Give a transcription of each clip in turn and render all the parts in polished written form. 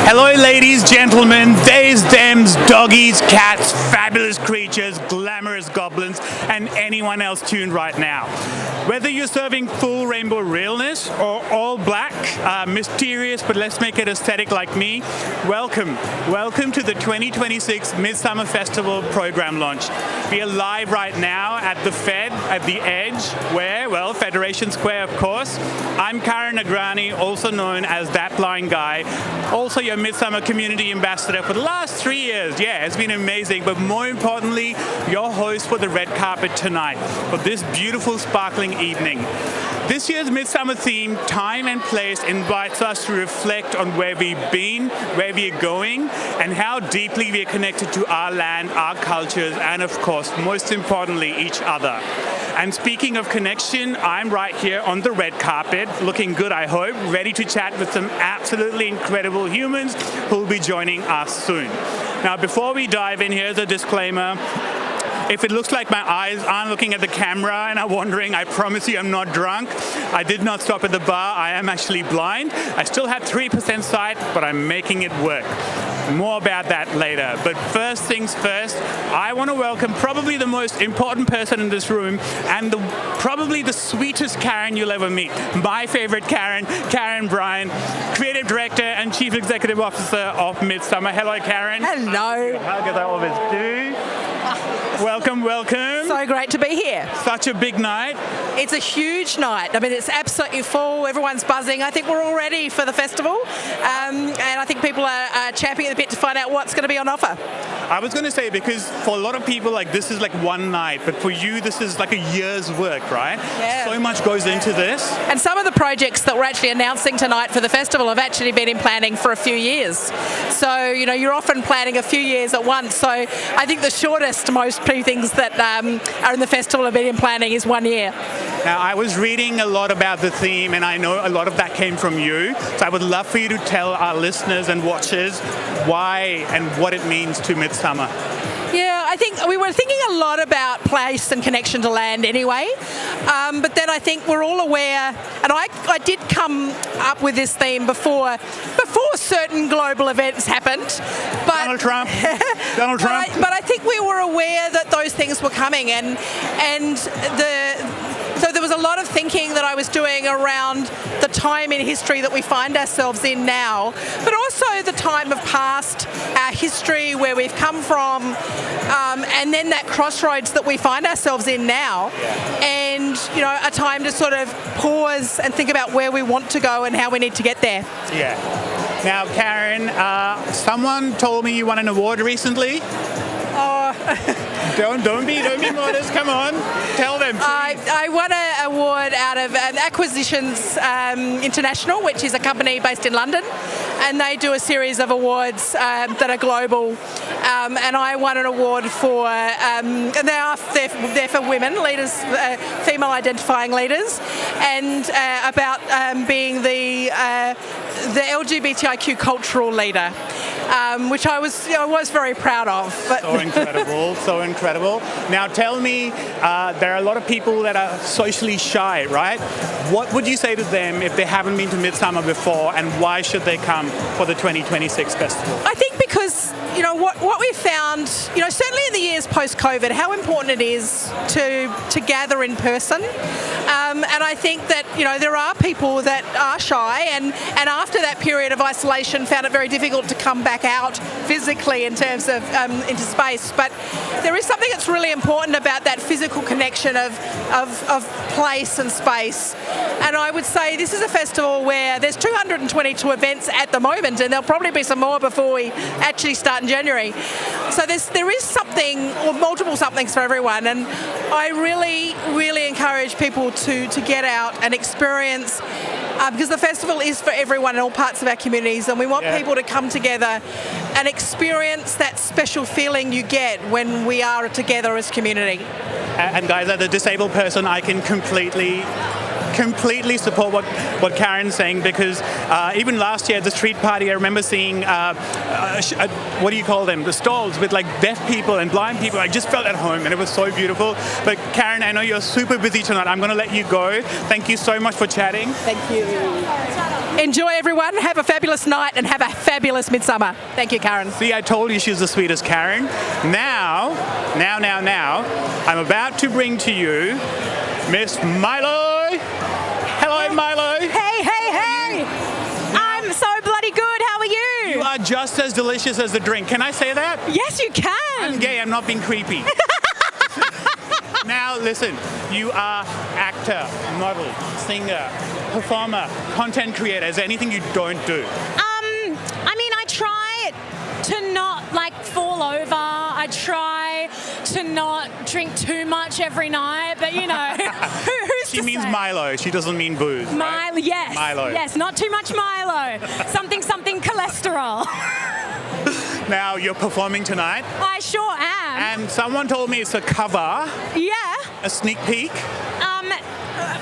Hello ladies, gentlemen, theys, thems, doggies, cats, fabulous creatures, glamorous goblins, and anyone else tuned right now. Whether you're serving full rainbow realness or all black, mysterious but let's make it aesthetic like me, welcome. Welcome to the 2026 Midsumma Festival program launch. We are live right now at the Fed, at the Edge, where, well, Federation Square, of course. I'm Karen Agrani, also known as That Blind Guy, also your Midsumma Community Ambassador for the last 3 years. Yeah, it's been amazing, but more importantly, your host for the red carpet tonight, for this beautiful, sparkling evening. This year's Midsumma theme, Time and Place, invites us to reflect on where we've been, where we're going, and how deeply we're connected to our land, our cultures, and of course, most importantly, each other. And speaking of connection, I'm right here on the red carpet, looking good, I hope, ready to chat with some absolutely incredible humans who will be joining us soon. Now, before we dive in, here's a disclaimer. If it looks like my eyes aren't looking at the camera and I'm wondering, I promise you I'm not drunk. I did not stop at the bar. I am actually blind. I still have 3% sight, but I'm making it work. More about that later. But first things first, I want to welcome probably the most important person in this room and probably the sweetest Karen you'll ever meet. My favorite Karen, Karen Bryan, Creative Director and Chief Executive Officer of Midsumma. Hello, Karen. Hello. Hug as I always do. Welcome, welcome. So great to be here. Such a big night. It's a huge night. I mean, it's absolutely full. Everyone's buzzing. I think we're all ready for the festival. And I think people are champing at the bit to find out what's going to be on offer. I was going to say, because for a lot of people, like, this is like one night, but for you, this is like a year's work, right? Yeah. So much goes into this. And some of the projects that we're actually announcing tonight for the festival have actually been in planning for a few years. So, you know, you're often planning a few years at once. So I think the shortest, most things that are in the festival have been in planning is 1 year. Now, I was reading a lot about the theme, and I know a lot of that came from you. So I would love for you to tell our listeners and watchers why and what it means to Midsumma. Yeah, I think we were thinking a lot about place and connection to land anyway. But then I think we're all aware, and I did come up with this theme before certain global events happened. But Donald Trump. Donald Trump. But I think we were aware that those things were coming, so there was a lot of thinking that I was doing around the time in history that we find ourselves in now, but also the time of past, our history, where we've come from, and then that crossroads that we find ourselves in now, and, you know, a time to sort of pause and think about where we want to go and how we need to get there. Yeah. Now, Karen, someone told me you won an award recently. Don't be modest. Come on, tell them. I won an award out of Acquisitions International, which is a company based in London, and they do a series of awards that are global. And I won an award for, and they're for women leaders, female identifying leaders, and about being the LGBTIQ cultural leader. Which I was very proud of. But so incredible, so incredible. Now tell me, there are a lot of people that are socially shy, right? What would you say to them if they haven't been to Midsumma before, and why should they come for the 2026 festival? I think because, you know, what we've found, you know, certainly in the years post-COVID, how important it is to gather in person. And I think that, you know, there are people that are shy and after that period of isolation found it very difficult to come back out physically in terms of into space. But there is something that's really important about that physical connection of place and space. And I would say this is a festival where there's 222 events at the moment, and there'll probably be some more before we actually start in January. So there is something, or multiple somethings for everyone, and I really, really encourage people to get out and experience, because the festival is for everyone in all parts of our communities, and we want people to come together and experience that special feeling you get when we are together as community. And guys, as a disabled person, I can completely support what Karen's saying, because even last year at the street party, I remember seeing, what do you call them? The stalls with like deaf people and blind people. I just felt at home and it was so beautiful. But Karen, I know you're super busy tonight. I'm going to let you go. Thank you so much for chatting. Thank you. Enjoy, everyone. Have a fabulous night and have a fabulous Midsumma. Thank you, Karen. See, I told you she was the sweetest Karen. Now, I'm about to bring to you Miss Milo. Hello, Milo. Hey! I'm so bloody good. How are you? You are just as delicious as the drink. Can I say that? Yes, you can. I'm gay. I'm not being creepy. Now, listen. You are actor, model, singer, performer, content creator. Is there anything you don't do? I mean, I try to not fall over. I try to not drink too much every night, but you know, who's She to means say? Milo. She doesn't mean booze. Right? Yes. Milo. Yes, not too much Milo. something cholesterol. Now, you're performing tonight, I sure am. and someone told me it's a cover, Yeah. a sneak peek.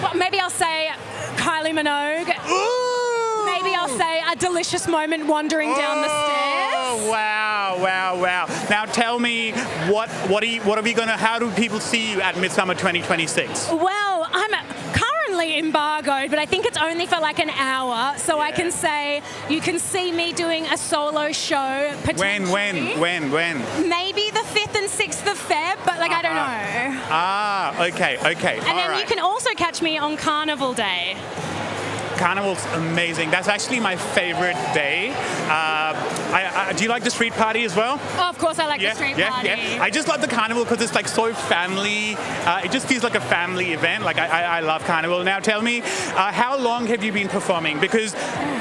Well, maybe I'll say Kylie Minogue. Ooh! Maybe I'll say a delicious moment wandering down the stairs. Oh, wow. Now tell me, how do people see you at Midsumma 2026? Well, I'm currently embargoed, but I think it's only for an hour, so I can say you can see me doing a solo show potentially. When? Maybe the 5th and 6th of Feb, but I don't know. Okay. And then you can also catch me on Carnival Day. Carnival's amazing. That's actually my favorite day. Do you like the street party as well? Oh, of course I like the street party. Yeah. I just love the carnival because it's so family. It just feels like a family event. I love carnival. Now tell me, how long have you been performing? Because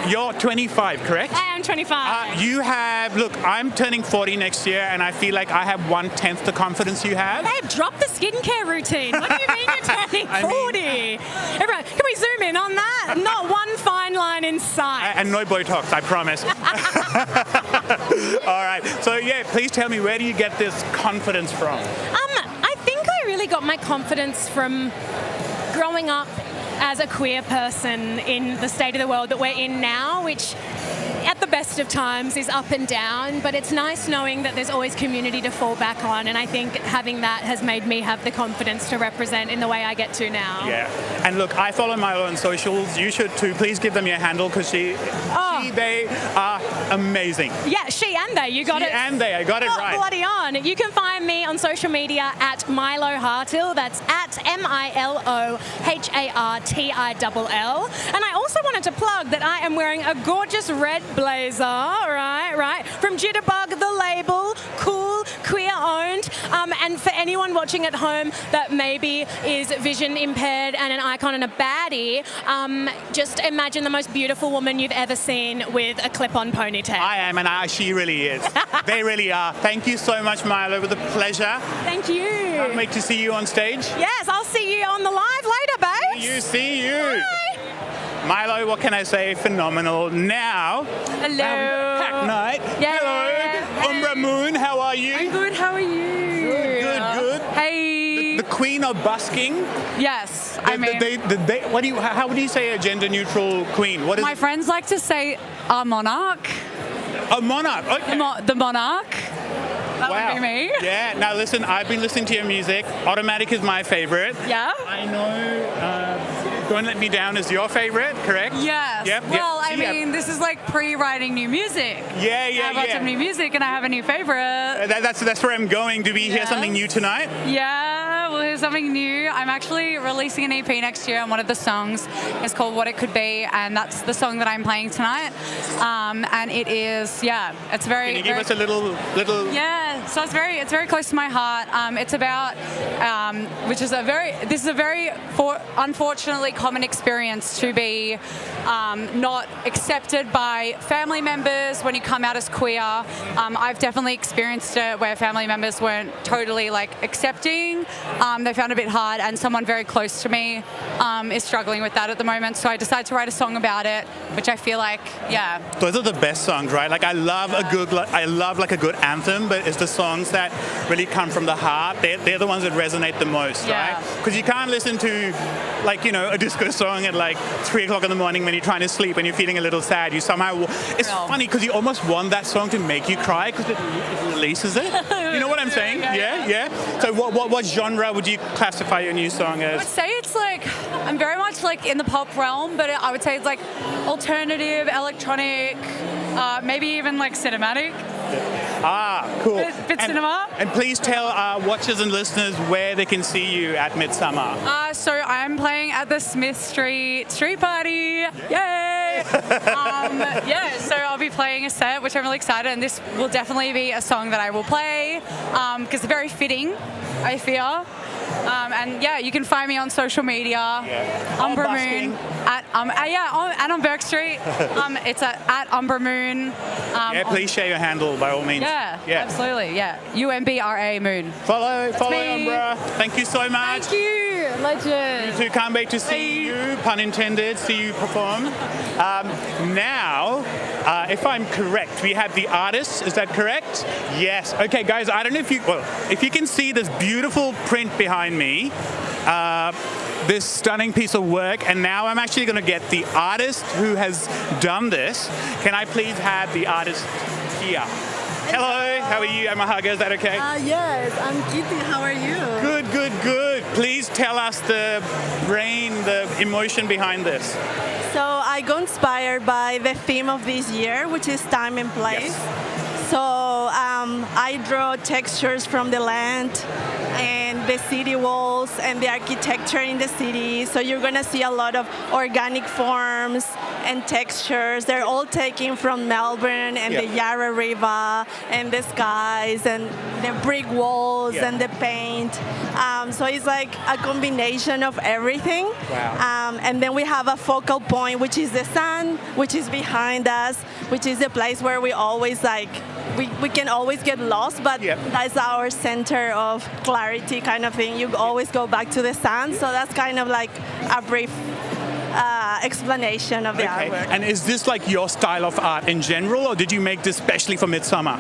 you're 25, correct? I am 25. Look, I'm turning 40 next year, and I feel like I have 1/10 the confidence you have. Babe, drop the skincare routine. What do you mean you're turning 40? Everyone, can we zoom in on that? Not one fine line in sight. And no Botox, I promise. All right. So please tell me, where do you get this confidence from? I think I really got my confidence from growing up as a queer person in the state of the world that we're in now, which at the best of times is up and down, but it's nice knowing that there's always community to fall back on, and I think having that has made me have the confidence to represent in the way I get to now. Yeah, and look, I follow Milo on socials. You should too. Please give them your handle because they are amazing. Yeah, she and they. You got it. She and they. I got it right. Bloody on. You can find me on social media at Milo Hartill. That's at MILOHARTILL. And I also wanted to plug that I am wearing a gorgeous red blazer, right, from Jitterbug, the label, cool, queer-owned, and for anyone watching at home that maybe is vision impaired and an icon and a baddie, just imagine the most beautiful woman you've ever seen with a clip-on ponytail. I am, and she really is. They really are. Thank you so much, Milo. It was a pleasure. Thank you. Can't wait to see you on stage. Yes, I'll see you on the live later, babes. See you. Bye. Milo, what can I say? Phenomenal. Now, hello. Pack Night. Yeah. Hello. Umbra Moon, how are you? I'm good, how are you? Good. Hey. The queen of busking. Yes, How would you say a gender-neutral queen? What is my friends like to say a monarch. a monarch? Okay. The monarch. That would be me. Yeah. Now listen, I've been listening to your music. Automatic is my favorite. Yeah? I know. Don't Let Me Down is your favorite, correct? Yes. Yep. Well, I mean, this is like pre-writing new music. I've got some new music and I have a new favorite. That's where I'm going. Do we hear something new tonight? Yeah, we'll hear something new. I'm actually releasing an EP next year, and one of the songs is called What It Could Be, and that's the song that I'm playing tonight. And it is, it's very... Can you give us a little... Yeah, so it's very close to my heart. It's about, this is a very unfortunately common experience to be not accepted by family members when you come out as queer. I've definitely experienced it where family members weren't totally accepting. They found it a bit hard, and someone very close to me is struggling with that at the moment. So I decided to write a song about it, which I feel like, Those are the best songs, right? I love a good anthem, but it's the songs that really come from the heart. They're the ones that resonate the most, right? Because you can't listen to a disco song at 3 o'clock in the morning when you're trying to sleep and you're feeling a little sad. It's funny because you almost want that song to make you cry because it releases it. You know what I'm saying? Yeah. So what genre would you classify your new song I would as? say it's like, I'm very much like in the pop realm, but I would say it's like alternative, electronic, maybe even like cinematic. Cool. Bit cinema. And please tell our watchers and listeners where they can see you at Midsumma. So I'm playing at the Smith Street Street Party. Yay! So I'll be playing a set, which I'm really excited, and this will definitely be a song that I will play because it's very fitting, I feel. And yeah, you can find me on social media, Umbra Moon, at and on Burke Street. It's at Umbra Moon. Please share your handle by all means. Yeah, absolutely. Yeah, UMBRA Moon. Follow me. Umbra. Thank you so much. Thank you, legend. You two, can't wait to see you, pun intended, see you perform. Now, if I'm correct, we have the artists. Is that correct? Yes. Okay, guys. I don't know if you can see this beautiful print behind me. This stunning piece of work, and now I'm actually going to get the artist who has done this. Can I please have the artist here? Hello, how are you? I'm a hugger, is that okay? Yes, I'm Kitty. How are you? Good. Please tell us the emotion behind this. So I got inspired by the theme of this year, which is time and place. Yes. So I draw textures from the land and the city walls and the architecture in the city. So you're going to see a lot of organic forms and textures. They're all taken from Melbourne and the Yarra River and the skies and the brick walls and the paint. So it's like a combination of everything. Wow. And then we have a focal point, which is the sun, which is behind us, which is the place where we always we can always get lost, but that's our center of clarity kind of thing. You always go back to the sun, so that's kind of like a brief explanation of the artwork. And is this like your style of art in general, or did you make this specially for Midsumma?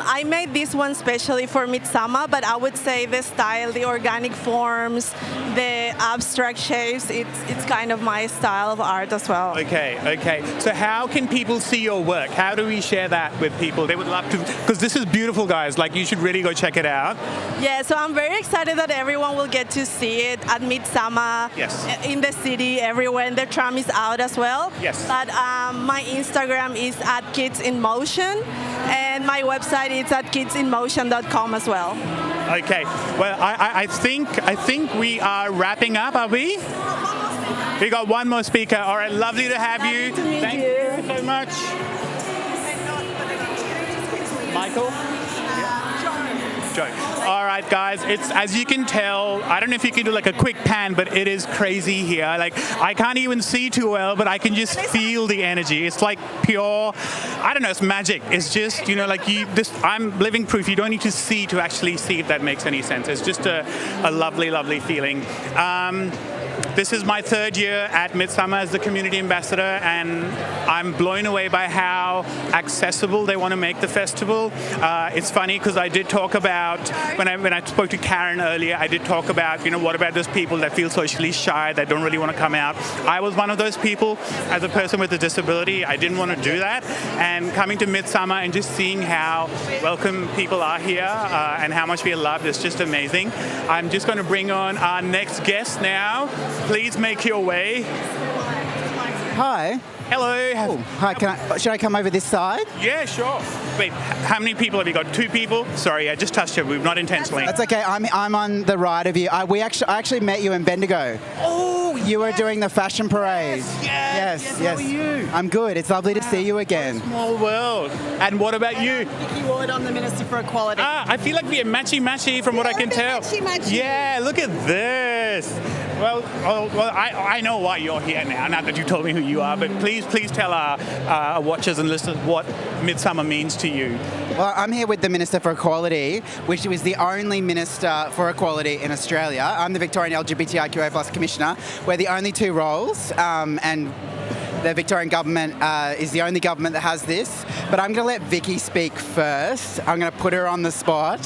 I made this one specially for Midsumma, but I would say the style, the organic forms, the abstract shapes, it's kind of my style of art as well. Okay. So how can people see your work? How do we share that with people? They would love to, because this is beautiful, guys. Like, you should really go check it out. Yeah, so I'm very excited that everyone will get to see it at Midsumma, in the city, everywhere, and the tram is out as well. Yes. But my Instagram is @kidsinmotion, and my website is at kidsinmotion.com as well. Okay. Well, I think we are wrapping up, are we? We got one more speaker. All right, lovely to have you. Thank you so much. Michael? Joe. All right, guys, it's, as you can tell, I don't know if you can do like a quick pan, but it is crazy here. Like, I can't even see too well, but I can just feel the energy. It's like pure, I don't know, it's magic. It's just, like I'm living proof. You don't need to see to actually see, if that makes any sense. It's just a lovely, lovely feeling. This is my third year at Midsumma as the community ambassador, and I'm blown away by how accessible they want to make the festival. It's funny because I did talk about, when I spoke to Karen earlier, I did talk about, what about those people that feel socially shy, that don't really want to come out. I was one of those people. As a person with a disability, I didn't want to do that. And coming to Midsumma and just seeing how welcome people are here and how much we are loved is just amazing. I'm just going to bring on our next guest now. Please make your way. Hi. Hello. Oh, hi. Should I come over this side? Yeah, sure. Wait, how many people have you got? 2 people? Sorry, I just touched you. We've not intentionally. That's okay. I'm on the right of you. I actually met you in Bendigo. Oh, you were doing the fashion parade. Yes. How are you? I'm good. It's lovely to see you again. Small world. And what about you? Vicky Ward, I'm the Minister for Equality. I feel like we're matchy from what I can tell. Matchy. Yeah, look at this. Well, I know why you're here now that you told me who you are, but please tell our watchers and listeners what Midsumma means to you. Well, I'm here with the Minister for Equality, which was the only Minister for Equality in Australia. I'm the Victorian LGBTIQA+ Commissioner. We're the only 2 roles, and the Victorian government is the only government that has this. But I'm going to let Vicky speak first. I'm going to put her on the spot.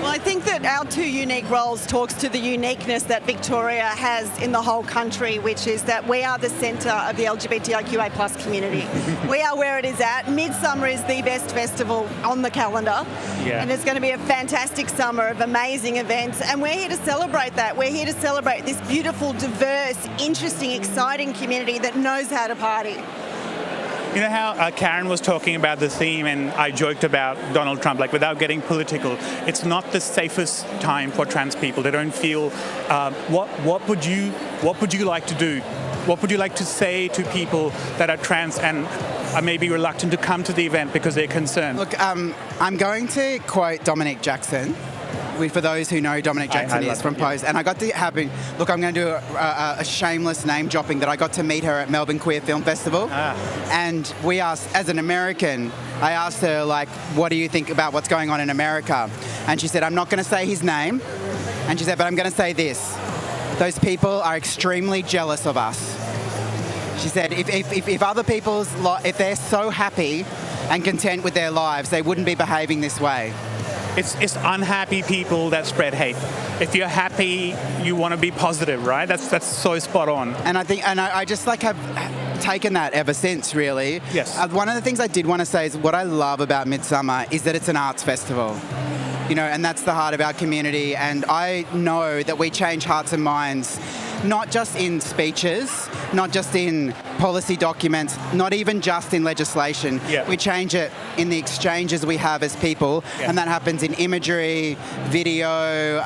Well, think that our two unique roles talks to the uniqueness that Victoria has in the whole country, which is that we are the centre of the LGBTIQA plus community. We are where it is at. Midsumma is the best festival on the calendar. Yeah. And it's going to be a fantastic summer of amazing events. And we're here to celebrate that. We're here to celebrate this beautiful, diverse, interesting, exciting community that knows how to party. You know how Karen was talking about the theme, and I joked about Donald Trump, like without getting political, it's not the safest time for trans people. They don't feel. What would you like to do? What would you like to say to people that are trans and are maybe reluctant to come to the event because they're concerned? Look, I'm going to quote Dominic Jackson. For those who know, Dominic Jackson is from Pose, and I got to happen. Look, I'm going to do a shameless name dropping that I got to meet her at Melbourne Queer Film Festival, and we asked, as an American, I asked her like, "What do you think about what's going on in America?" And she said, "I'm not going to say his name," and she said, "But I'm going to say this: those people are extremely jealous of us." She said, "If other if they're so happy and content with their lives, they wouldn't be behaving this way." It's unhappy people that spread hate. If you're happy, you want to be positive, right? That's so spot on. And I think, and I just like have taken that ever since, really. Yes. One of the things I did want to say is what I love about Midsumma is that it's an arts festival. You know, and that's the heart of our community. And I know that we change hearts and minds, not just in speeches, not just in policy documents, not even just in legislation. Yeah. We change it in the exchanges we have as people, and that happens in imagery, video,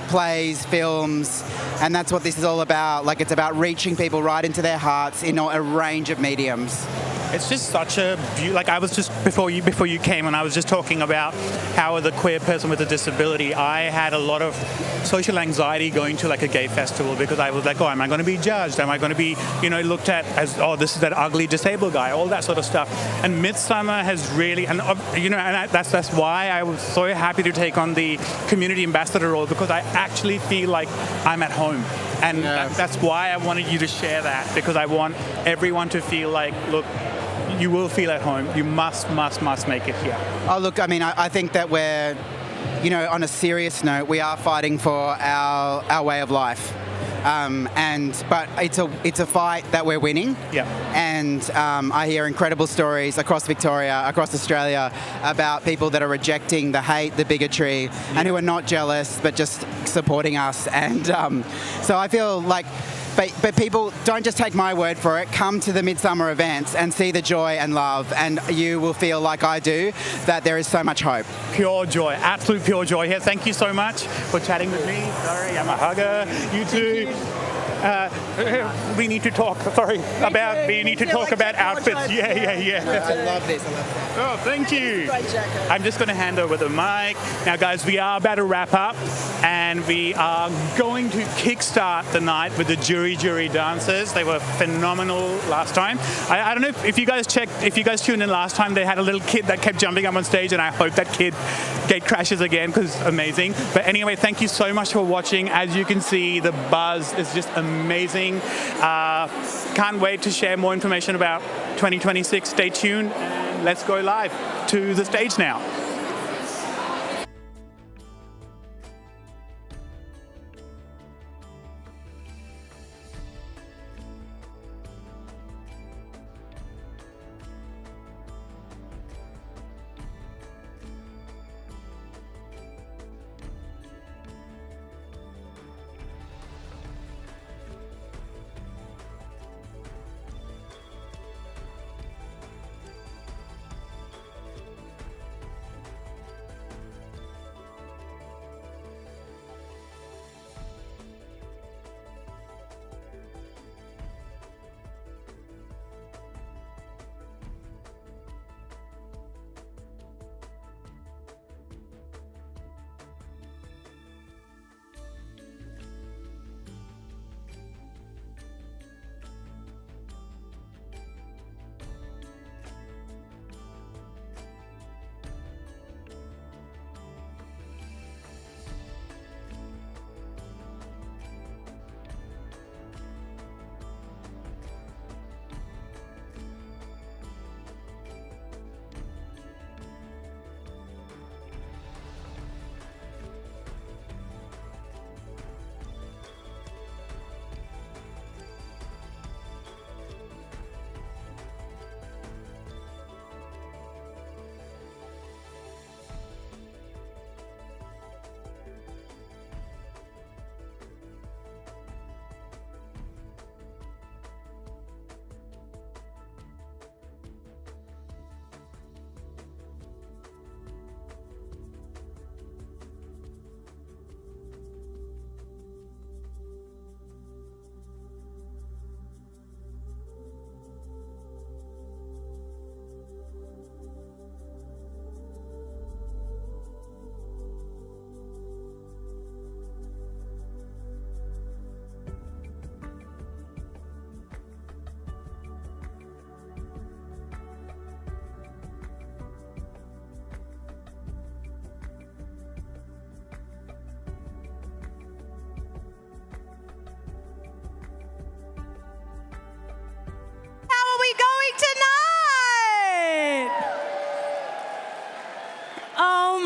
plays, films, and that's what this is all about. Like, it's about reaching people right into their hearts in a range of mediums. It's just such a like I was just before you came, and I was just talking about how as a queer person with a disability, I had a lot of social anxiety going to like a gay festival because I was like, oh, am I going to be judged? Am I going to be, looked at as, oh, this is that ugly disabled guy, all that sort of stuff. And Midsumma has really, and that's why I was so happy to take on the community ambassador role, because I actually feel like I'm at home. And that's why I wanted you to share that, because I want everyone to feel like, look, you will feel at home. You must make it here. Oh, look, I mean, I think that we're, on a serious note, we are fighting for our way of life. But it's a fight that we're winning. Yeah. And I hear incredible stories across Victoria, across Australia, about people that are rejecting the hate, the bigotry, and who are not jealous, but just supporting us. And so I feel like, but people, don't just take my word for it. Come to the Midsumma events and see the joy and love, and you will feel like I do, that there is so much hope. Pure joy, absolute pure joy here. Thank you so much for chatting with me. Sorry, I'm a hugger. You too. We need to talk. Sorry, we need to talk about outfits. Yeah. I love this. Oh, thank you. Great jacket. I'm just going to hand over the mic. Now, guys, we are about to wrap up, and we are going to kickstart the night with the jury dancers. They were phenomenal last time. I don't know if you guys tuned in last time, they had a little kid that kept jumping up on stage, and I hope that kid gate crashes again, because it's amazing. But anyway, thank you so much for watching. As you can see, the buzz is just amazing. Can't wait to share more information about 2026. Stay tuned, and let's go live to the stage now.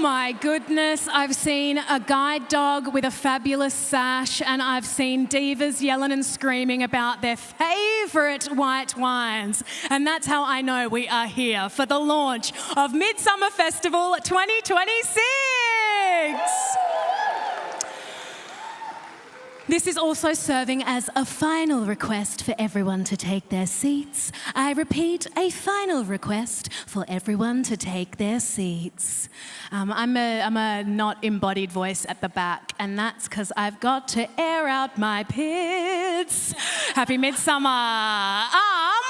my goodness, I've seen a guide dog with a fabulous sash, and I've seen divas yelling and screaming about their favourite white wines. And that's how I know we are here for the launch of Midsumma Festival 2026. This is also serving as a final request for everyone to take their seats. I repeat, a final request for everyone to take their seats. I'm a not embodied voice at the back, and that's because I've got to air out my pits. Happy Midsumma.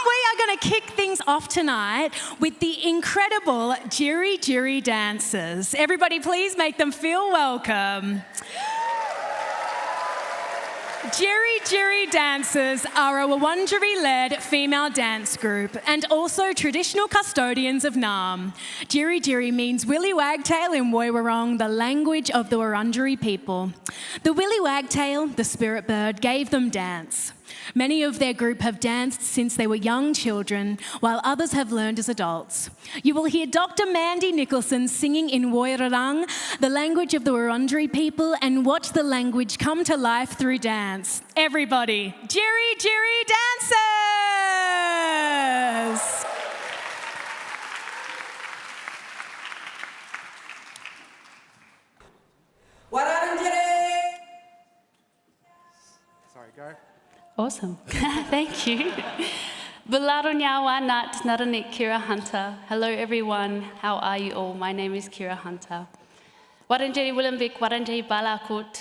We are going to kick things off tonight with the incredible Jiri dancers. Everybody please make them feel welcome. Jiri dancers are a Wurundjeri-led female dance group and also traditional custodians of Naarm. Jiri means willy wagtail in Woiwurrung, the language of the Wurundjeri people. The willy wagtail, the spirit bird, gave them dance. Many of their group have danced since they were young children, while others have learned as adults. You will hear Dr. Mandy Nicholson singing in Woiwurrung, the language of the Wurundjeri people, and watch the language come to life through dance. Everybody, Jiri dancers! Sorry, go. Awesome. Thank you. Bularunyawa Nat Naranik Kira Hunter. Hello everyone. How are you all? My name is Kira Hunter. Wurundjeri Willimbik, Wurundjeri Balakut.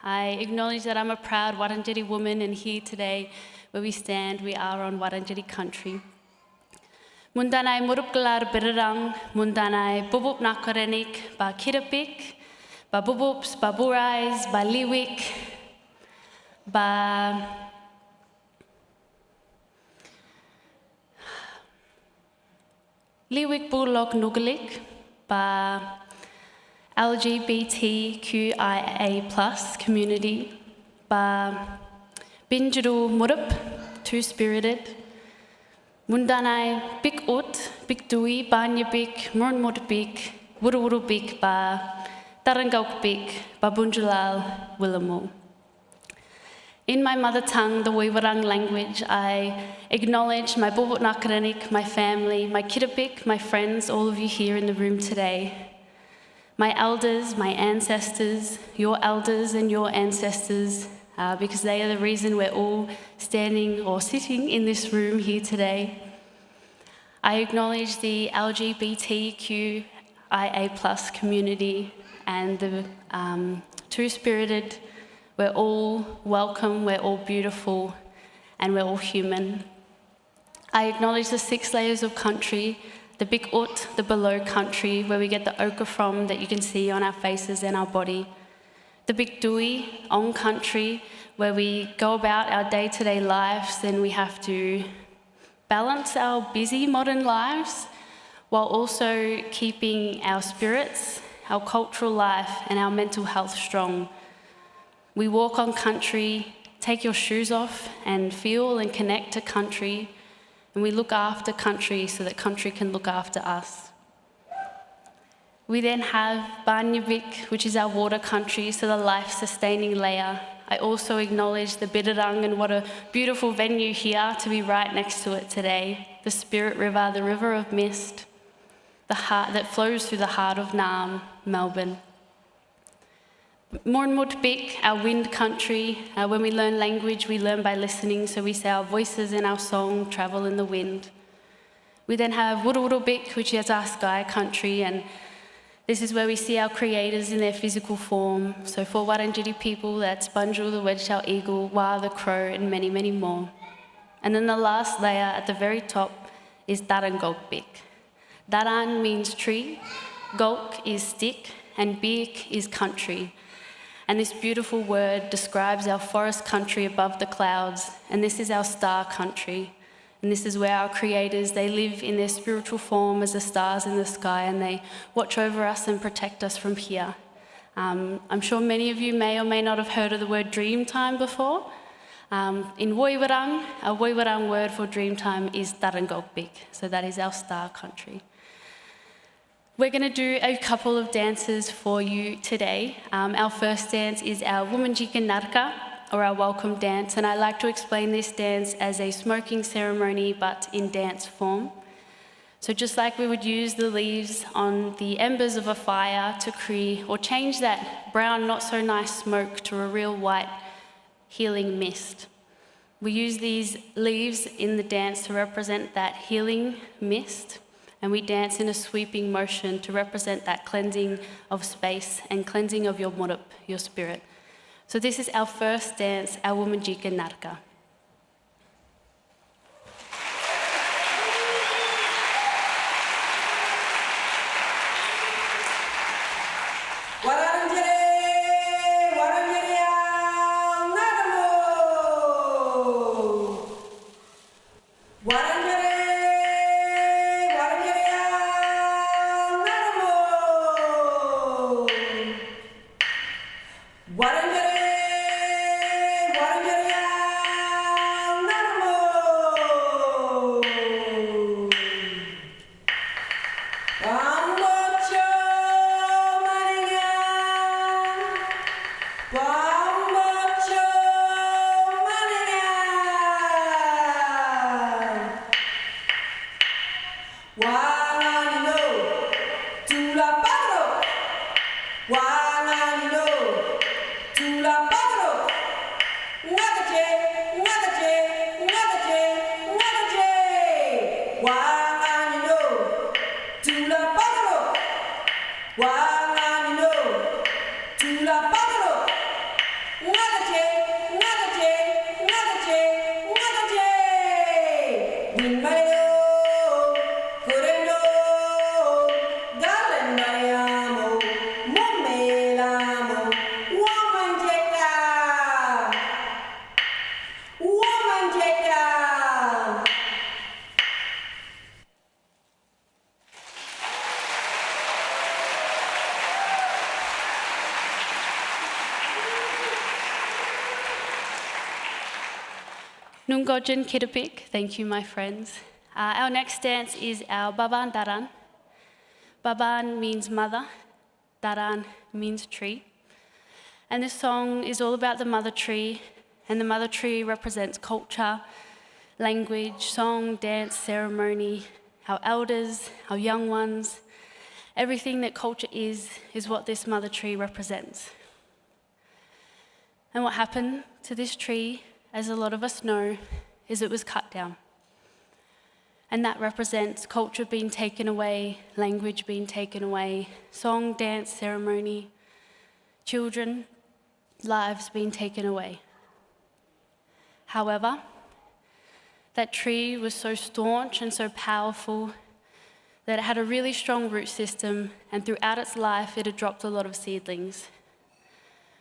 I acknowledge that I'm a proud Wurundjeri woman, and here today where we stand, we are on Wurundjeri country. Mundanai Murupgalar Birarang, Mundanai Bubup Nakarenik, Ba Kirapik, Ba Bubups, Ba Burais, Ba Liwik, Ba Liwik Bulok Nugalik, Ba LGBTQIA+ community, Ba Binjuru Murup, two-spirited, Mundanai Bik Ut, Bik Dui, Banyabik, Murnmutbik, Wururubik, Ba Tarangaukbik, Ba Bunjalal, Willamu. In my mother tongue, the Woiwurrung language, I acknowledge my Bubut Nakarenik, my family, my Kirapik, my friends, all of you here in the room today. My elders, my ancestors, your elders and your ancestors, because they are the reason we're all standing or sitting in this room here today. I acknowledge the LGBTQIA+ community and the two-spirited. We're all welcome, we're all beautiful, and we're all human. I acknowledge the 6 layers of country, the Big Ut, the below country, where we get the ochre from that you can see on our faces and our body. The Big Dui, on country, where we go about our day-to-day lives, and we have to balance our busy modern lives while also keeping our spirits, our cultural life, and our mental health strong. We walk on country, take your shoes off and feel and connect to country, and we look after country so that country can look after us. We then have Banyabik, which is our water country, so the life-sustaining layer. I also acknowledge the Bidarang, and what a beautiful venue here to be right next to it today. The Spirit River, the River of Mist, the heart that flows through the heart of Naarm, Melbourne. Murnmutbik, our wind country. When we learn language, we learn by listening, so we say our voices in our song travel in the wind. We then have Wururubik, which is our sky country, and this is where we see our creators in their physical form. So for Wurundjeri people, that's Bunjil, the wedge-tailed eagle, Wa, the crow, and many, many more. And then the last layer at the very top is Darangolkbik. Daran means tree, Golk is stick, and Bik is country. And this beautiful word describes our forest country above the clouds, and this is our star country. And this is where our creators, they live in their spiritual form as the stars in the sky, and they watch over us and protect us from here. I'm sure many of you may or may not have heard of the word dream time before. In Woiwurrung, our Woiwurrung word for dream time is Darangolkbik, so that is our star country. We're going to do a couple of dances for you today. Our first dance is our Womanjika Narka, or our welcome dance, and I like to explain this dance as a smoking ceremony but in dance form. So just like we would use the leaves on the embers of a fire to create or change that brown, not so nice smoke to a real white healing mist. We use these leaves in the dance to represent that healing mist, and we dance in a sweeping motion to represent that cleansing of space and cleansing of your murup, your spirit. So this is our first dance, our Womanjika Narka. Nungojin Kitapik, thank you, my friends. Our next dance is our Baban Daran. Baban means mother, Daran means tree. And this song is all about the mother tree, and the mother tree represents culture, language, song, dance, ceremony, our elders, our young ones. Everything that culture is what this mother tree represents. And what happened to this tree, as a lot of us know, is it was cut down. And that represents culture being taken away, language being taken away, song, dance, ceremony, children, lives being taken away. However, that tree was so staunch and so powerful that it had a really strong root system, and throughout its life it had dropped a lot of seedlings.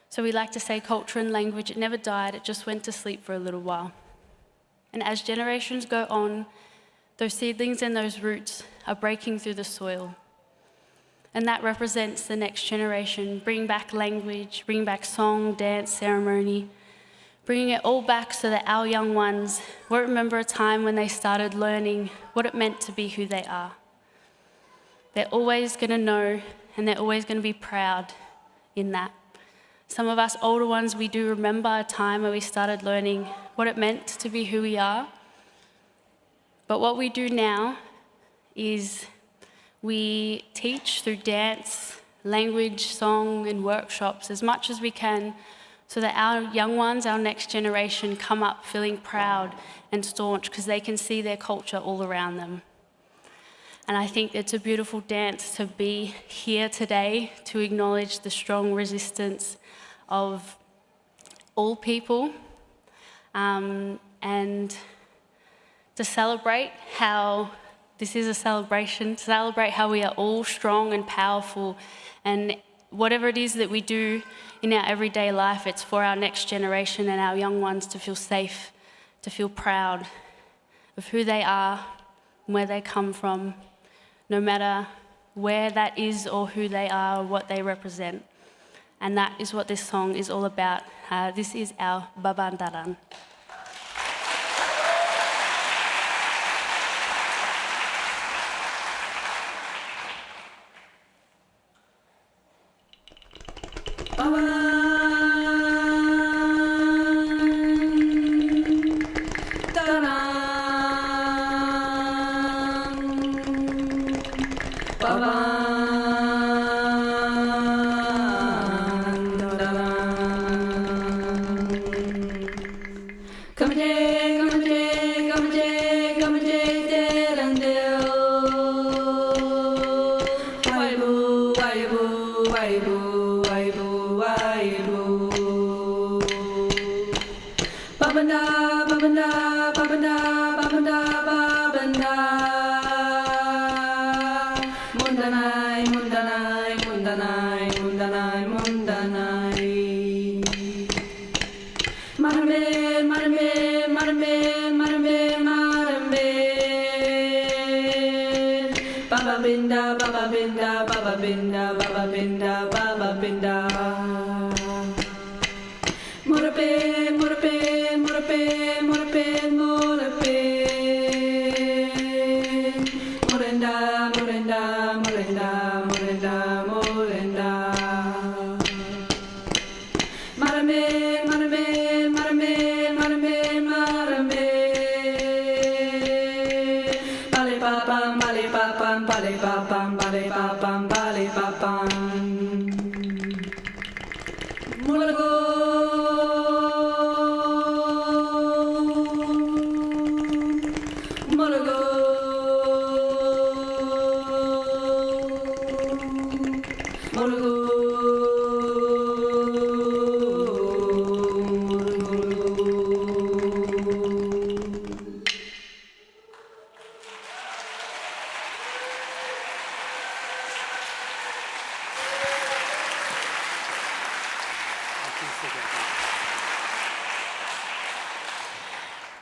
So we like to say culture and language, it never died, it just went to sleep for a little while. And as generations go on, those seedlings and those roots are breaking through the soil. And that represents the next generation, bring back language, bring back song, dance, ceremony, bringing it all back so that our young ones won't remember a time when they started learning what it meant to be who they are. They're always going to know, and they're always going to be proud in that. Some of us older ones, we do remember a time where we started learning what it meant to be who we are. But what we do now is we teach through dance, language, song, and workshops as much as we can so that our young ones, our next generation, come up feeling proud and staunch because they can see their culture all around them. And I think it's a beautiful dance to be here today to acknowledge the strong resistance of all people and to celebrate how this is a celebration, to celebrate how we are all strong and powerful, and whatever it is that we do in our everyday life, it's for our next generation and our young ones to feel safe, to feel proud of who they are, where they come from, no matter where that is or who they are or what they represent. And that is what this song is all about. This is our Babandaran.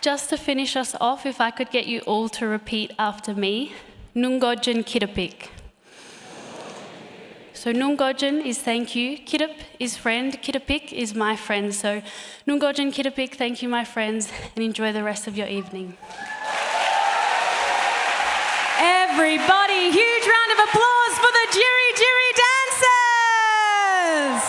Just to finish us off, if I could get you all to repeat after me, Nungojin Kitapik. So Nungojin is thank you, Kitap is friend, Kitapik is my friend. So Nungojin Kitapik, thank you my friends, and enjoy the rest of your evening. Everybody, huge round of applause for the Jiri dancers!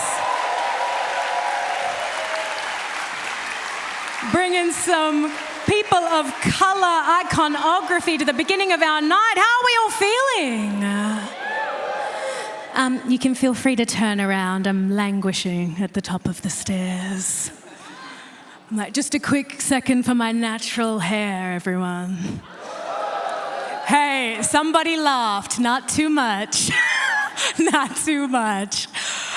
Bringing some people of colour iconography to the beginning of our night. How are we all feeling? You can feel free to turn around. I'm languishing at the top of the stairs. Just a quick second for my natural hair, everyone. Hey, somebody laughed, not too much. Not too much.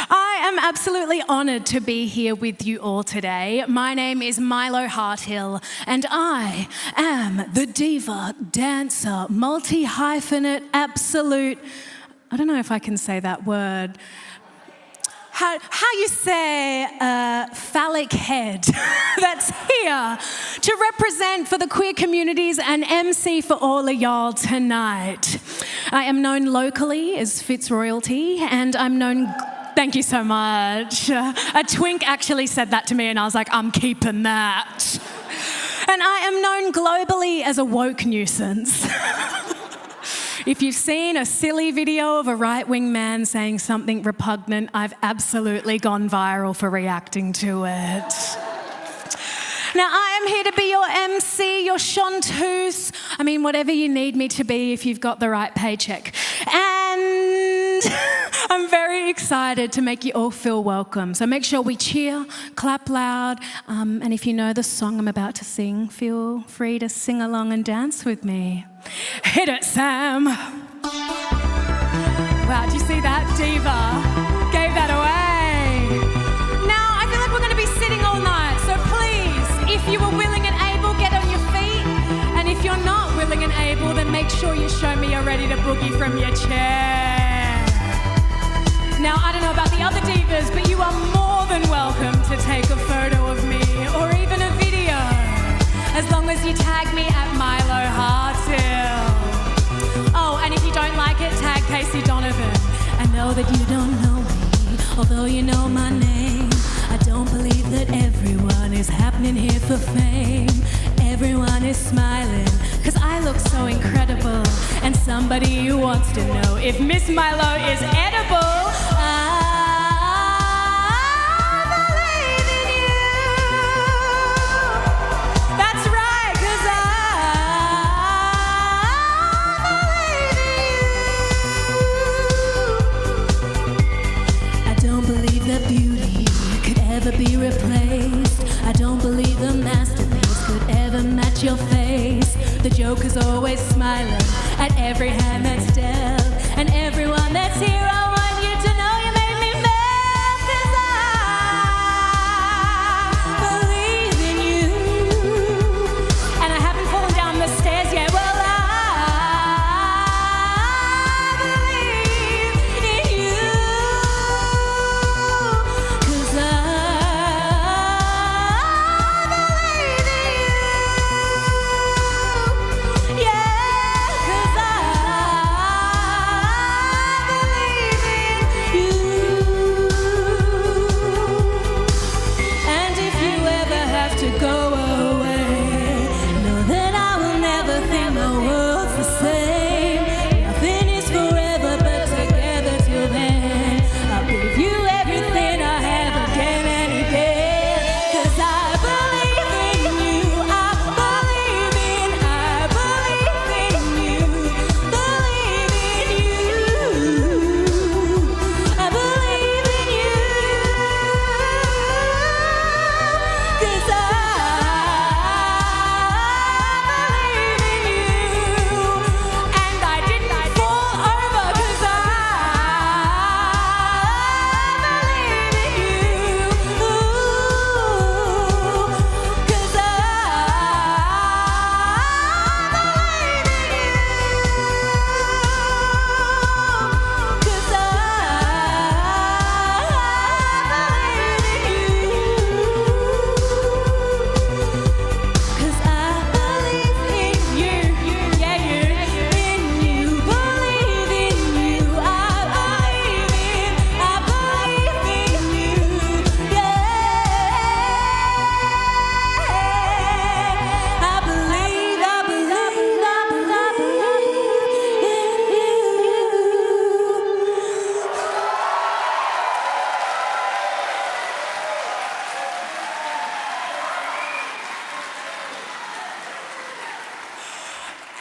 I am absolutely honoured to be here with you all today. My name is Milo Harthill, and I am the diva, dancer, multi-hyphenate, absolute... I don't know if I can say that word. How you say phallic head that's here to represent for the queer communities and MC for all of y'all tonight. I am known locally as Fitz Royalty, and I'm known... Thank you so much. A twink actually said that to me and I was like, I'm keeping that. And I am known globally as a woke nuisance. If you've seen a silly video of a right-wing man saying something repugnant, I've absolutely gone viral for reacting to it. Now, I am here to be your MC, your chanteuse. I mean, whatever you need me to be if you've got the right paycheck. And I'm very excited to make you all feel welcome. So make sure we cheer, clap loud, and if you know the song I'm about to sing, feel free to sing along and dance with me. Hit it, Sam. Wow, do you see that? Diva gave that away. Now, I feel like we're going to be sitting all night, so please, if you are willing and able, get on your feet. And if you're not willing and able, then make sure you show me you're ready to boogie from your chair. Now, I don't know about the other divas, but you are more than welcome to take a photo of me or even a video, as long as you tag me at Milo Harthill. Oh, and if you don't like it, tag Casey Donovan. I know that you don't know me, although you know my name. I don't believe that everyone is happening here for fame. Everyone is smiling, cause I look so incredible. And somebody who wants to know if Miss Milo is edible. jokers always smiling at every hand that's dealt. And everyone that's here, I want you to know you made me melt, 'cause I believe in you. And I haven't fallen down the stairs yet. Well, I believe in you. 'Cause I believe in you. Yeah, 'cause I believe in you. And if you ever have to go away, know that I will never think the world's the same. Nothing is forever, but together till then, I'll give you everything I have again and again. 'Cause I believe in you. I believe in you. Believe in you. I believe in you. 'Cause I believe in you. And I didn't fall over 'cause I believe in you. 'Cause I believe in you. 'Cause I believe in you. 'Cause I believe in you. Yeah, you. In you. Believe in you. I believe in you. Yeah. I believe in you.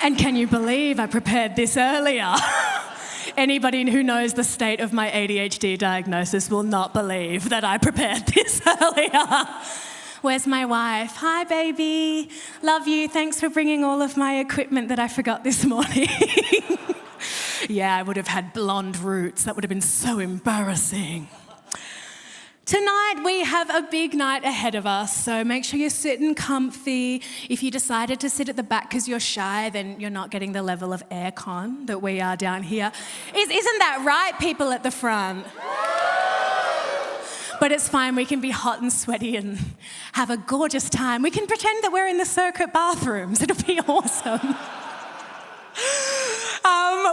And can you believe I prepared this earlier? Anybody who knows the state of my ADHD diagnosis will not believe that I prepared this earlier. Where's my wife? Hi, baby. Love you. Thanks for bringing all of my equipment that I forgot this morning. Yeah, I would have had blonde roots. That would have been so embarrassing. Tonight we have a big night ahead of us, so make sure you're sitting comfy. If you decided to sit at the back because you're shy, then you're not getting the level of aircon that we are down here. Isn't that right, people at the front? But it's fine, we can be hot and sweaty and have a gorgeous time. We can pretend that we're in the circuit bathrooms. It'll be awesome.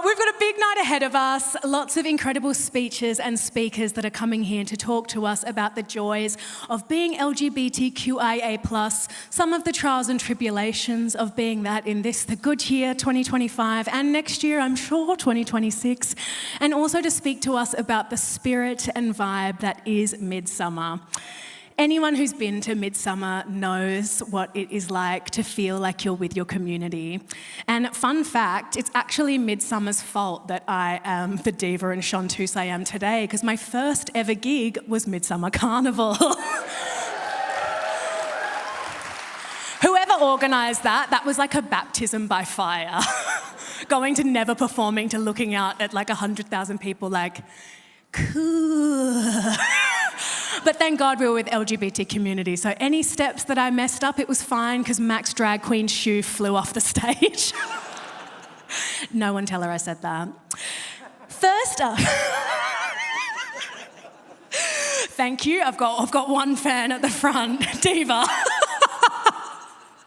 We've got a big night ahead of us, lots of incredible speeches and speakers that are coming here to talk to us about the joys of being LGBTQIA+, some of the trials and tribulations of being that in this, the good year 2025, and next year, I'm sure, 2026, and also to speak to us about the spirit and vibe that is Midsumma. Anyone who's been to Midsumma knows what it is like to feel like you're with your community. And fun fact, it's actually Midsumma's fault that I am the diva and chanteuse I am today, because my first ever gig was Midsumma Carnival. Whoever organised that was like a baptism by fire. Going to never performing to looking out at like 100,000 people like, cool. But thank God we were with LGBT community, so any steps that I messed up, it was fine, because Mac's drag queen shoe flew off the stage. No one tell her I said that. First up... Thank you, I've got one fan at the front, diva.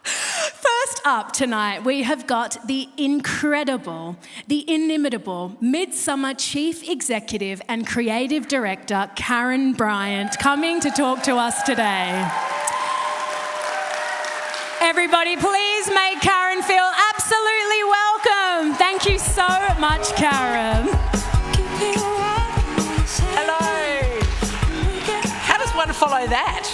First up tonight, we have got the incredible, the inimitable Midsumma Chief Executive and Creative Director, Karen Bryant, coming to talk to us today. Everybody, please make Karen feel absolutely welcome. Thank you so much, Karen. Hello. How does one follow that?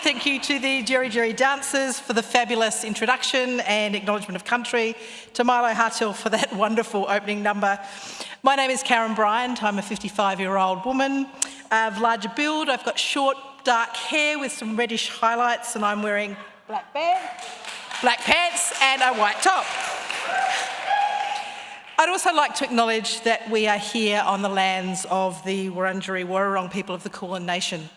Thank you to the Jerry dancers for the fabulous introduction and acknowledgement of country, to Milo Hartel for that wonderful opening number. My name is Karen Bryant. I'm a 55-year-old woman. I have larger build. I've got short, dark hair with some reddish highlights, and I'm wearing black band. black pants and a white top. I'd also like to acknowledge that we are here on the lands of the Wurundjeri Wurrung people of the Kulin Nation,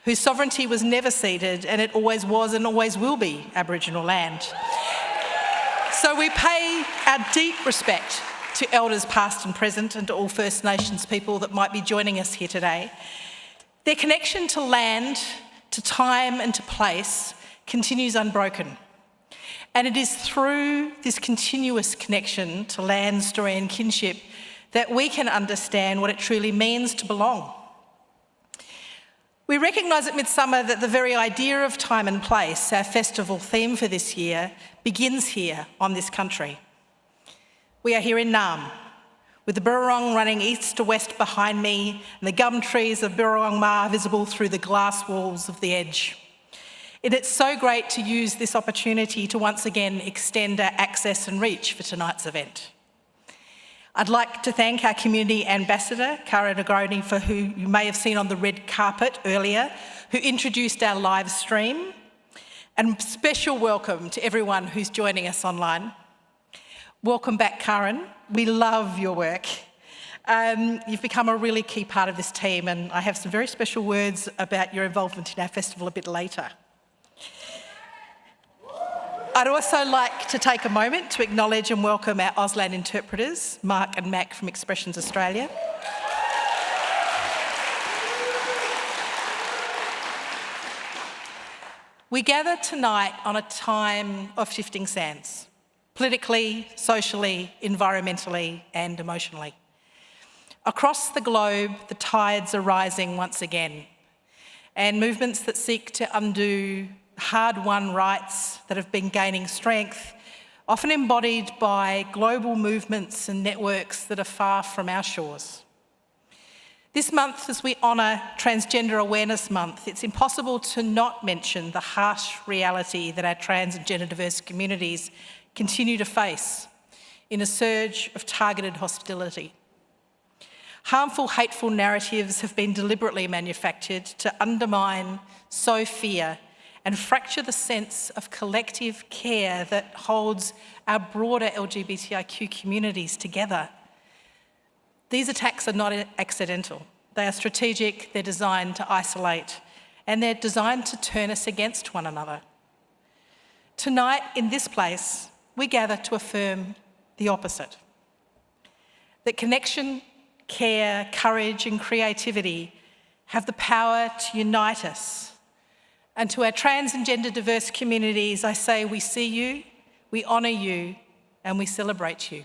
whose sovereignty was never ceded, and it always was and always will be Aboriginal land. So we pay our deep respect to elders past and present and to all First Nations people that might be joining us here today. Their connection to land, to time and to place continues unbroken. And it is through this continuous connection to land, story and kinship that we can understand what it truly means to belong. We recognise at Midsumma that the very idea of time and place, our festival theme for this year, begins here on this country. We are here in Naarm, with the Burrong running east to west behind me and the gum trees of Burrong Ma visible through the glass walls of the edge. It's so great to use this opportunity to once again extend our access and reach for tonight's event. I'd like to thank our community ambassador, Cara Negroni, for who you may have seen on the red carpet earlier, who introduced our live stream. And special welcome to everyone who's joining us online. Welcome back, Karen. We love your work. You've become a really key part of this team, and I have some very special words about your involvement in our festival a bit later. I'd also like to take a moment to acknowledge and welcome our Auslan interpreters, Mark and Mac from Expressions Australia. We gather tonight on a time of shifting sands, politically, socially, environmentally and emotionally. Across the globe, the tides are rising once again, and movements that seek to undo hard-won rights that have been gaining strength, often embodied by global movements and networks that are far from our shores. This month, as we honour Transgender Awareness Month, it's impossible to not mention the harsh reality that our trans and gender diverse communities continue to face in a surge of targeted hostility. Harmful, hateful narratives have been deliberately manufactured to undermine, sow fear, and fracture the sense of collective care that holds our broader LGBTIQ communities together. These attacks are not accidental. They are strategic, they're designed to isolate, and they're designed to turn us against one another. Tonight, in this place, we gather to affirm the opposite. That connection, care, courage, and creativity have the power to unite us. And to our trans and gender diverse communities, I say we see you, we honour you, and we celebrate you.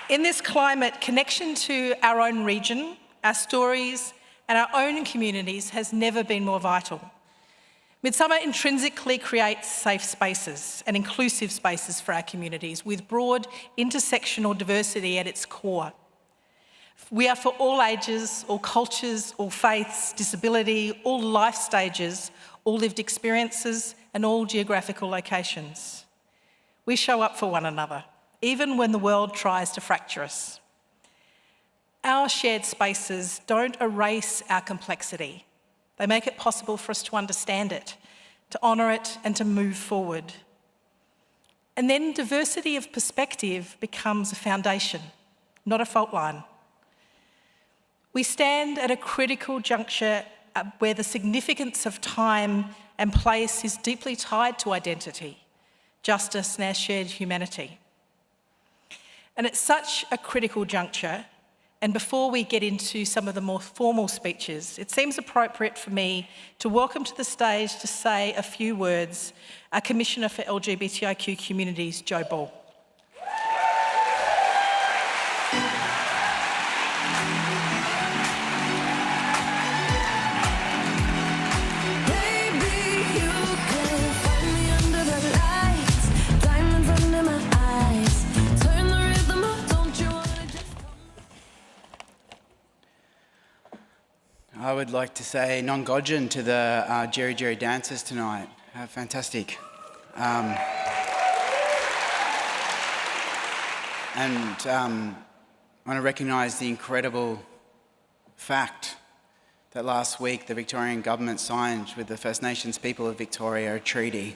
In this climate, connection to our own region, our stories, and our own communities has never been more vital. Midsumma intrinsically creates safe spaces and inclusive spaces for our communities with broad intersectional diversity at its core. We are for all ages, all cultures, all faiths, disability, all life stages, all lived experiences, and all geographical locations. We show up for one another, even when the world tries to fracture us. Our shared spaces don't erase our complexity. They make it possible for us to understand it, to honour it, and to move forward. And then diversity of perspective becomes a foundation, not a fault line. We stand at a critical juncture where the significance of time and place is deeply tied to identity, justice, and our shared humanity. And at such a critical juncture, and before we get into some of the more formal speeches, it seems appropriate for me to welcome to the stage to say a few words our Commissioner for LGBTIQ Communities, Jo Ball. I would like to say non godgen to the Jerry Jerry dancers tonight. Fantastic. I want to recognise the incredible fact that last week the Victorian government signed with the First Nations people of Victoria a treaty.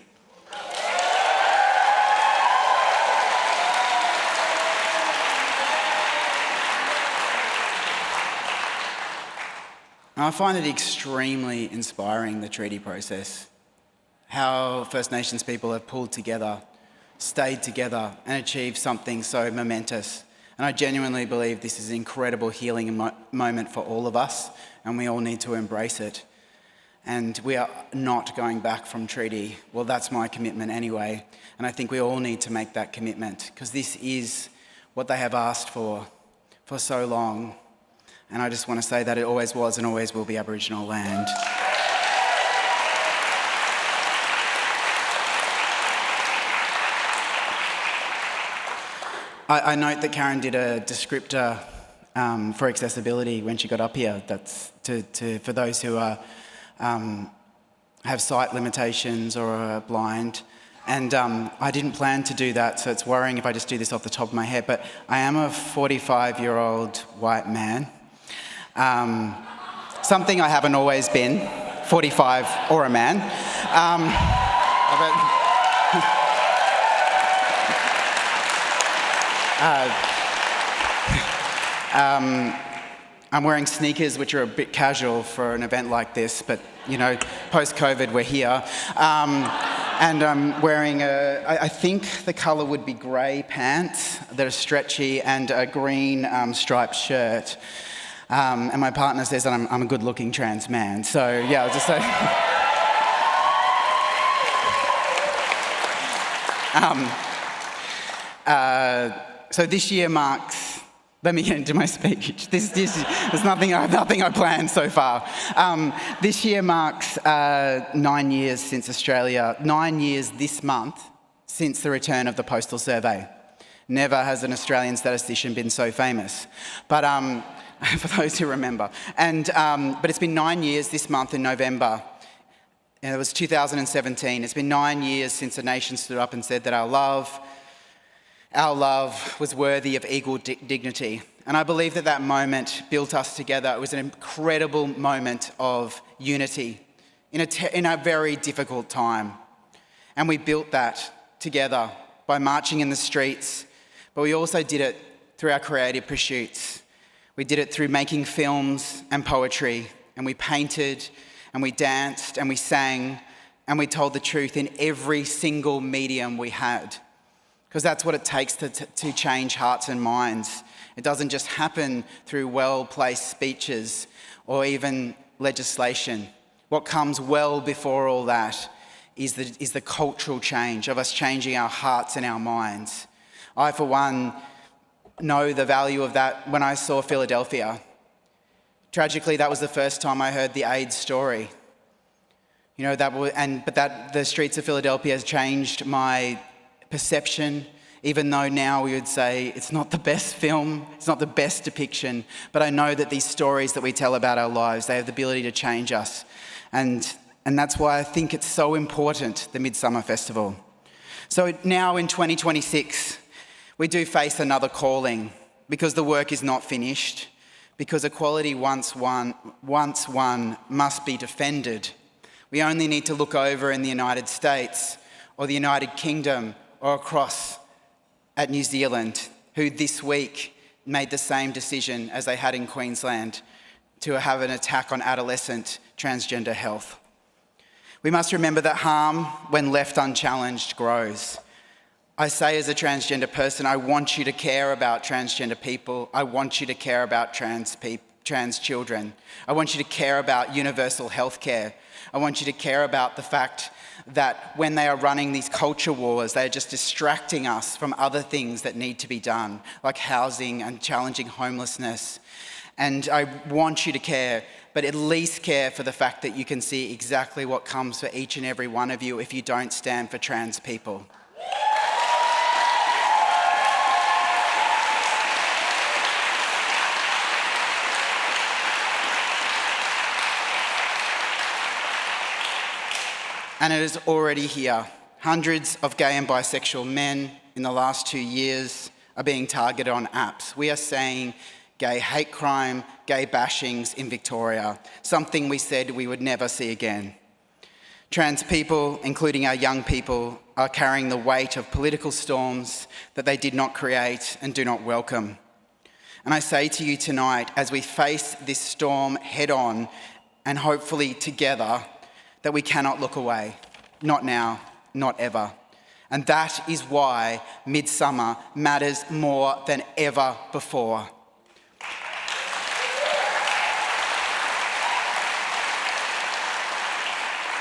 I find it extremely inspiring, the treaty process, how First Nations people have pulled together, stayed together and achieved something so momentous. And I genuinely believe this is an incredible healing moment for all of us, and we all need to embrace it. And we are not going back from treaty. Well, that's my commitment anyway. And I think we all need to make that commitment, because this is what they have asked for so long. And I just want to say that it always was and always will be Aboriginal land. I note that Karen did a descriptor for accessibility when she got up here. That's for those who are, have sight limitations or are blind. And I didn't plan to do that, so it's worrying if I just do this off the top of my head. But I am a 45-year-old white man. Something I haven't always been, 45 or a man. I'm wearing sneakers, which are a bit casual for an event like this, but you know, post-COVID, we're here. And I'm wearing I think the colour would be grey pants that are stretchy and a green striped shirt. And my partner says that I'm a good-looking trans man. So yeah, I'll just say. So this year marks. Let me get into my speech. There's nothing I planned so far. This year marks 9 years since Australia. 9 years this month since the return of the Postal Survey. Never has an Australian statistician been so famous. But for those who remember. But it's been 9 years this month in November. And it was 2017. It's been 9 years since a nation stood up and said that our love was worthy of equal dignity. And I believe that moment built us together. It was an incredible moment of unity in a very difficult time. And we built that together by marching in the streets, but we also did it through our creative pursuits. We did it through making films and poetry, and we painted, and we danced, and we sang, and we told the truth in every single medium we had. Because that's what it takes to change hearts and minds. It doesn't just happen through well-placed speeches or even legislation. What comes well before all that is the cultural change of us changing our hearts and our minds. I, for one, know the value of that when I saw Philadelphia. Tragically, that was the first time I heard the AIDS story. You know, the streets of Philadelphia has changed my perception, even though now we would say it's not the best film, it's not the best depiction, but I know that these stories that we tell about our lives, they have the ability to change us. And that's why I think it's so important, the Midsumma Festival. So now in 2026, we do face another calling, because the work is not finished, because equality once won must be defended. We only need to look over in the United States or the United Kingdom or across at New Zealand, who this week made the same decision as they had in Queensland to have an attack on adolescent transgender health. We must remember that harm, when left unchallenged, grows. I say as a transgender person, I want you to care about transgender people. I want you to care about trans children. I want you to care about universal healthcare. I want you to care about the fact that when they are running these culture wars, they are just distracting us from other things that need to be done, like housing and challenging homelessness. And I want you to care, but at least care for the fact that you can see exactly what comes for each and every one of you if you don't stand for trans people. And it is already here. Hundreds of gay and bisexual men in the last 2 years are being targeted on apps. We are seeing gay hate crime, gay bashings in Victoria, something we said we would never see again. Trans people, including our young people, are carrying the weight of political storms that they did not create and do not welcome. And I say to you tonight, as we face this storm head on and hopefully together, that we cannot look away. Not now, not ever. And that is why Midsumma matters more than ever before.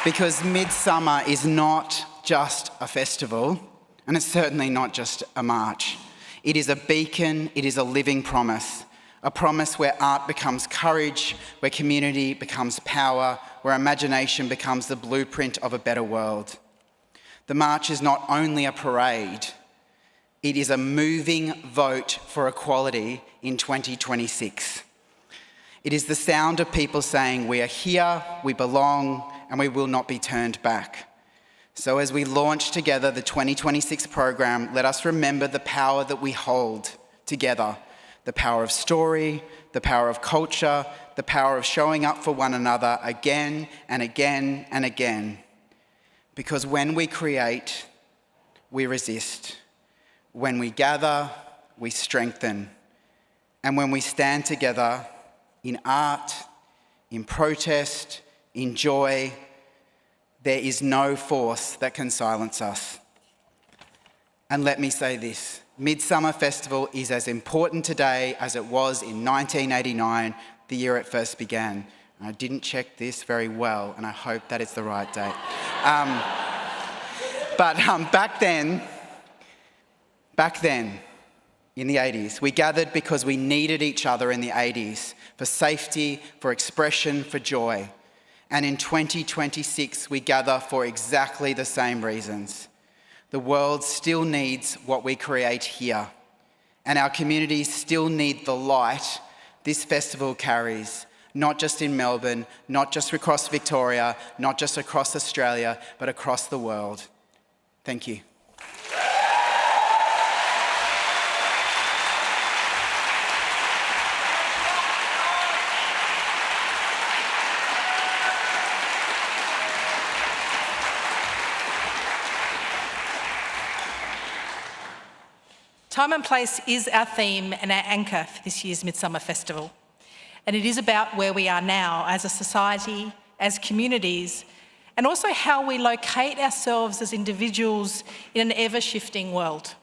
Because Midsumma is not just a festival, and it's certainly not just a march. It is a beacon, it is a living promise. A promise where art becomes courage, where community becomes power, where imagination becomes the blueprint of a better world. The march is not only a parade, it is a moving vote for equality in 2026. It is the sound of people saying, we are here, we belong, and we will not be turned back. So as we launch together the 2026 program, let us remember the power that we hold together. The power of story, the power of culture, the power of showing up for one another again and again and again. Because when we create, we resist. When we gather, we strengthen. And when we stand together in art, in protest, in joy, there is no force that can silence us. And let me say this, Midsumma Festival is as important today as it was in 1989, the year it first began. And I didn't check this very well, and I hope that it's the right date. But back then, in the 80s, we gathered because we needed each other in the 80s for safety, for expression, for joy. And in 2026, we gather for exactly the same reasons. The world still needs what we create here, and our communities still need the light this festival carries, not just in Melbourne, not just across Victoria, not just across Australia, but across the world. Thank you. Time and place is our theme and our anchor for this year's Midsumma Festival. And it is about where we are now as a society, as communities, and also how we locate ourselves as individuals in an ever-shifting world.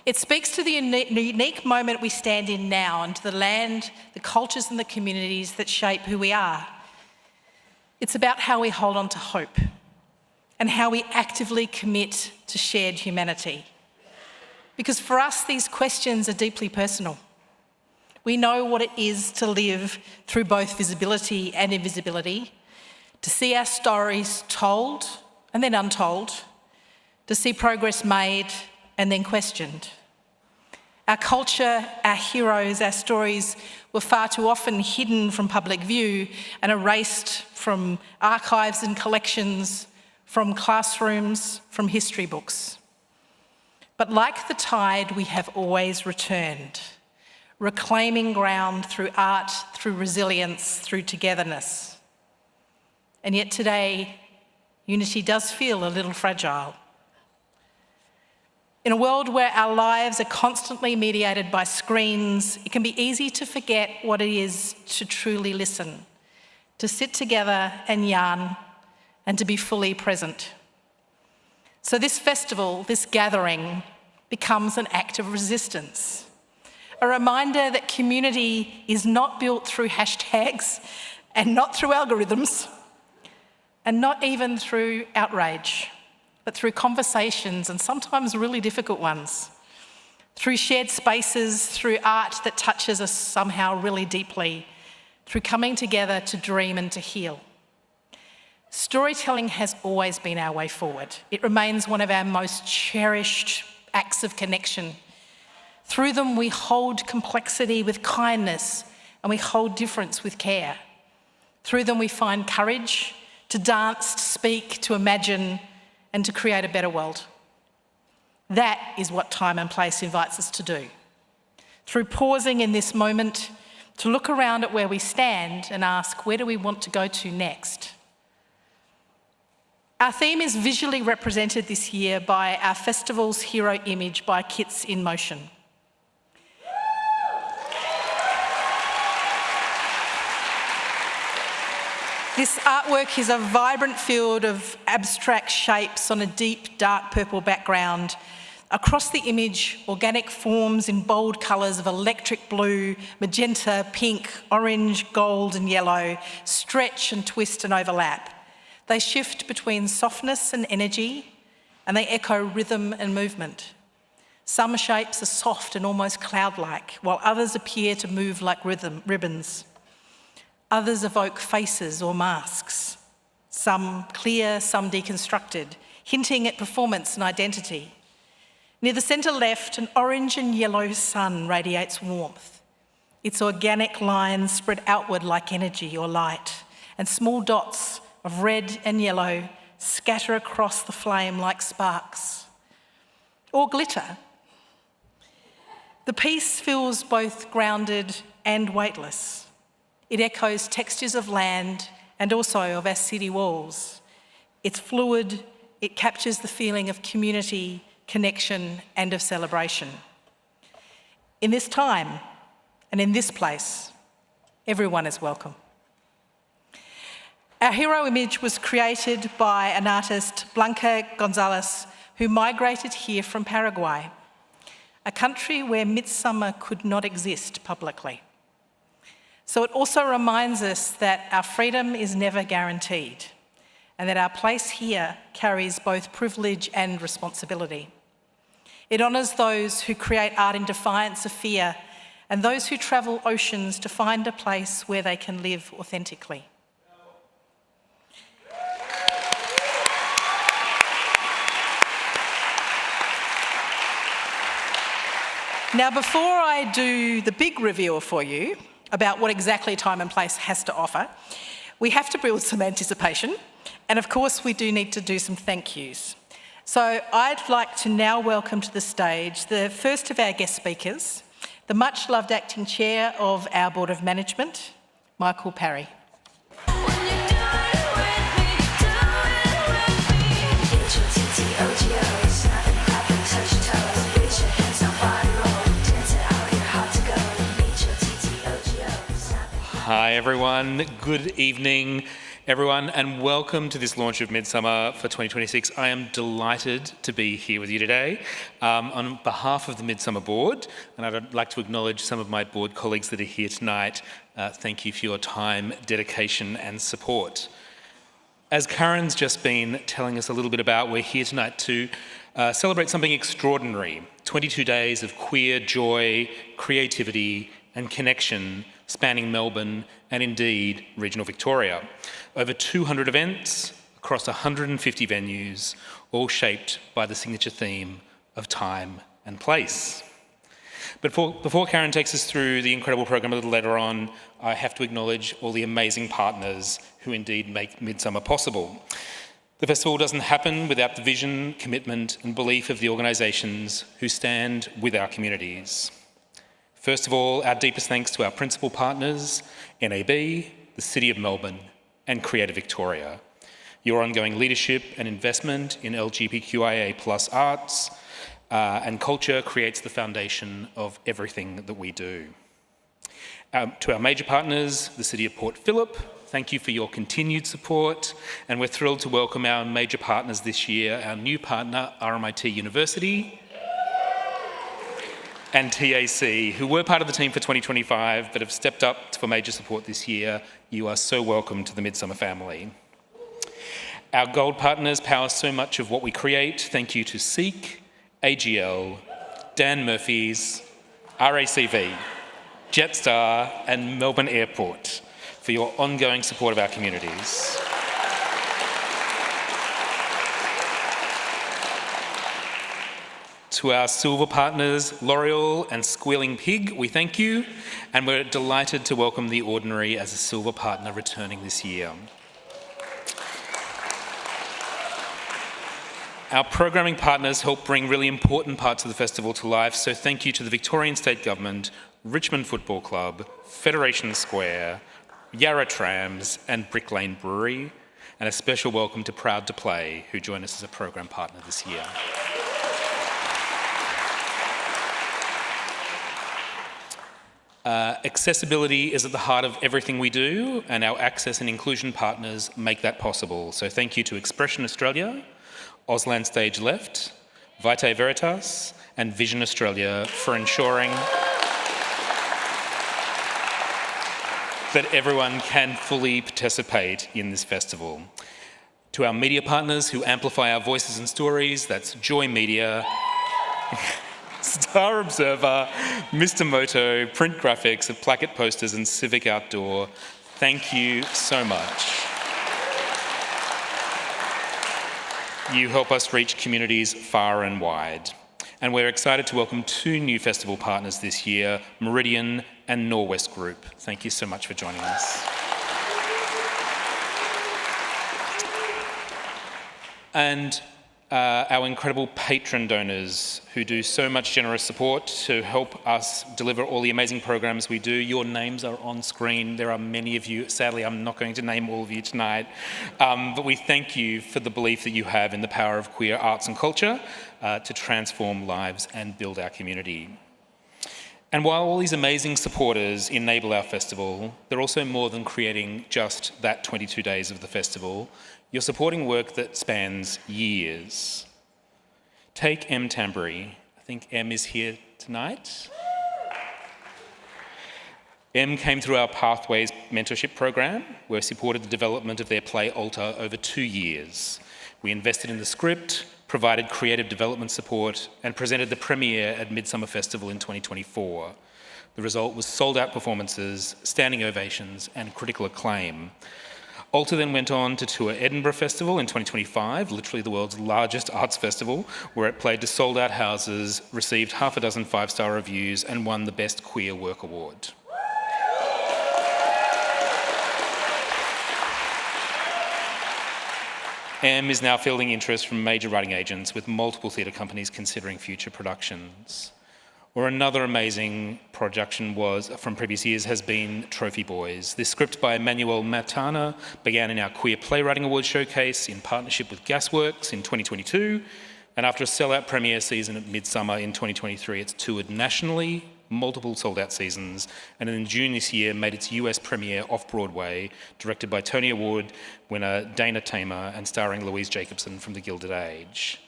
It speaks to the unique moment we stand in now and to the land, the cultures and the communities that shape who we are. It's about how we hold on to hope and how we actively commit to shared humanity. Because for us, these questions are deeply personal. We know what it is to live through both visibility and invisibility, to see our stories told and then untold, to see progress made and then questioned. Our culture, our heroes, our stories were far too often hidden from public view and erased from archives and collections, from classrooms, from history books. But like the tide, we have always returned, reclaiming ground through art, through resilience, through togetherness. And yet today, unity does feel a little fragile. In a world where our lives are constantly mediated by screens, it can be easy to forget what it is to truly listen, to sit together and yarn, and to be fully present. So this festival, this gathering, becomes an act of resistance. A reminder that community is not built through hashtags and not through algorithms and not even through outrage, but through conversations and sometimes really difficult ones, through shared spaces, through art that touches us somehow really deeply, through coming together to dream and to heal. Storytelling has always been our way forward. It remains one of our most cherished acts of connection. Through them, we hold complexity with kindness and we hold difference with care. Through them, we find courage to dance, to speak, to imagine, and to create a better world. That is what time and place invites us to do. Through pausing in this moment, to look around at where we stand and ask, where do we want to go to next? Our theme is visually represented this year by our festival's hero image by Kits in Motion. This artwork is a vibrant field of abstract shapes on a deep, dark purple background. Across the image, organic forms in bold colours of electric blue, magenta, pink, orange, gold and yellow stretch and twist and overlap. They shift between softness and energy, and they echo rhythm and movement. Some shapes are soft and almost cloud-like, while others appear to move like ribbons. Others evoke faces or masks, some clear, some deconstructed, hinting at performance and identity. Near the centre left, an orange and yellow sun radiates warmth. Its organic lines spread outward like energy or light, and small dots of red and yellow scatter across the flame like sparks, or glitter. The piece feels both grounded and weightless. It echoes textures of land and also of our city walls. It's fluid, it captures the feeling of community, connection and of celebration. In this time and in this place, everyone is welcome. Our hero image was created by an artist, Blanca Gonzalez, who migrated here from Paraguay, a country where Midsumma could not exist publicly. So it also reminds us that our freedom is never guaranteed and that our place here carries both privilege and responsibility. It honours those who create art in defiance of fear and those who travel oceans to find a place where they can live authentically. Now, before I do the big reveal for you about what exactly time and place has to offer, we have to build some anticipation, and of course we do need to do some thank yous. So I'd like to now welcome to the stage the first of our guest speakers, the much loved acting chair of our Board of Management, Michael Parry. Hi everyone, good evening everyone, and welcome to this launch of Midsumma for 2026. I am delighted to be here with you today on behalf of the Midsumma board, and I'd like to acknowledge some of my board colleagues that are here tonight. Thank you for your time, dedication and support. As Karen's just been telling us a little bit about, we're here tonight to celebrate something extraordinary. 22 days of queer joy, creativity and connection spanning Melbourne and indeed regional Victoria. Over 200 events across 150 venues, all shaped by the signature theme of time and place. But before Karen takes us through the incredible program a little later on, I have to acknowledge all the amazing partners who indeed make Midsumma possible. The festival doesn't happen without the vision, commitment and belief of the organisations who stand with our communities. First of all, our deepest thanks to our principal partners, NAB, the City of Melbourne and Creative Victoria. Your ongoing leadership and investment in LGBTQIA+ arts and culture creates the foundation of everything that we do. To our major partners, the City of Port Phillip, thank you for your continued support, and we're thrilled to welcome our major partners this year, our new partner, RMIT University, and TAC, who were part of the team for 2025 but have stepped up for major support this year. You are so welcome to the Midsumma family. Our gold partners power so much of what we create. Thank you to Seek, AGL, Dan Murphy's, RACV, Jetstar and Melbourne Airport for your ongoing support of our communities. To our silver partners, L'Oreal and Squealing Pig, we thank you, and we're delighted to welcome The Ordinary as a silver partner returning this year. Our programming partners help bring really important parts of the festival to life, so thank you to the Victorian State Government, Richmond Football Club, Federation Square, Yarra Trams and Brick Lane Brewery, and a special welcome to Proud to Play, who joined us as a program partner this year. Accessibility is at the heart of everything we do, and our access and inclusion partners make that possible. So thank you to Expression Australia, Auslan Stage Left, Vitae Veritas, and Vision Australia for ensuring that everyone can fully participate in this festival. To our media partners who amplify our voices and stories, that's Joy Media, Star Observer, Mr. Moto, Print Graphics, Placket Posters and Civic Outdoor. Thank you so much. You help us reach communities far and wide. And we're excited to welcome 2 new festival partners this year, Meridian and Norwest Group. Thank you so much for joining us. And our incredible patron donors who do so much generous support to help us deliver all the amazing programs we do. Your names are on screen. There are many of you. Sadly, I'm not going to name all of you tonight. But we thank you for the belief that you have in the power of queer arts and culture to transform lives and build our community. And while all these amazing supporters enable our festival, they're also more than creating just that 22 days of the festival. You're supporting work that spans years. Take M. Tambury. I think M is here tonight. M came through our Pathways mentorship program, where we supported the development of their play Altar over 2 years. We invested in the script, provided creative development support, and presented the premiere at Midsumma Festival in 2024. The result was sold-out performances, standing ovations, and critical acclaim. Alta then went on to tour Edinburgh Festival in 2025, literally the world's largest arts festival, where it played to sold-out houses, received half a dozen 5-star reviews, and won the Best Queer Work Award. M is now fielding interest from major writing agents, with multiple theatre companies considering future productions. Or another amazing production from previous years has been Trophy Boys. This script by Manuel Matana began in our Queer Playwriting Awards showcase in partnership with Gasworks in 2022, and after a sellout premiere season at Midsumma in 2023, it's toured nationally, multiple sold-out seasons, and in June this year made its US premiere off-Broadway, directed by Tony Award winner Dana Tamer and starring Louise Jacobson from The Gilded Age.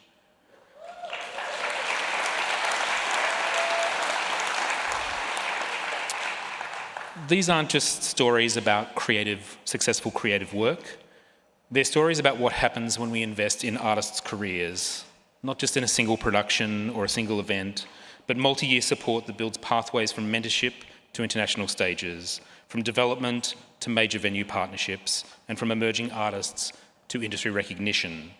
These aren't just stories about successful creative work. They're stories about what happens when we invest in artists' careers, not just in a single production or a single event, but multi-year support that builds pathways from mentorship to international stages, from development to major venue partnerships, and from emerging artists to industry recognition.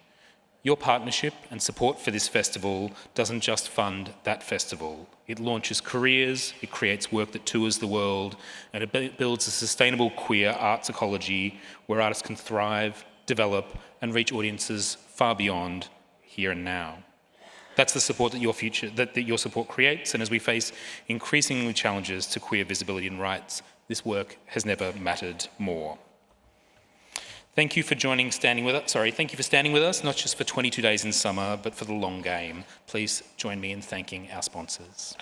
Your partnership and support for this festival doesn't just fund that festival. It launches careers, it creates work that tours the world, and it builds a sustainable queer arts ecology where artists can thrive, develop, and reach audiences far beyond here and now. That's the support that your support creates, and as we face increasingly challenges to queer visibility and rights, this work has never mattered more. Thank you for standing with us, not just for 22 days in summer, but for the long game. Please join me in thanking our sponsors.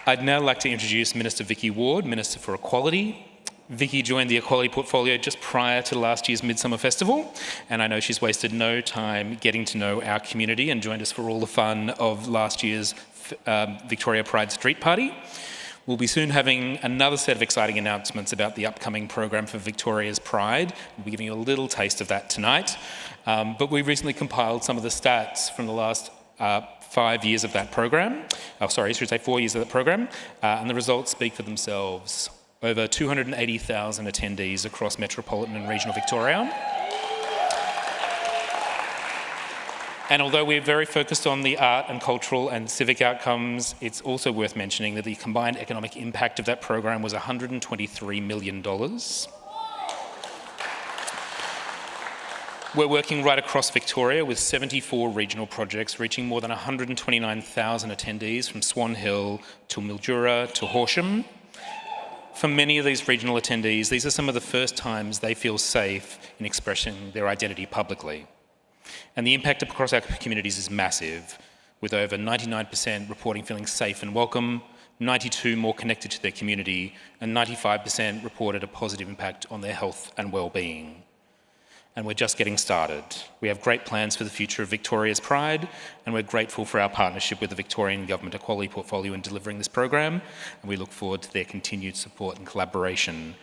I'd now like to introduce Minister Vicky Ward, Minister for Equality. Vicky joined the Equality Portfolio just prior to last year's Midsumma Festival, and I know she's wasted no time getting to know our community and joined us for all the fun of last year's Victoria Pride Street Party. We'll be soon having another set of exciting announcements about the upcoming program for Victoria's Pride. We'll be giving you a little taste of that tonight. But we recently compiled some of the stats from the last 5 years of that program. 4 years of that program, and the results speak for themselves. Over 280,000 attendees across metropolitan and regional Victoria. And although we're very focused on the art and cultural and civic outcomes, it's also worth mentioning that the combined economic impact of that program was $123 million. We're working right across Victoria with 74 regional projects reaching more than 129,000 attendees from Swan Hill to Mildura to Horsham. For many of these regional attendees, these are some of the first times they feel safe in expressing their identity publicly. And the impact across our communities is massive, with over 99% reporting feeling safe and welcome, 92% more connected to their community, and 95% reported a positive impact on their health and well-being. And we're just getting started. We have great plans for the future of Victoria's Pride, and we're grateful for our partnership with the Victorian Government Equality Portfolio in delivering this program, and we look forward to their continued support and collaboration.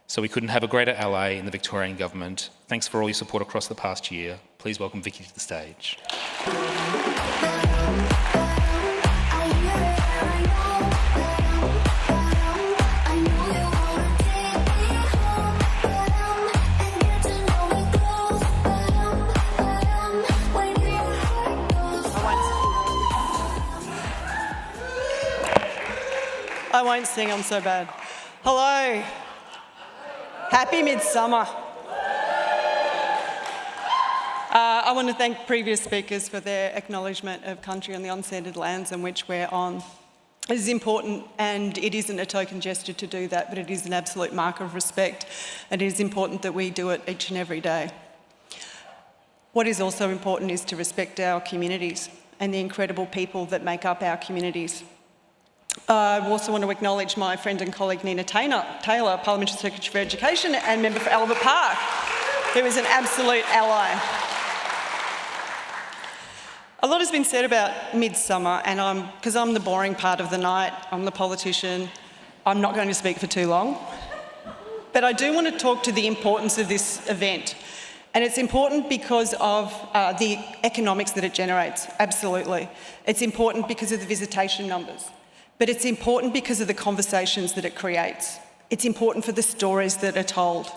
So we couldn't have a greater ally in the Victorian Government. Thanks for all your support across the past year. Please welcome Vicky to the stage. I won't sing, I'm so bad. Hello. Happy Midsumma. I want to thank previous speakers for their acknowledgement of country on the unceded lands on which we're on. It is important, and it isn't a token gesture to do that, but it is an absolute mark of respect, and it is important that we do it each and every day. What is also important is to respect our communities and the incredible people that make up our communities. I also want to acknowledge my friend and colleague Nina Taylor, Parliamentary Secretary for Education and member for Albert Park, who is an absolute ally. A lot has been said about Midsumma, and because I'm the boring part of the night, I'm the politician, I'm not going to speak for too long. But I do want to talk to the importance of this event. And it's important because of the economics that it generates, absolutely. It's important because of the visitation numbers. But it's important because of the conversations that it creates. It's important for the stories that are told.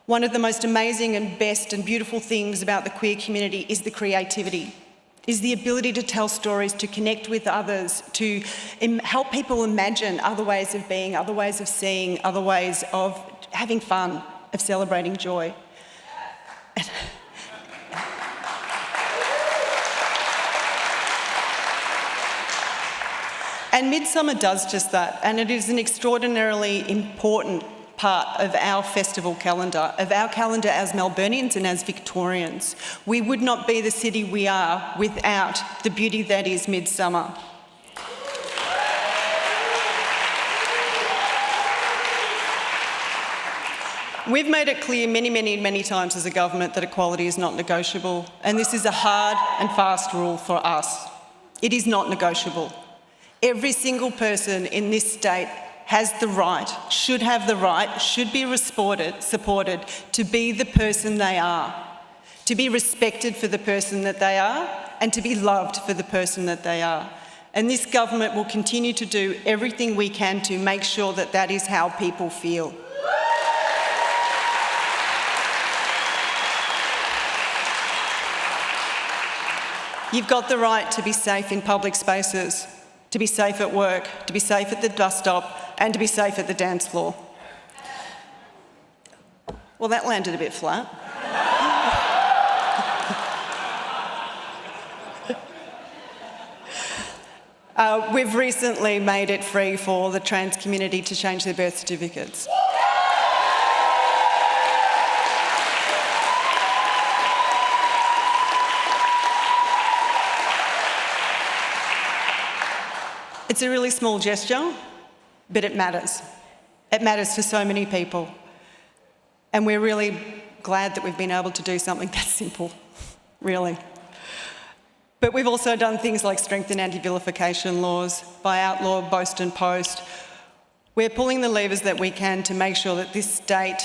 One of the most amazing and best and beautiful things about the queer community is the creativity, is the ability to tell stories, to connect with others, to help people imagine other ways of being, other ways of seeing, other ways of having fun, of celebrating joy. And Midsumma does just that, and it is an extraordinarily important part of our festival calendar, of our calendar as Melburnians and as Victorians. We would not be the city we are without the beauty that is Midsumma. We've made it clear many times as a government that equality is not negotiable, and this is a hard and fast rule for us. It is not negotiable. Every single person in this state has the right, should have the right, should be supported to be the person they are, to be respected for the person that they are, and to be loved for the person that they are. And this government will continue to do everything we can to make sure that that is how people feel. You've got the right to be safe in public spaces, to be safe at work, to be safe at the bus stop, and to be safe at the dance floor. Well, that landed a bit flat. We've recently made it free for the trans community to change their birth certificates. It's a really small gesture, but it matters. It matters to so many people. And we're really glad that we've been able to do something that simple, really. But we've also done things like strengthen anti-vilification laws, by outlaw boast and post. We're pulling the levers that we can to make sure that this state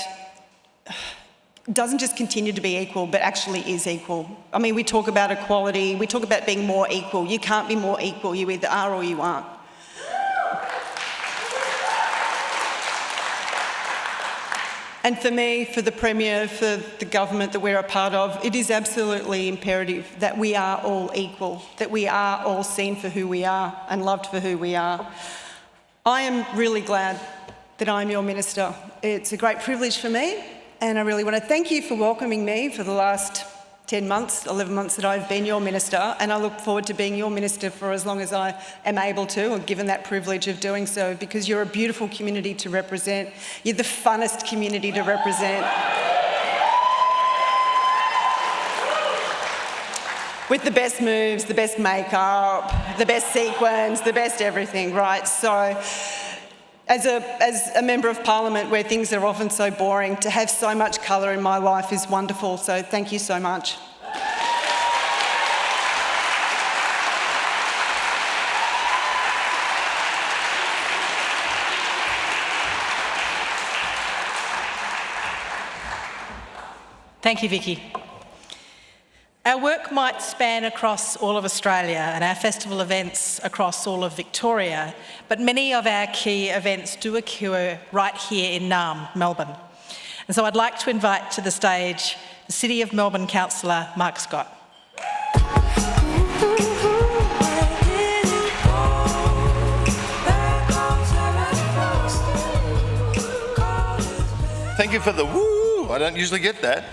doesn't just continue to be equal, but actually is equal. I mean, we talk about equality, we talk about being more equal. You can't be more equal, you either are or you aren't. And for me, for the Premier, for the government that we're a part of, it is absolutely imperative that we are all equal, that we are all seen for who we are and loved for who we are. I am really glad that I'm your Minister. It's a great privilege for me, and I really want to thank you for welcoming me for the last 10 months, 11 months that I've been your Minister, and I look forward to being your Minister for as long as I am able to, or given that privilege of doing so, because you're a beautiful community to represent. You're the funnest community to represent. With the best moves, the best makeup, the best sequins, the best everything, right? So, as a Member of Parliament where things are often so boring, to have so much colour in my life is wonderful, so thank you so much. Thank you, Vicky. Our work might span across all of Australia and our festival events across all of Victoria, but many of our key events do occur right here in Naarm, Melbourne. And so I'd like to invite to the stage the City of Melbourne Councillor, Mark Scott. Thank you for the woo. I don't usually get that.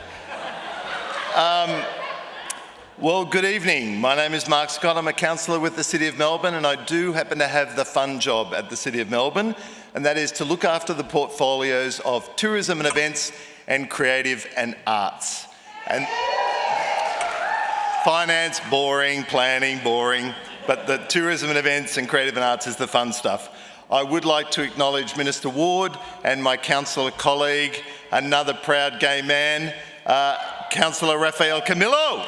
Well, good evening. My name is Mark Scott. I'm a councillor with the City of Melbourne, and I do happen to have the fun job at the City of Melbourne, and that is to look after the portfolios of tourism and events and creative and arts. And finance, boring, planning, boring, but the tourism and events and creative and arts is the fun stuff. I would like to acknowledge Minister Ward and my councillor colleague, another proud gay man, Councillor Raphael Camillo.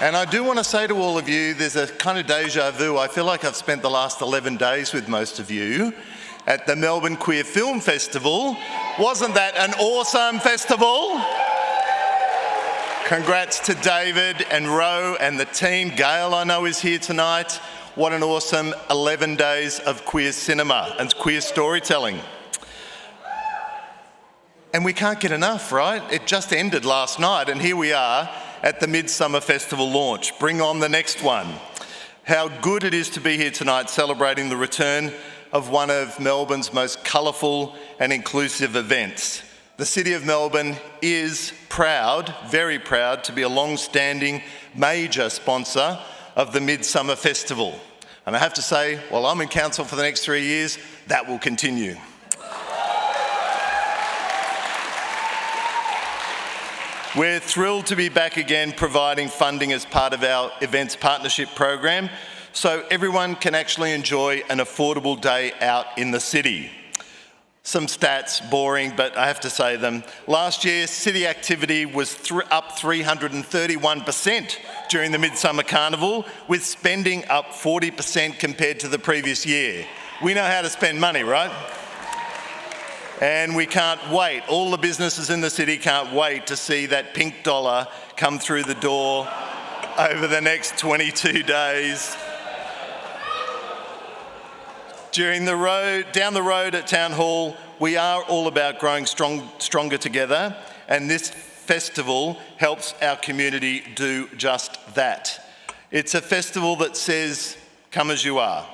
And I do want to say to all of you, there's a kind of deja vu. I feel like I've spent the last 11 days with most of you at the Melbourne Queer Film Festival. Wasn't that an awesome festival? Congrats to David and Ro and the team. Gail, I know, is here tonight. What an awesome 11 days of queer cinema and queer storytelling. And we can't get enough, right? It just ended last night, and here we are at the Midsumma Festival launch. Bring on the next one. How good it is to be here tonight celebrating the return of one of Melbourne's most colourful and inclusive events. The City of Melbourne is proud, very proud, to be a long-standing major sponsor of the Midsumma Festival. And I have to say, while I'm in council for the next 3 years, that will continue. We're thrilled to be back again providing funding as part of our Events Partnership program so everyone can actually enjoy an affordable day out in the city. Some stats, boring, but I have to say them. Last year, city activity was up 331% during the Midsumma Carnival, with spending up 40% compared to the previous year. We know how to spend money, right? And we can't wait. All the businesses in the city can't wait to see that pink dollar come through the door over the next 22 days. Down the road at Town Hall, we are all about growing stronger together, and this festival helps our community do just that. It's a festival that says, come as you are.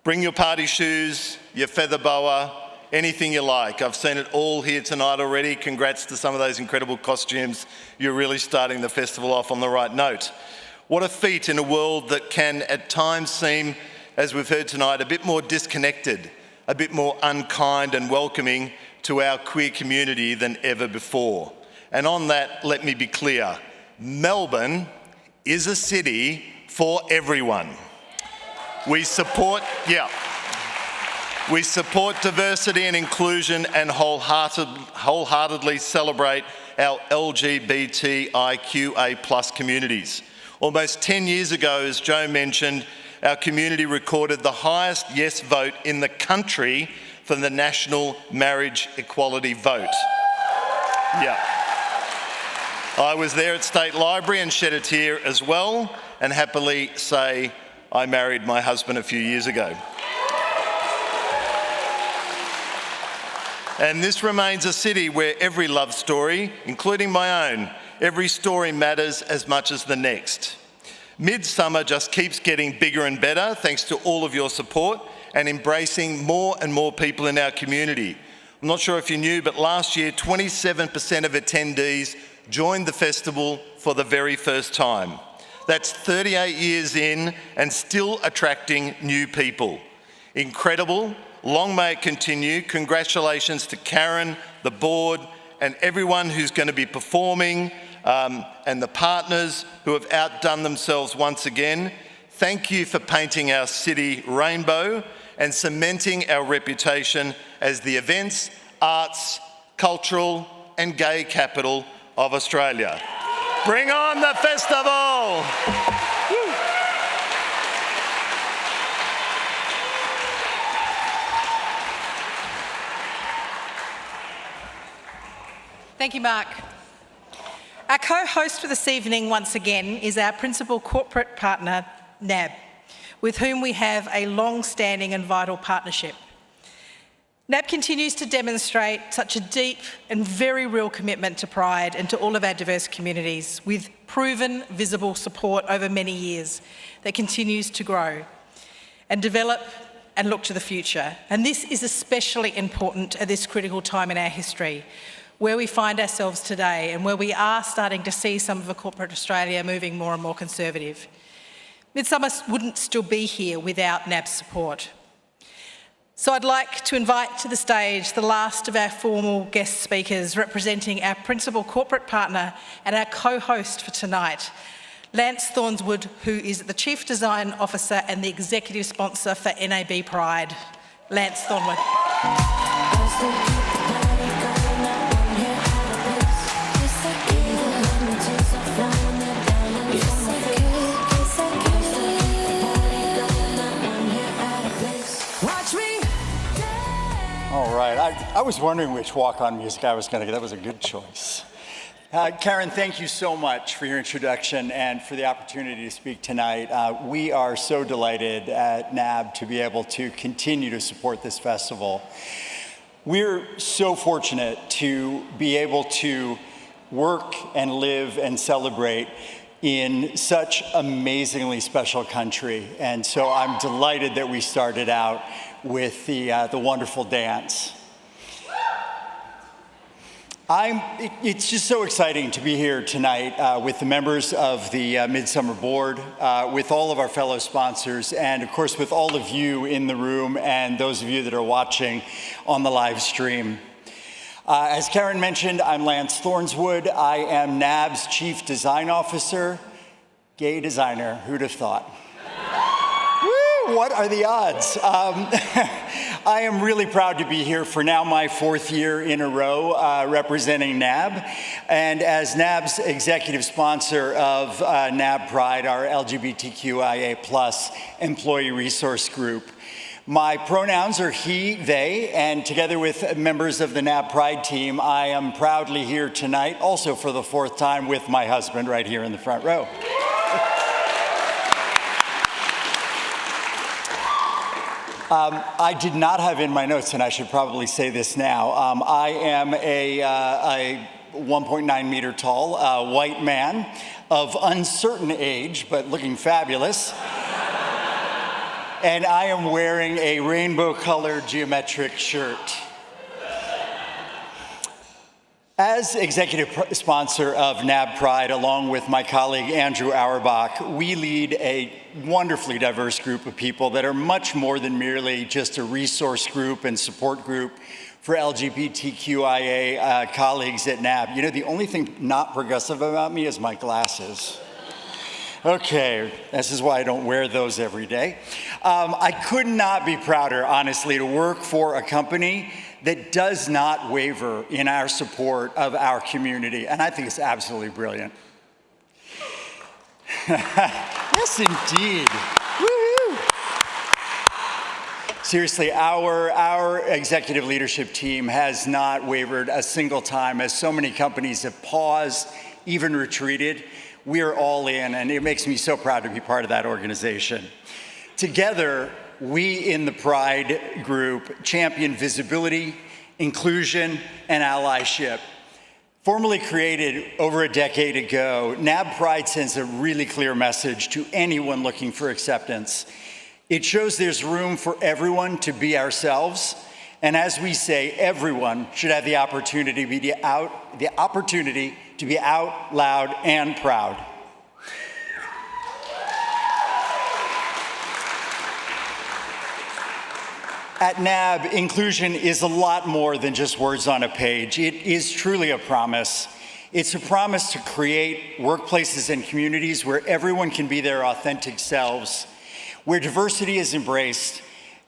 Bring your party shoes, your feather boa, anything you like. I've seen it all here tonight already. Congrats to some of those incredible costumes. You're really starting the festival off on the right note. What a feat in a world that can at times seem, as we've heard tonight, a bit more disconnected, a bit more unkind and welcoming to our queer community than ever before. And on that, let me be clear. Melbourne is a city for everyone. We support diversity and inclusion and wholeheartedly celebrate our LGBTIQA+ communities. Almost 10 years ago, as Joe mentioned, our community recorded the highest yes vote in the country for the National Marriage Equality Vote. Yeah. I was there at State Library and shed a tear as well, and happily say I married my husband a few years ago. And this remains a city where every love story, including my own, every story matters as much as the next. Midsumma just keeps getting bigger and better thanks to all of your support and embracing more and more people in our community. I'm not sure if you knew, but last year 27% of attendees joined the festival for the very first time. That's 38 years in and still attracting new people. Incredible. Long may it continue. Congratulations to Karen, the board, and everyone who's going to be performing, and the partners who have outdone themselves once again. Thank you for painting our city rainbow and cementing our reputation as the events, arts, cultural and gay capital of Australia. Bring on the festival! Thank you, Mark. Our co-host for this evening, once again, is our principal corporate partner, NAB, with whom we have a long-standing and vital partnership. NAB continues to demonstrate such a deep and very real commitment to Pride and to all of our diverse communities, with proven, visible support over many years that continues to grow and develop and look to the future. And this is especially important at this critical time in our history, where we find ourselves today and where we are starting to see some of the corporate Australia moving more and more conservative. Midsumma wouldn't still be here without NAB's support. So I'd like to invite to the stage the last of our formal guest speakers representing our principal corporate partner and our co-host for tonight, Lance Thornswood, who is the Chief Design Officer and the Executive Sponsor for NAB Pride. Lance Thornswood. All right, I was wondering which walk-on music I was going to get. That was a good choice. Karen, thank you so much for your introduction and for the opportunity to speak tonight. We are so delighted at NAB to be able to continue to support this festival. We're so fortunate to be able to work and live and celebrate in such amazingly special country. And so I'm delighted that we started out with the wonderful dance. It's just so exciting to be here tonight with the members of the Midsumma board, with all of our fellow sponsors, and of course with all of you in the room and those of you that are watching on the live stream. As Karen mentioned, I'm Lance Thornswood. I am NAB's Chief Design Officer. Gay designer, who'd have thought? Woo, what are the odds? I am really proud to be here for now my fourth year in a row representing NAB, and as NAB's executive sponsor of NAB Pride, our LGBTQIA+ employee resource group. My pronouns are he, they, and together with members of the NAB Pride team, I am proudly here tonight, also for the fourth time with my husband right here in the front row. I did not have in my notes, and I should probably say this now, I am a 1.9 meter tall white man of uncertain age, but looking fabulous. And I am wearing a rainbow-colored geometric shirt. As executive sponsor of NAB Pride, along with my colleague Andrew Auerbach, we lead a wonderfully diverse group of people that are much more than merely just a resource group and support group for LGBTQIA colleagues at NAB. You know, the only thing not progressive about me is my glasses. Okay, this is why I don't wear those every day. I could not be prouder, honestly, to work for a company that does not waver in our support of our community, and I think it's absolutely brilliant. Yes, indeed. Woo-hoo. Seriously, our executive leadership team has not wavered a single time, as so many companies have paused, even retreated. We are all in, and it makes me so proud to be part of that organization. Together, we in the Pride group champion visibility inclusion, and allyship. Formally created over a decade ago, NAB Pride sends a really clear message to anyone looking for acceptance. It shows there's room for everyone to be ourselves, and as we say, everyone should have the opportunity to be out, loud, and proud. At NAB, inclusion is a lot more than just words on a page. It is truly a promise. It's a promise to create workplaces and communities where everyone can be their authentic selves, where diversity is embraced,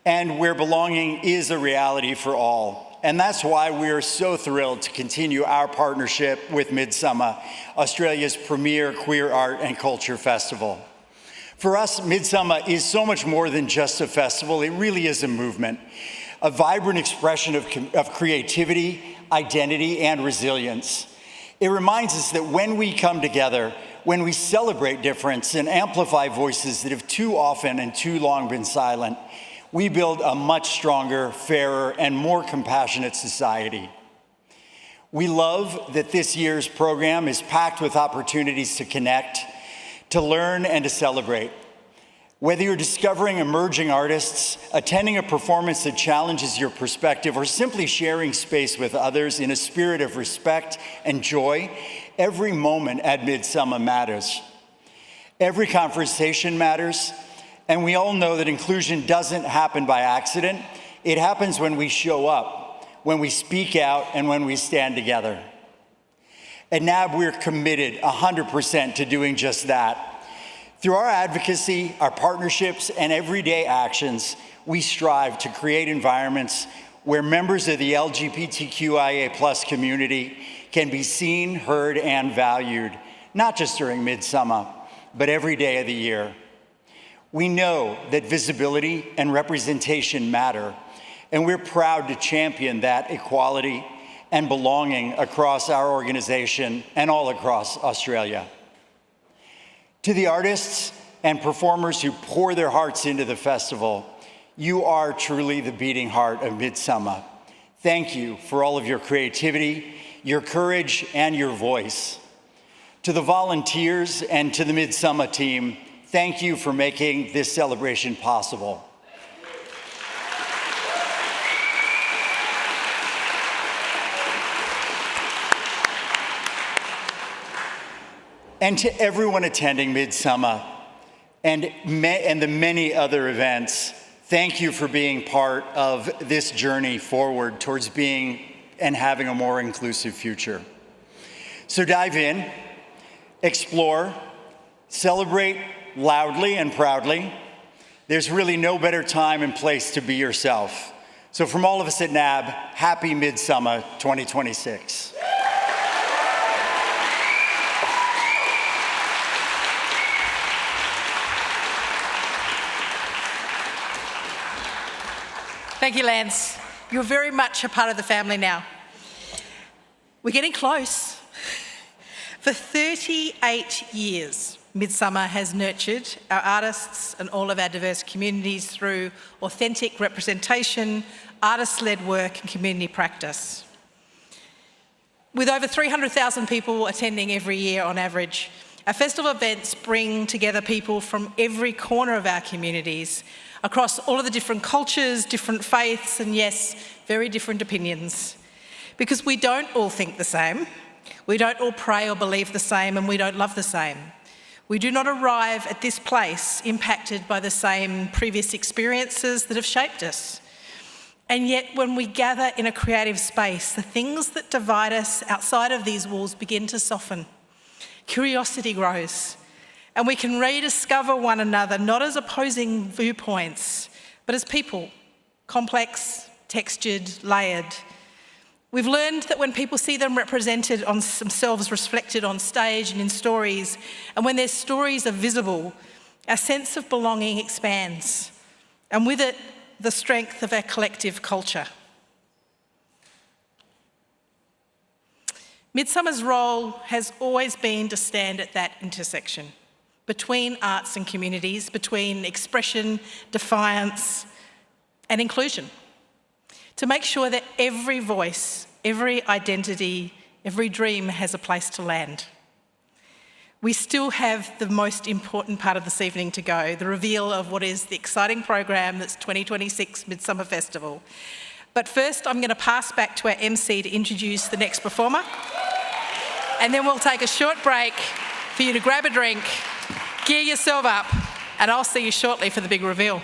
and where belonging is a reality for all. And that's why we are so thrilled to continue our partnership with Midsumma, Australia's premier queer art and culture festival. For us, Midsumma is so much more than just a festival. It really is a movement, a vibrant expression of creativity, identity, and resilience. It reminds us that when we come together, when we celebrate difference and amplify voices that have too often and too long been silent, we build a much stronger, fairer, and more compassionate society. We love that this year's program is packed with opportunities to connect, to learn, and to celebrate. Whether you're discovering emerging artists, attending a performance that challenges your perspective, or simply sharing space with others in a spirit of respect and joy, every moment at Midsumma matters. Every conversation matters, and we all know that inclusion doesn't happen by accident. It happens when we show up, when we speak out, and when we stand together. At NAB, we're committed 100% to doing just that. Through our advocacy, our partnerships, and everyday actions, we strive to create environments where members of the LGBTQIA+ community can be seen, heard, and valued, not just during Midsumma, but every day of the year. We know that visibility and representation matter, and we're proud to champion that equality and belonging across our organization and all across Australia. To the artists and performers who pour their hearts into the festival, you are truly the beating heart of Midsumma. Thank you for all of your creativity, your courage, and your voice. To the volunteers and to the Midsumma team, thank you for making this celebration possible. And to everyone attending Midsumma and the many other events, thank you for being part of this journey forward towards being and having a more inclusive future. So dive in, explore, celebrate loudly and proudly. There's really no better time and place to be yourself. So from all of us at NAB, happy Midsumma 2026. Thank you, Lance. You're very much a part of the family now. We're getting close. For 38 years, Midsumma has nurtured our artists and all of our diverse communities through authentic representation, artist-led work, and community practice. With over 300,000 people attending every year on average, our festival events bring together people from every corner of our communities, across all of the different cultures, different faiths, and yes, very different opinions. Because we don't all think the same, we don't all pray or believe the same, and we don't love the same. We do not arrive at this place impacted by the same previous experiences that have shaped us. And yet, when we gather in a creative space, the things that divide us outside of these walls begin to soften. Curiosity grows, and we can rediscover one another, not as opposing viewpoints, but as people, complex, textured, layered. We've learned that when people see them represented on themselves, reflected on stage and in stories, and when their stories are visible, our sense of belonging expands, and with it, the strength of our collective culture. Midsumma's role has always been to stand at that intersection between arts and communities, between expression, defiance, and inclusion. to make sure that every voice, every identity, every dream has a place to land. We still have the most important part of this evening to go, the reveal of what is the exciting program that's 2026 Midsumma Festival. But first, I'm going to pass back to our MC to introduce the next performer. And then we'll take a short break for you to grab a drink, gear yourself up, and I'll see you shortly for the big reveal.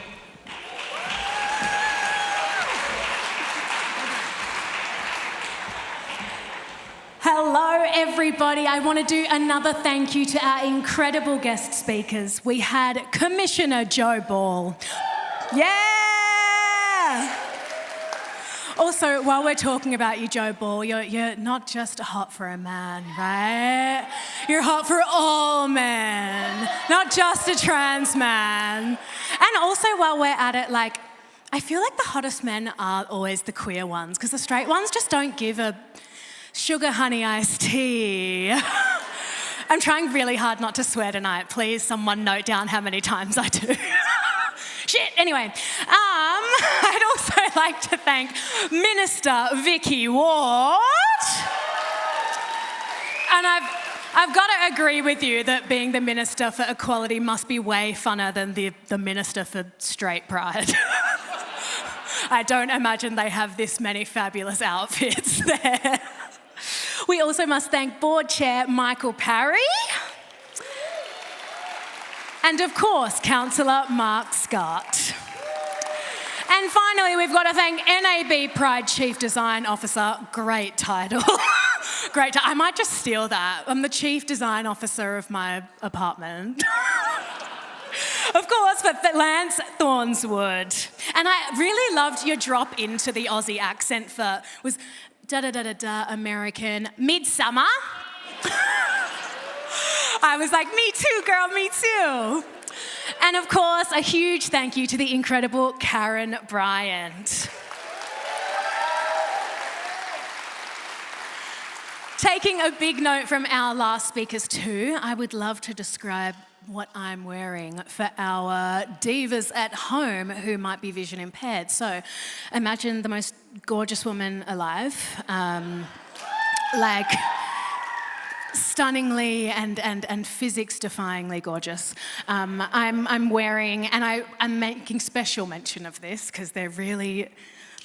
Hello, everybody. I want to do another thank you to our incredible guest speakers. We had Commissioner Joe Ball. Yeah! Also, while we're talking about you, Joe Ball, you're not just hot for a man, right? You're hot for all men, not just a trans man. And also, while we're at it, like, I feel like the hottest men are always the queer ones, because the straight ones just don't give a sugar honey iced tea. I'm trying really hard not to swear tonight. Please, someone note down how many times I do. Shit, anyway. I'd also like to thank Minister Vicky Ward. And I've got to agree with you that being the Minister for Equality must be way funner than the Minister for Straight Pride. I don't imagine they have this many fabulous outfits there. We also must thank Board Chair Michael Parry. And of course, Councillor Mark Scott. And finally, we've got to thank NAB Pride Chief Design Officer. Great title. Great. I might just steal that. I'm the Chief Design Officer of my apartment. Of course, but Lance Thornswood. And I really loved your drop into the Aussie accent for, was da-da-da-da-da, American, Midsumma. I was like, me too, girl, me too. And of course, a huge thank you to the incredible Karen Bryant. Taking a big note from our last speakers too, I would love to describe what I'm wearing for our divas at home who might be vision impaired. So imagine the most gorgeous woman alive, like stunningly and physics-defyingly gorgeous. I'm wearing, and I'm making special mention of this because they're really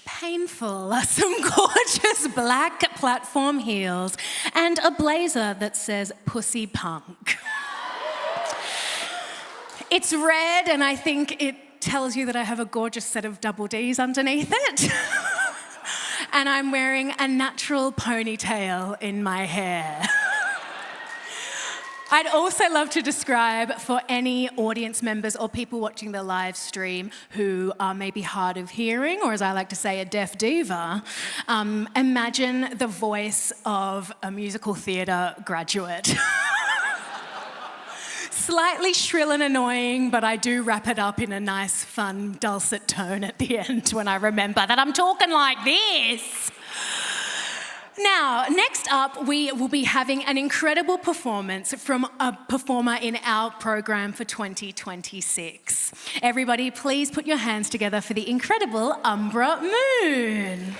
painful, some gorgeous black platform heels and a blazer that says Pussy Punk. It's red, and I think it tells you that I have a gorgeous set of double Ds underneath it. And I'm wearing a natural ponytail in my hair. I'd also love to describe for any audience members or people watching the live stream who are maybe hard of hearing, or as I like to say, a deaf diva, imagine the voice of a musical theatre graduate. Slightly shrill and annoying, but I do wrap it up in a nice, fun, dulcet tone at the end when I remember that I'm talking like this. Now, next up, we will be having an incredible performance from a performer in our program for 2026. Everybody, please put your hands together for the incredible Umbra Moon.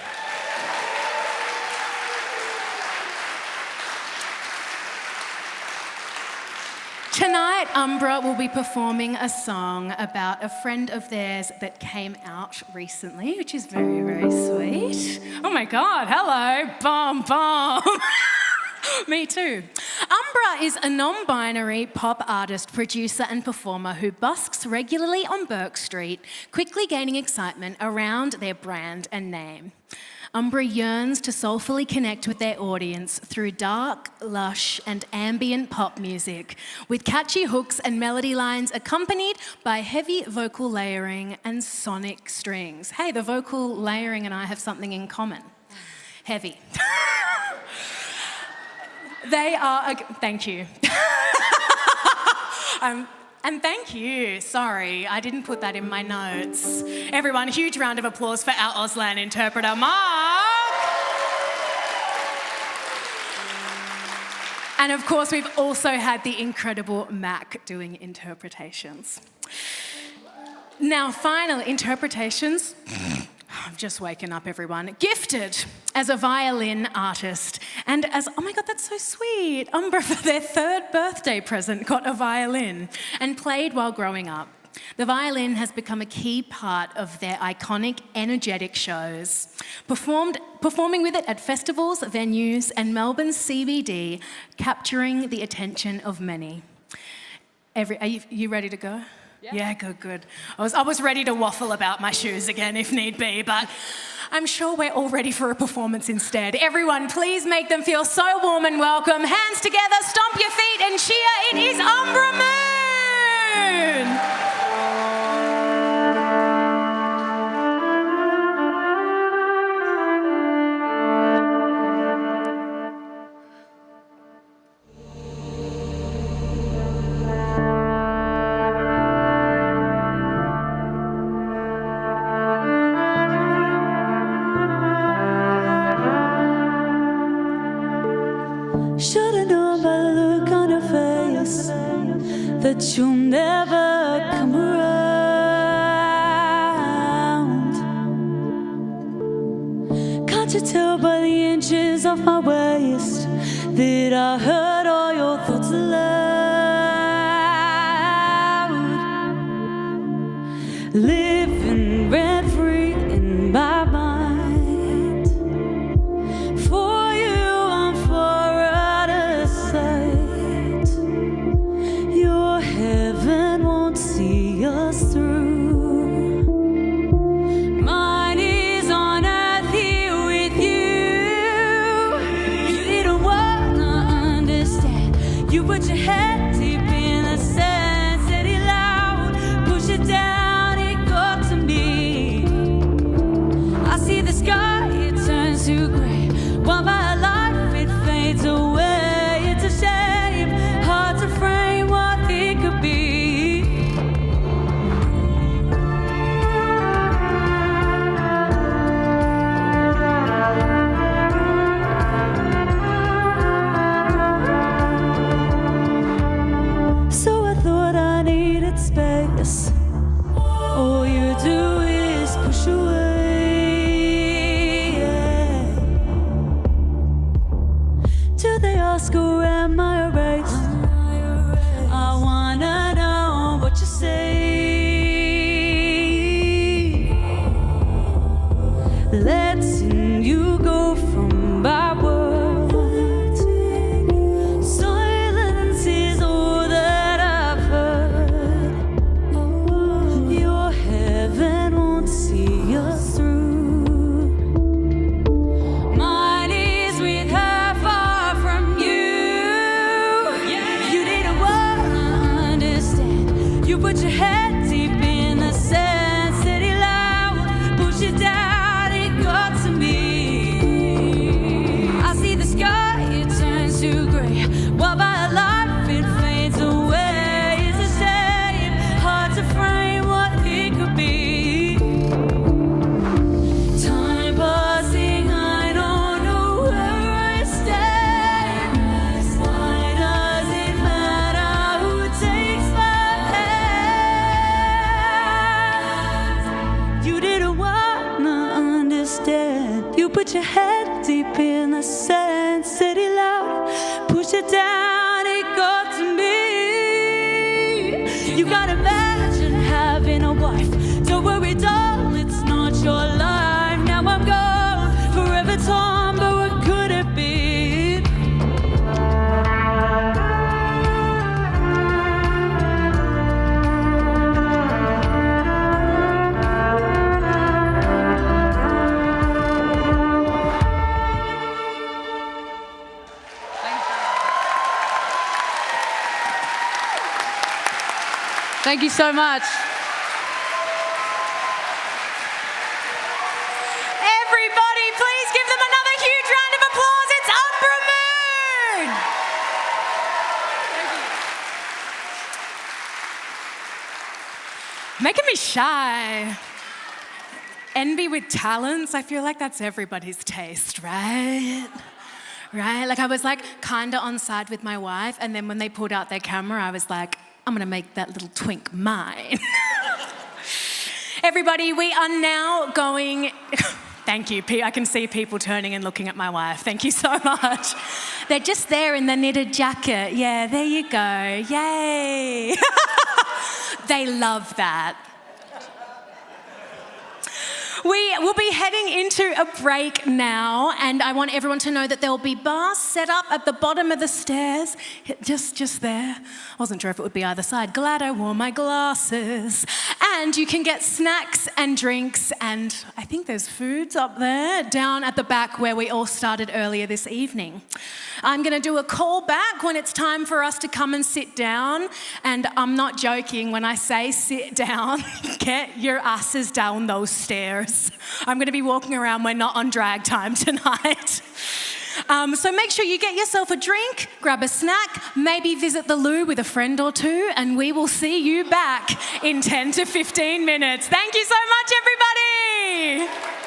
Tonight, Umbra will be performing a song about a friend of theirs that came out recently, which is very, very sweet. Oh my God, hello, bomb, bomb. Me too. Umbra is a non-binary pop artist, producer and performer who busks regularly on Burke Street, quickly gaining excitement around their brand and name. Umbra yearns to soulfully connect with their audience through dark, lush and ambient pop music, with catchy hooks and melody lines accompanied by heavy vocal layering and sonic strings. Hey, the vocal layering and I have something in common. Heavy. They are, thank you. And thank you. Sorry, I didn't put that in my notes. Everyone, huge round of applause for our Auslan interpreter, Mark. And of course, we've also had the incredible Mac doing interpretations. Now, final interpretations. I've just woken up, everyone. Gifted as a violin artist. And as, oh my God, that's so sweet. Umbra, for their 3rd birthday present, got a violin and played while growing up. The violin has become a key part of their iconic, energetic shows. Performing with it at festivals, venues, and Melbourne's CBD, capturing the attention of many. Are you ready to go? Yeah, good. I was ready to waffle about my shoes again if need be, but I'm sure we're all ready for a performance instead. Everyone, please make them feel so warm and welcome. Hands together, stomp your feet and cheer. It is Umbra Moon! Should've known by the look on your face that you'll never come around. Can't you tell by the inches of my waist that I heard all your thoughts aloud? Living rent-free in my mind. For you I'm far out of sight. Your heaven won't see us through. Mine is on earth here with you. You didn't wanna understand. You put your head deep in the sand, said it loud, push it down, it got to me. I see the sky, it turns to grey, while my life, it fades away. It's a shame, hard to frame what it could be. So I thought I needed space. All you do is push away. Do they ask or am I erased? I wanna know what you say. Letting you go from my world. Silence is all that I've heard. Your heaven won't see us through. Mine is with her, far from you. You didn't wanna understand. You put your head deep in the sand, said it loud, push it down, it got to me. I see the sky, it turns to grey, while my life, it fades away. It's a shame, hard to frame what it could be. Time passing, I don't know where I stand. Why does it matter who takes my hand? You didn't wanna understand. You put your head deep in the sand, said it loud, push it down, it got to me. You gotta imagine having a wife. Don't worry, doll, it's not your life. Now I'm gone, forever torn, but what could it be? Thank you so much. Everybody, please give them another huge round of applause. It's Umbra Moon! Making me shy. Envy with talents, I feel like that's everybody's taste, right? Right? Like I was like kinda on side with my wife, and then when they pulled out their camera, I was like, I'm gonna make that little twink mine. Everybody, we are now going... Thank you. I can see people turning and looking at my wife. Thank you so much. They're just there in the knitted jacket. Yeah, there you go. Yay. They love that. We will be heading into a break now, and I want everyone to know that there will be bars set up at the bottom of the stairs, just there. I wasn't sure if it would be either side. Glad I wore my glasses. And you can get snacks and drinks, and I think there's foods up there down at the back where we all started earlier this evening. I'm going to do a call back when it's time for us to come and sit down, and I'm not joking when I say sit down. Get your asses down those stairs. I'm going to be walking around. We're not on drag time tonight. So make sure you get yourself a drink, grab a snack, maybe visit the loo with a friend or two, and we will see you back in 10 to 15 minutes. Thank you so much, everybody.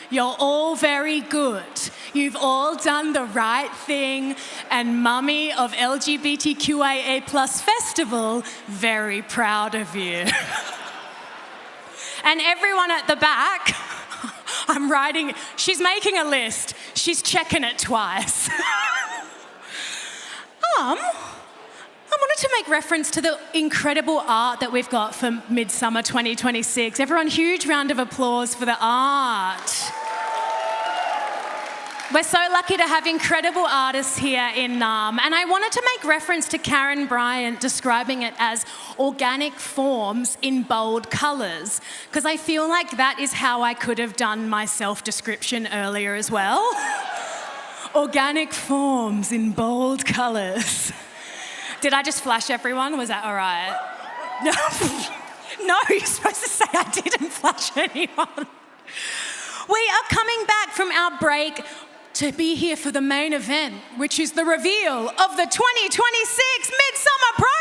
You're all very good. You've all done the right thing, and Mummy of LGBTQIA+ Festival, very proud of you. And everyone at the back, I'm writing, she's making a list. She's checking it twice. I wanted to make reference to the incredible art that we've got for Midsumma 2026. Everyone, huge round of applause for the art. We're so lucky to have incredible artists here in Naarm. And I wanted to make reference to Karen Bryant describing it as organic forms in bold colours, because I feel like that is how I could have done my self-description earlier as well. Organic forms in bold colours. Did I just flash everyone? Was that all right? No, you're supposed to say I didn't flash anyone. We are coming back from our break to be here for the main event, which is the reveal of the 2026 Midsumma program.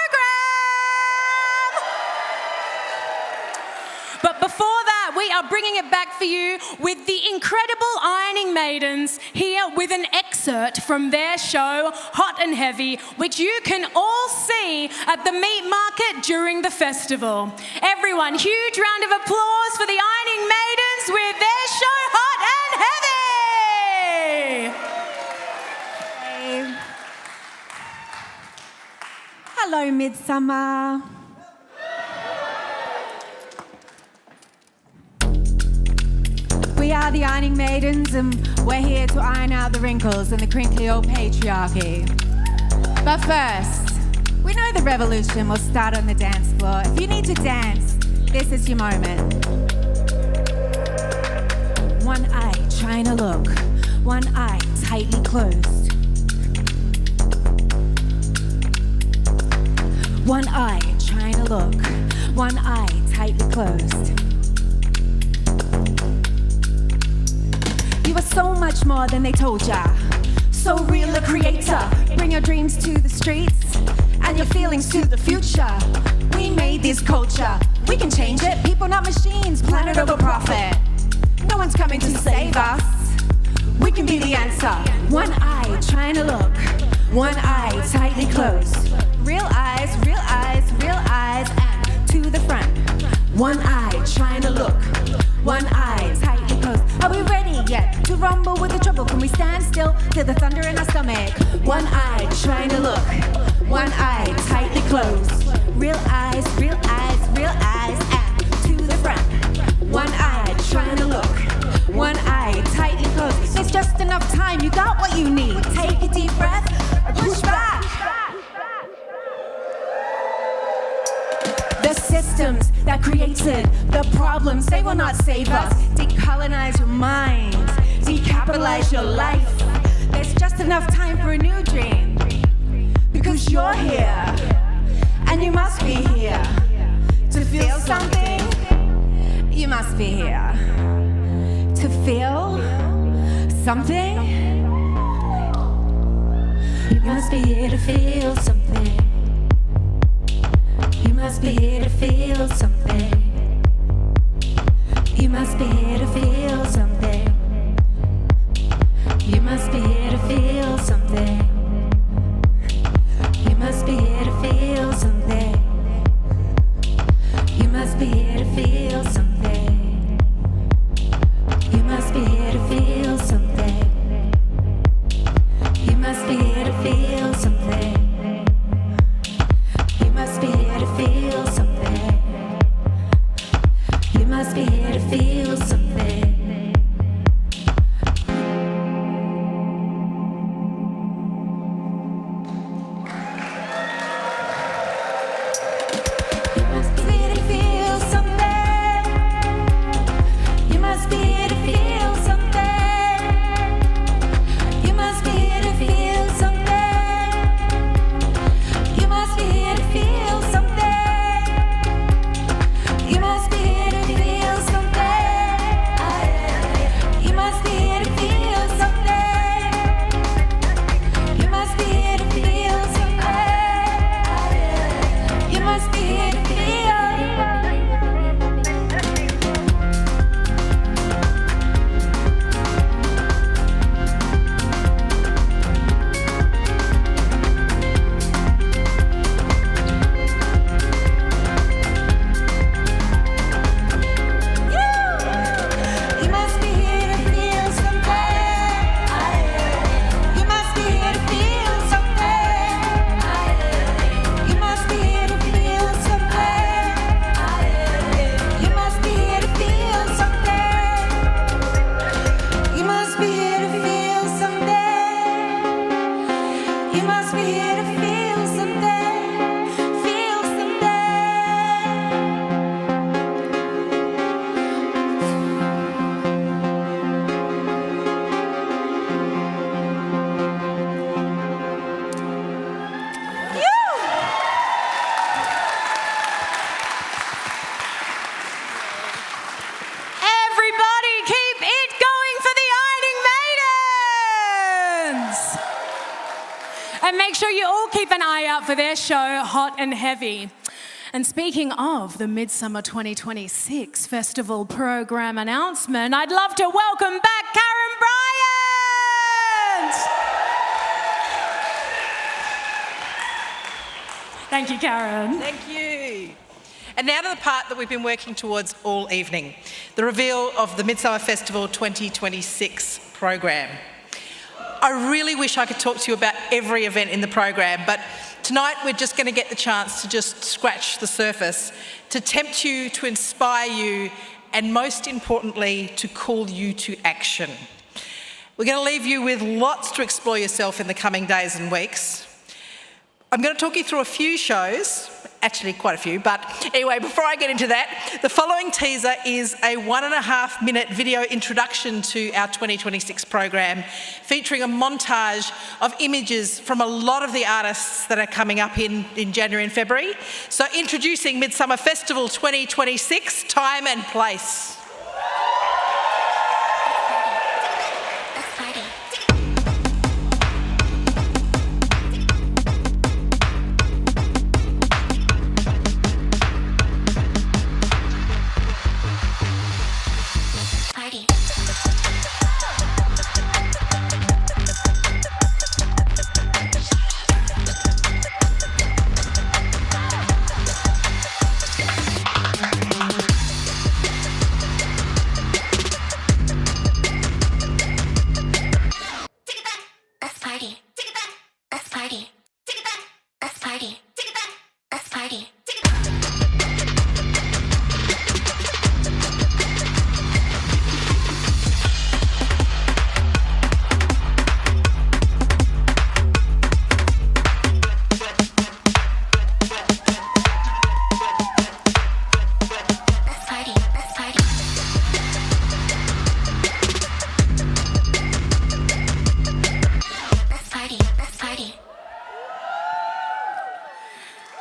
But before that, we are bringing it back for you with the incredible Ironing Maidens here with an excerpt from their show, Hot and Heavy, which you can all see at the meat market during the festival. Everyone, huge round of applause for the Ironing Maidens with their show, Hot and Heavy. Hello, Midsumma. We are the Ironing Maidens, and we're here to iron out the wrinkles and the crinkly old patriarchy. But first, we know the revolution will start on the dance floor. If you need to dance, this is your moment. One eye trying to look, one eye tightly closed. One eye trying to look, one eye tightly closed. You are so much more than they told ya. So real, a creator. Bring your dreams to the streets and your feelings to the future. We made this culture. We can change it. People, not machines. Planet over profit. No one's coming to save us. We can be the answer. One eye trying to look. One eye tightly closed. Real eyes, real eyes, real eyes, and to the front. One eye trying to look. One eye tightly closed. Are we ready yet to rumble with the trouble? Can we stand still till the thunder in our stomach? One eye trying to look. One eye tightly closed. Real eyes, real eyes, real eyes, and to the front. One eye trying to look. One eye tightly closed. There's just enough time. You got what you need. Take a deep breath. Push back. The systems that created the problems, they will not save us. Decolonize your mind, decapitalize your life. There's just enough time for a new dream. Because you're here, and you must be here. To feel something, you must be here. To feel something, you must be here to feel something. You must be here to feel something. You must be here to feel something. You must be here to feel something. You must be here to feel something. You must be here to feel something. You must be here to feel something. You must be here to feel something. You must be here to feel something. You must be here to feel something. You must be here to feel something. for their show, Hot and Heavy. And speaking of the Midsumma 2026 Festival program announcement, I'd love to welcome back Karen Bryant! Thank you, Karen. Thank you. And now to the part that we've been working towards all evening, the reveal of the Midsumma Festival 2026 program. I really wish I could talk to you about every event in the program, but tonight we're just going to get the chance to just scratch the surface, to tempt you, to inspire you, and most importantly, to call you to action. We're going to leave you with lots to explore yourself in the coming days and weeks. I'm going to talk you through a few shows, actually quite a few, but anyway, before I get into that, the following teaser is a 1.5 minute video introduction to our 2026 program, featuring a montage of images from a lot of the artists that are coming up in January and February. So introducing Midsumma Festival 2026, Time and Place.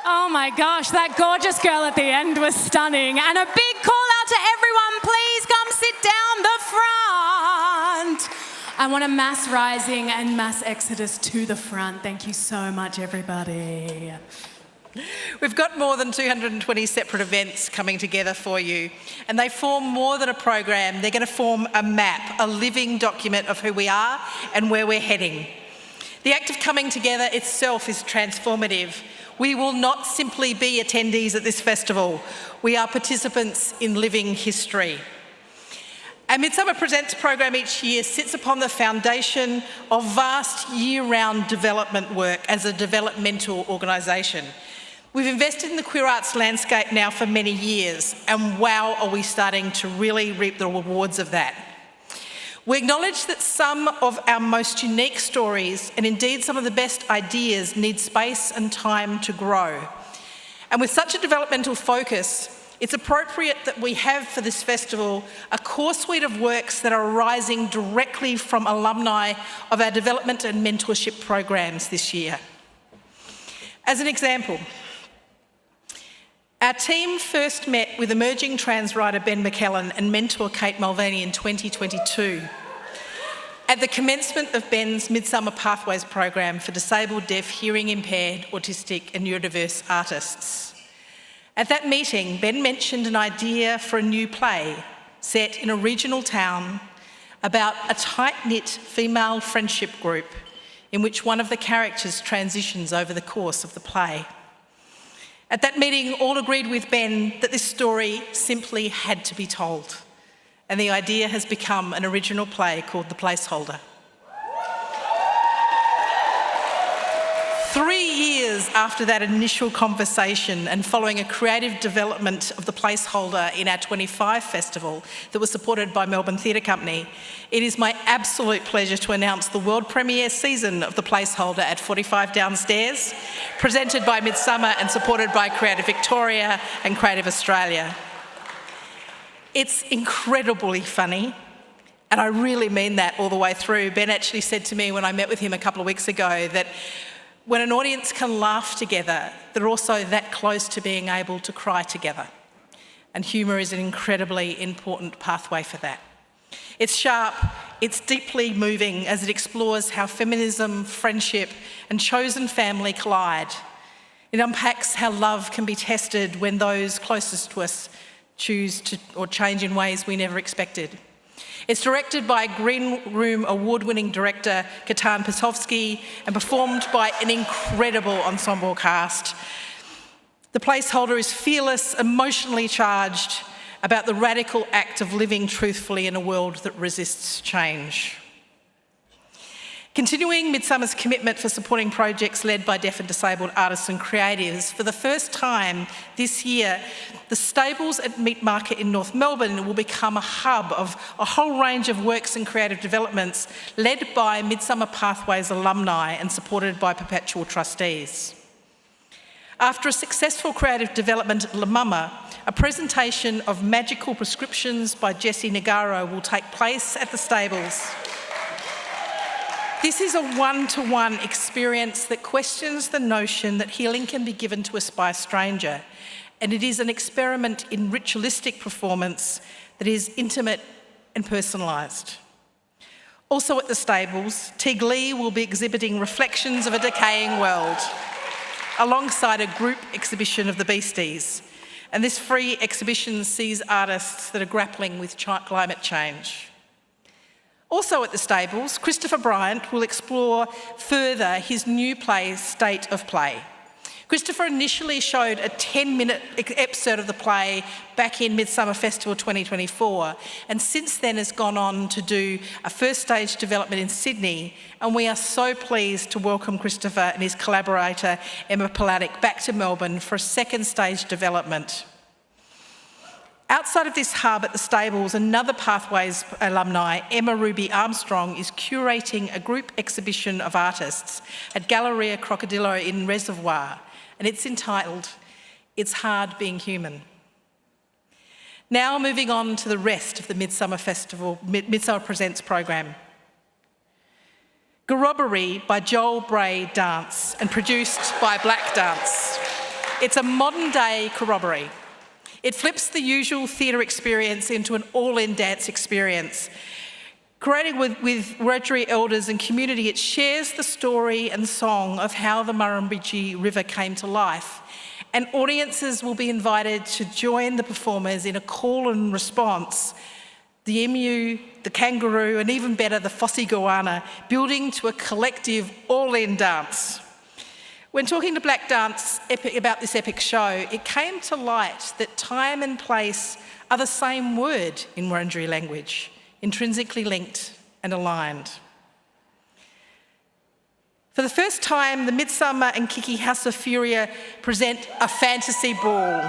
Oh my gosh, that gorgeous girl at the end was stunning. And a big call out to everyone, please come sit down the front. I want a mass rising and mass exodus to the front. Thank you so much, everybody. We've got more than 220 separate events coming together for you, and they form more than a program. They're going to form a map, a living document of who we are and where we're heading. The act of coming together itself is transformative. We will not simply be attendees at this festival. We are participants in living history. Our Midsumma Presents program each year sits upon the foundation of vast year-round development work as a developmental organisation. We've invested in the queer arts landscape now for many years, and wow, are we starting to really reap the rewards of that. We acknowledge that some of our most unique stories, and indeed some of the best ideas, need space and time to grow. And with such a developmental focus, it's appropriate that we have for this festival a core suite of works that are arising directly from alumni of our development and mentorship programs this year. As an example, our team first met with emerging trans writer Ben McKellen and mentor Kate Mulvaney in 2022 at the commencement of Ben's Midsumma Pathways program for disabled, deaf, hearing impaired, autistic and neurodiverse artists. At that meeting, Ben mentioned an idea for a new play set in a regional town about a tight-knit female friendship group in which one of the characters transitions over the course of the play. At that meeting, all agreed with Ben that this story simply had to be told, and the idea has become an original play called The Placeholder. 3 years after that initial conversation and following a creative development of The Placeholder in our 25 festival that was supported by Melbourne Theatre Company, it is my absolute pleasure to announce the world premiere season of The Placeholder at 45 Downstairs, presented by Midsumma and supported by Creative Victoria and Creative Australia. It's incredibly funny, and I really mean that all the way through. Ben actually said to me when I met with him a couple of weeks ago that when an audience can laugh together, they're also that close to being able to cry together. And humour is an incredibly important pathway for that. It's sharp, it's deeply moving as it explores how feminism, friendship and chosen family collide. It unpacks how love can be tested when those closest to us choose to or change in ways we never expected. It's directed by Green Room award-winning director Katan Pasovsky and performed by an incredible ensemble cast. The placeholder is fearless, emotionally charged about the radical act of living truthfully in a world that resists change. Continuing Midsumma's commitment for supporting projects led by deaf and disabled artists and creatives, for the first time this year, the stables at Meat Market in North Melbourne will become a hub of a whole range of works and creative developments led by Midsumma Pathways alumni and supported by Perpetual trustees. After a successful creative development at Lamumma, a presentation of Magical Prescriptions by Jessie Nagaro will take place at the stables. This is a one-to-one experience that questions the notion that healing can be given to us by a stranger, and it is an experiment in ritualistic performance that is intimate and personalised. Also at the stables, Teague Lee will be exhibiting Reflections of a Decaying World, alongside a group exhibition of the Beasties, and this free exhibition sees artists that are grappling with climate change. Also at the stables, Christopher Bryant will explore further his new play, State of Play. Christopher initially showed a 10-minute episode of the play back in Midsumma Festival 2024, and since then has gone on to do a first stage development in Sydney, and we are so pleased to welcome Christopher and his collaborator Emma Palatic back to Melbourne for a second stage development. Outside of this hub at the stables, another Pathways alumni, Emma Ruby Armstrong, is curating a group exhibition of artists at Galleria Crocodilo in Reservoir, and it's entitled, It's Hard Being Human. Now moving on to the rest of the Midsumma Festival, Midsumma Presents program. Garobbery by Joel Bray Dance and produced by Black Dance. It's a modern day corroboree. It flips the usual theatre experience into an all-in dance experience. Created with Wiradjuri elders and community, it shares the story and song of how the Murrumbidgee River came to life. And audiences will be invited to join the performers in a call and response. The emu, the kangaroo, and even better, the Fossey Goanna, building to a collective all-in dance. When talking to Black Dance about this epic show, it came to light that time and place are the same word in Wurundjeri language, intrinsically linked and aligned. For the first time, the Midsumma and Kiki House of Furia present a fantasy ball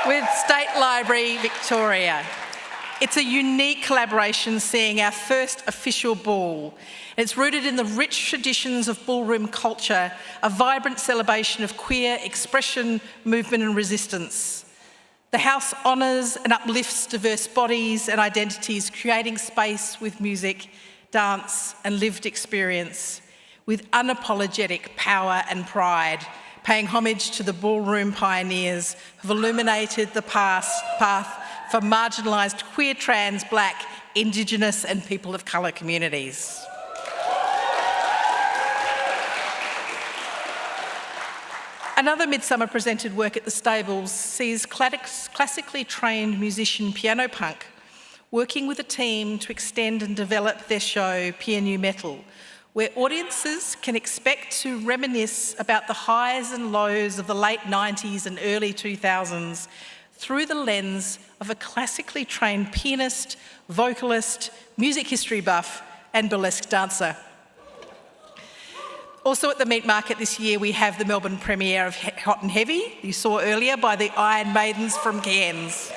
with State Library Victoria. It's a unique collaboration seeing our first official ball. It's rooted in the rich traditions of ballroom culture, a vibrant celebration of queer expression, movement and resistance. The house honours and uplifts diverse bodies and identities, creating space with music, dance and lived experience, with unapologetic power and pride, paying homage to the ballroom pioneers who've illuminated the path for marginalised queer, trans, Black, Indigenous and people of colour communities. Another Midsumma presented work at the stables sees classically trained musician Piano Punk working with a team to extend and develop their show Pianu Metal, where audiences can expect to reminisce about the highs and lows of the late 90s and early 2000s through the lens of a classically trained pianist, vocalist, music history buff and burlesque dancer. Also at the Meat Market this year, we have the Melbourne premiere of Hot and Heavy, you saw earlier, by the Iron Maidens from Cairns.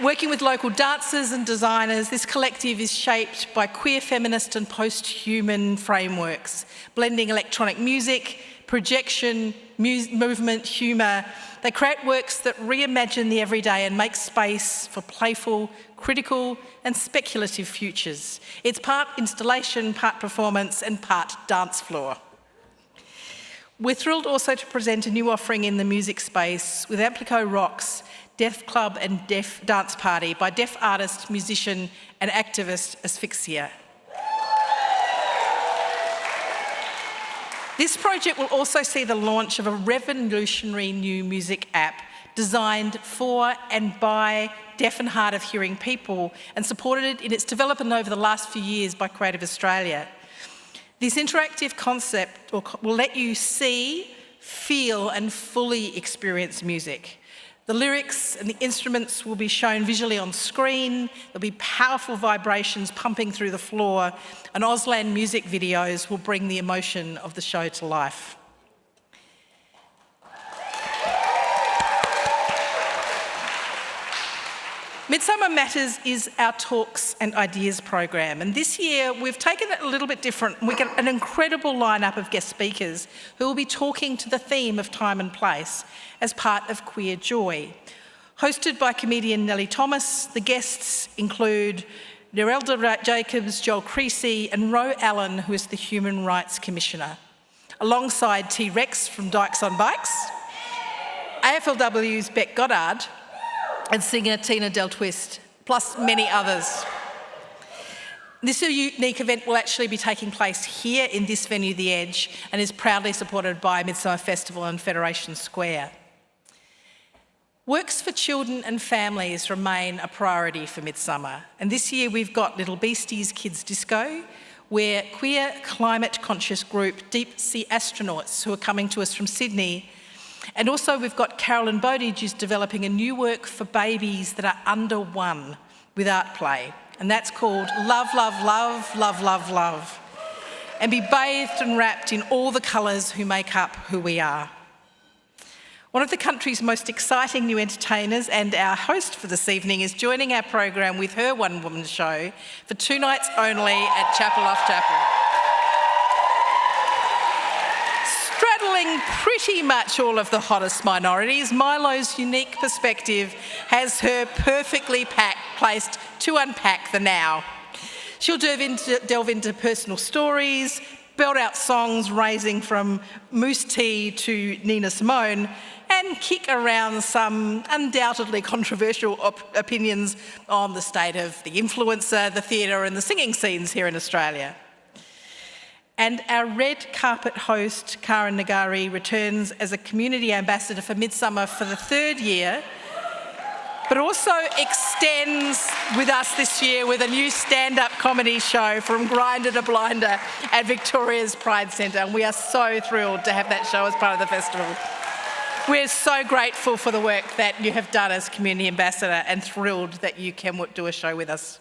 Working with local dancers and designers, this collective is shaped by queer, feminist and post-human frameworks, blending electronic music, projection, movement, humour. They create works that reimagine the everyday and make space for playful, critical and speculative futures. It's part installation, part performance and part dance floor. We're thrilled also to present a new offering in the music space with Amplico Rocks, Deaf Club and Deaf Dance Party by deaf artist, musician and activist Asphyxia. This project will also see the launch of a revolutionary new music app designed for and by deaf and hard of hearing people and supported in its development over the last few years by Creative Australia. This interactive concept will let you see, feel and fully experience music. The lyrics and the instruments will be shown visually on screen. There'll be powerful vibrations pumping through the floor, and Auslan music videos will bring the emotion of the show to life. Midsumma Matters is our talks and ideas program, and this year we've taken it a little bit different. We get an incredible lineup of guest speakers who will be talking to the theme of time and place as part of Queer Joy. Hosted by comedian Nellie Thomas, the guests include Nerelda Jacobs, Joel Creasy and Ro Allen, who is the Human Rights Commissioner, alongside T-Rex from Dykes on Bikes, AFLW's Beck Goddard, and singer Tina Del Twist, plus many others. This unique event will actually be taking place here in this venue, The Edge, and is proudly supported by Midsumma Festival and Federation Square. Works for children and families remain a priority for Midsumma, and this year we've got Little Beasties Kids Disco, where queer climate-conscious group Deep Sea Astronauts, who are coming to us from Sydney. And also we've got Carolyn Bowditch, who's developing a new work for babies that are under 1 with art play. And that's called Love, Love, Love, Love, Love, Love. And be bathed and wrapped in all the colours who make up who we are. One of the country's most exciting new entertainers and our host for this evening is joining our program with her one-woman show for 2 nights only at Chapel Off Chapel. Straddling pretty much all of the hottest minorities, Milo's unique perspective has her perfectly placed to unpack the now. She'll delve into personal stories, belt out songs ranging from Moose T to Nina Simone, and kick around some undoubtedly controversial opinions on the state of the influencer, the theatre and the singing scenes here in Australia. And our red carpet host, Karen Nagari, returns as a community ambassador for Midsumma for the 3rd year, but also extends with us this year with a new stand-up comedy show from Grinder to Blinder at Victoria's Pride Centre. And we are so thrilled to have that show as part of the festival. We're so grateful for the work that you have done as community ambassador and thrilled that you can do a show with us.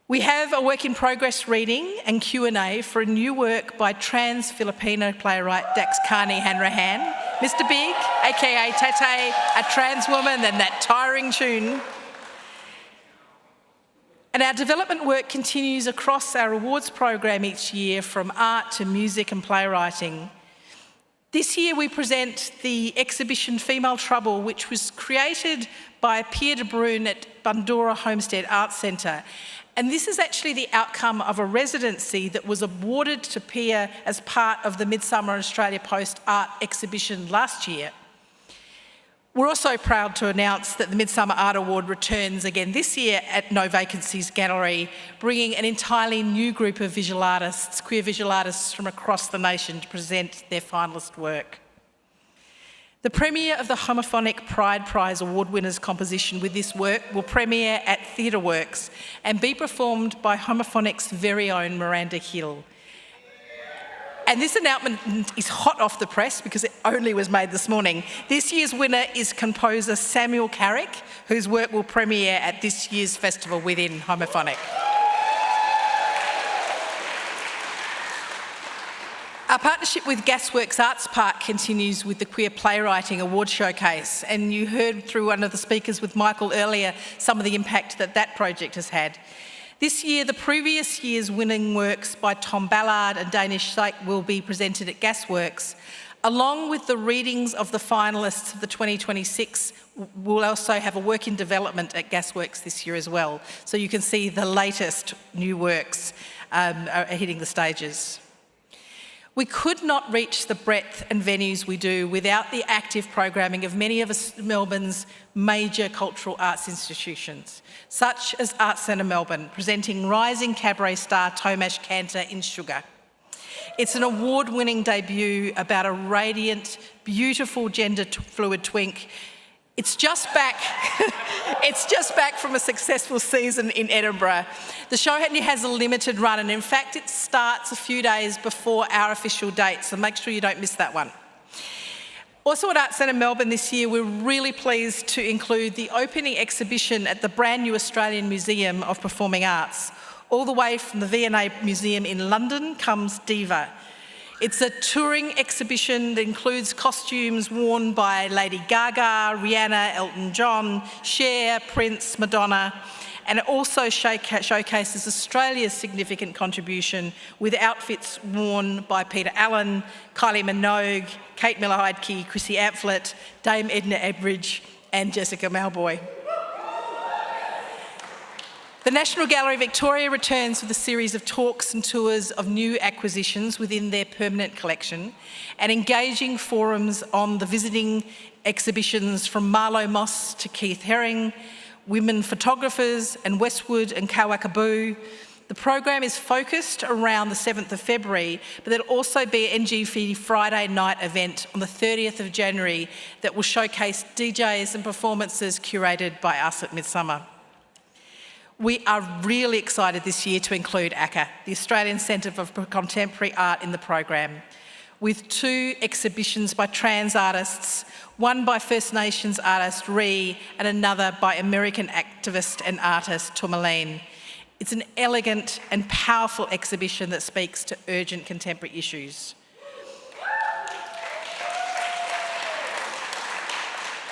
We have a work in progress reading and Q&A for a new work by trans Filipino playwright Dax Carney Hanrahan, Mr. Big, aka Tate, a trans woman and that tiring tune. And our development work continues across our awards program each year, from art to music and playwriting. This year we present the exhibition Female Trouble, which was created by Pierre de Bruyne at Bundora Homestead Arts Centre. And this is actually the outcome of a residency that was awarded to Pierre as part of the Midsumma Australia Post Art exhibition last year. We're also proud to announce that the Midsumma Art Award returns again this year at No Vacancies Gallery, bringing an entirely new group of visual artists, queer visual artists from across the nation to present their finalist work. The premiere of the Homophonic Pride Prize Award winners composition with this work will premiere at Theatre Works and be performed by Homophonic's very own Miranda Hill. And this announcement is hot off the press because it only was made this morning. This year's winner is composer Samuel Carrick, whose work will premiere at this year's festival within Homophonic. Our partnership with Gasworks Arts Park continues with the Queer Playwriting Award Showcase, and you heard through one of the speakers with Michael earlier some of the impact that that project has had. This year, the previous year's winning works by Tom Ballard and Danish Syke will be presented at Gasworks, along with the readings of the finalists of the 2026. We'll also have a work in development at Gasworks this year as well, so you can see the latest new works are hitting the stages. We could not reach the breadth and venues we do without the active programming of many of Melbourne's major cultural arts institutions, such as Arts Centre Melbourne, presenting rising cabaret star Tomash Kanter in Sugar. It's an award-winning debut about a radiant, beautiful gender-fluid twink. It's just back. It's just back from a successful season in Edinburgh. The show has a limited run, and in fact, it starts a few days before our official date, so make sure you don't miss that one. Also at Arts Centre Melbourne this year, we're really pleased to include the opening exhibition at the brand new Australian Museum of Performing Arts. All the way from the V&A Museum in London comes Diva. It's a touring exhibition that includes costumes worn by Lady Gaga, Rihanna, Elton John, Cher, Prince, Madonna, and it also showcases Australia's significant contribution with outfits worn by Peter Allen, Kylie Minogue, Kate Miller-Heidke, Chrissy Amphlett, Dame Edna Edridge, and Jessica Malboy. The National Gallery Victoria returns with a series of talks and tours of new acquisitions within their permanent collection and engaging forums on the visiting exhibitions from Marlo Moss to Keith Herring, women photographers and Westwood and Kawakabu. The program is focused around the 7th of February, but there'll also be an NGV Friday night event on the 30th of January that will showcase DJs and performances curated by us at Midsumma. We are really excited this year to include ACCA, the Australian Centre for Contemporary Art, in the program, with 2 exhibitions by trans artists, one by First Nations artist Ree and another by American activist and artist Tourmaline. It's an elegant and powerful exhibition that speaks to urgent contemporary issues.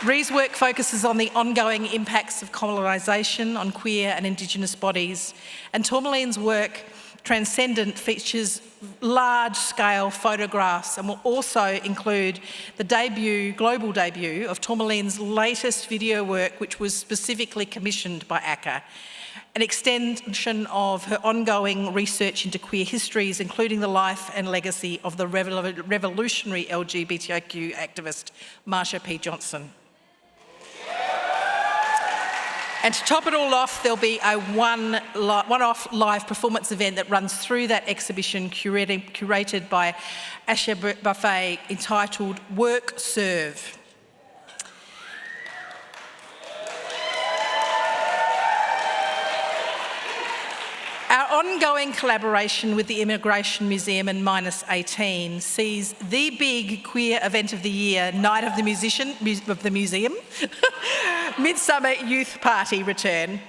Ree's work focuses on the ongoing impacts of colonisation on queer and Indigenous bodies, and Tourmaline's work, Transcendent, features large-scale photographs and will also include the global debut of Tourmaline's latest video work, which was specifically commissioned by ACCA, an extension of her ongoing research into queer histories, including the life and legacy of the revolutionary LGBTIQ activist Marsha P. Johnson. And to top it all off, there'll be a one-off live performance event that runs through that exhibition curated by Asha Buffet, entitled Work Serve. Our ongoing collaboration with the Immigration Museum and Minus 18 sees the big queer event of the year, Night of the Museum, Midsumma Youth Party return.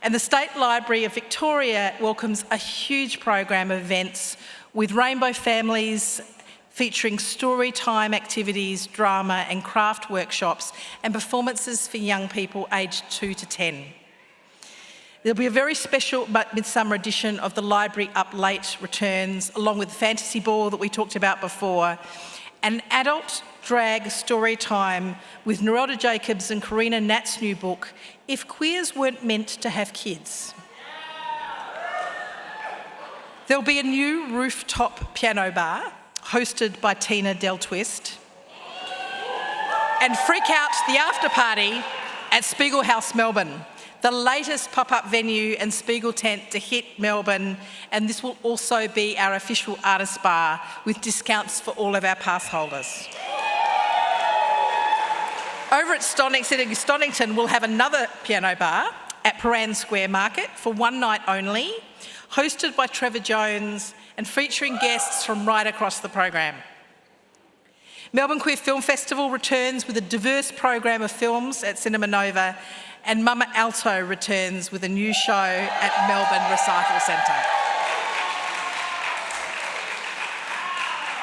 And the State Library of Victoria welcomes a huge program of events with rainbow families featuring story time activities, drama and craft workshops and performances for young people aged 2 to 10. There'll be a very special Midsumma edition of the Library Up Late returns, along with the Fantasy Ball that we talked about before, an adult drag story time with Nerelda Jacobs and Karina Nat's new book, If Queers Weren't Meant to Have Kids. There'll be a new rooftop piano bar hosted by Tina Del Twist, and freak out the after party at Spiegel House Melbourne, the latest pop-up venue and Spiegel tent to hit Melbourne, and this will also be our official artist bar with discounts for all of our pass holders. Over at Stonington, we'll have another piano bar at Paran Square Market for one night only, hosted by Trevor Jones and featuring guests from right across the program. Melbourne Queer Film Festival returns with a diverse program of films at Cinema Nova, and Mama Alto returns with a new show at Melbourne Recycle Centre.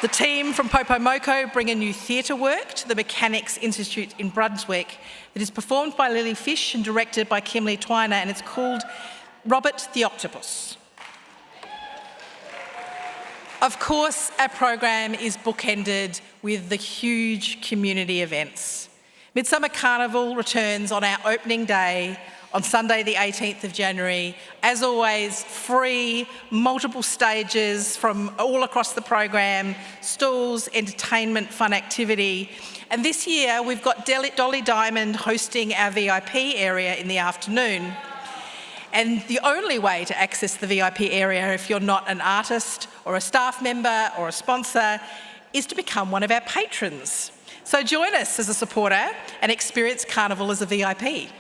The team from Popomoko bring a new theatre work to the Mechanics Institute in Brunswick that is performed by Lily Fish and directed by Kimberly Twiner, and it's called Robert the Octopus. Of course, our program is bookended with the huge community events. Midsumma Carnival returns on our opening day on Sunday the 18th of January. As always, free, multiple stages from all across the program, stalls, entertainment, fun activity. And this year we've got Dolly Diamond hosting our VIP area in the afternoon. And the only way to access the VIP area if you're not an artist or a staff member or a sponsor is to become one of our patrons. So join us as a supporter and experience Carnival as a VIP.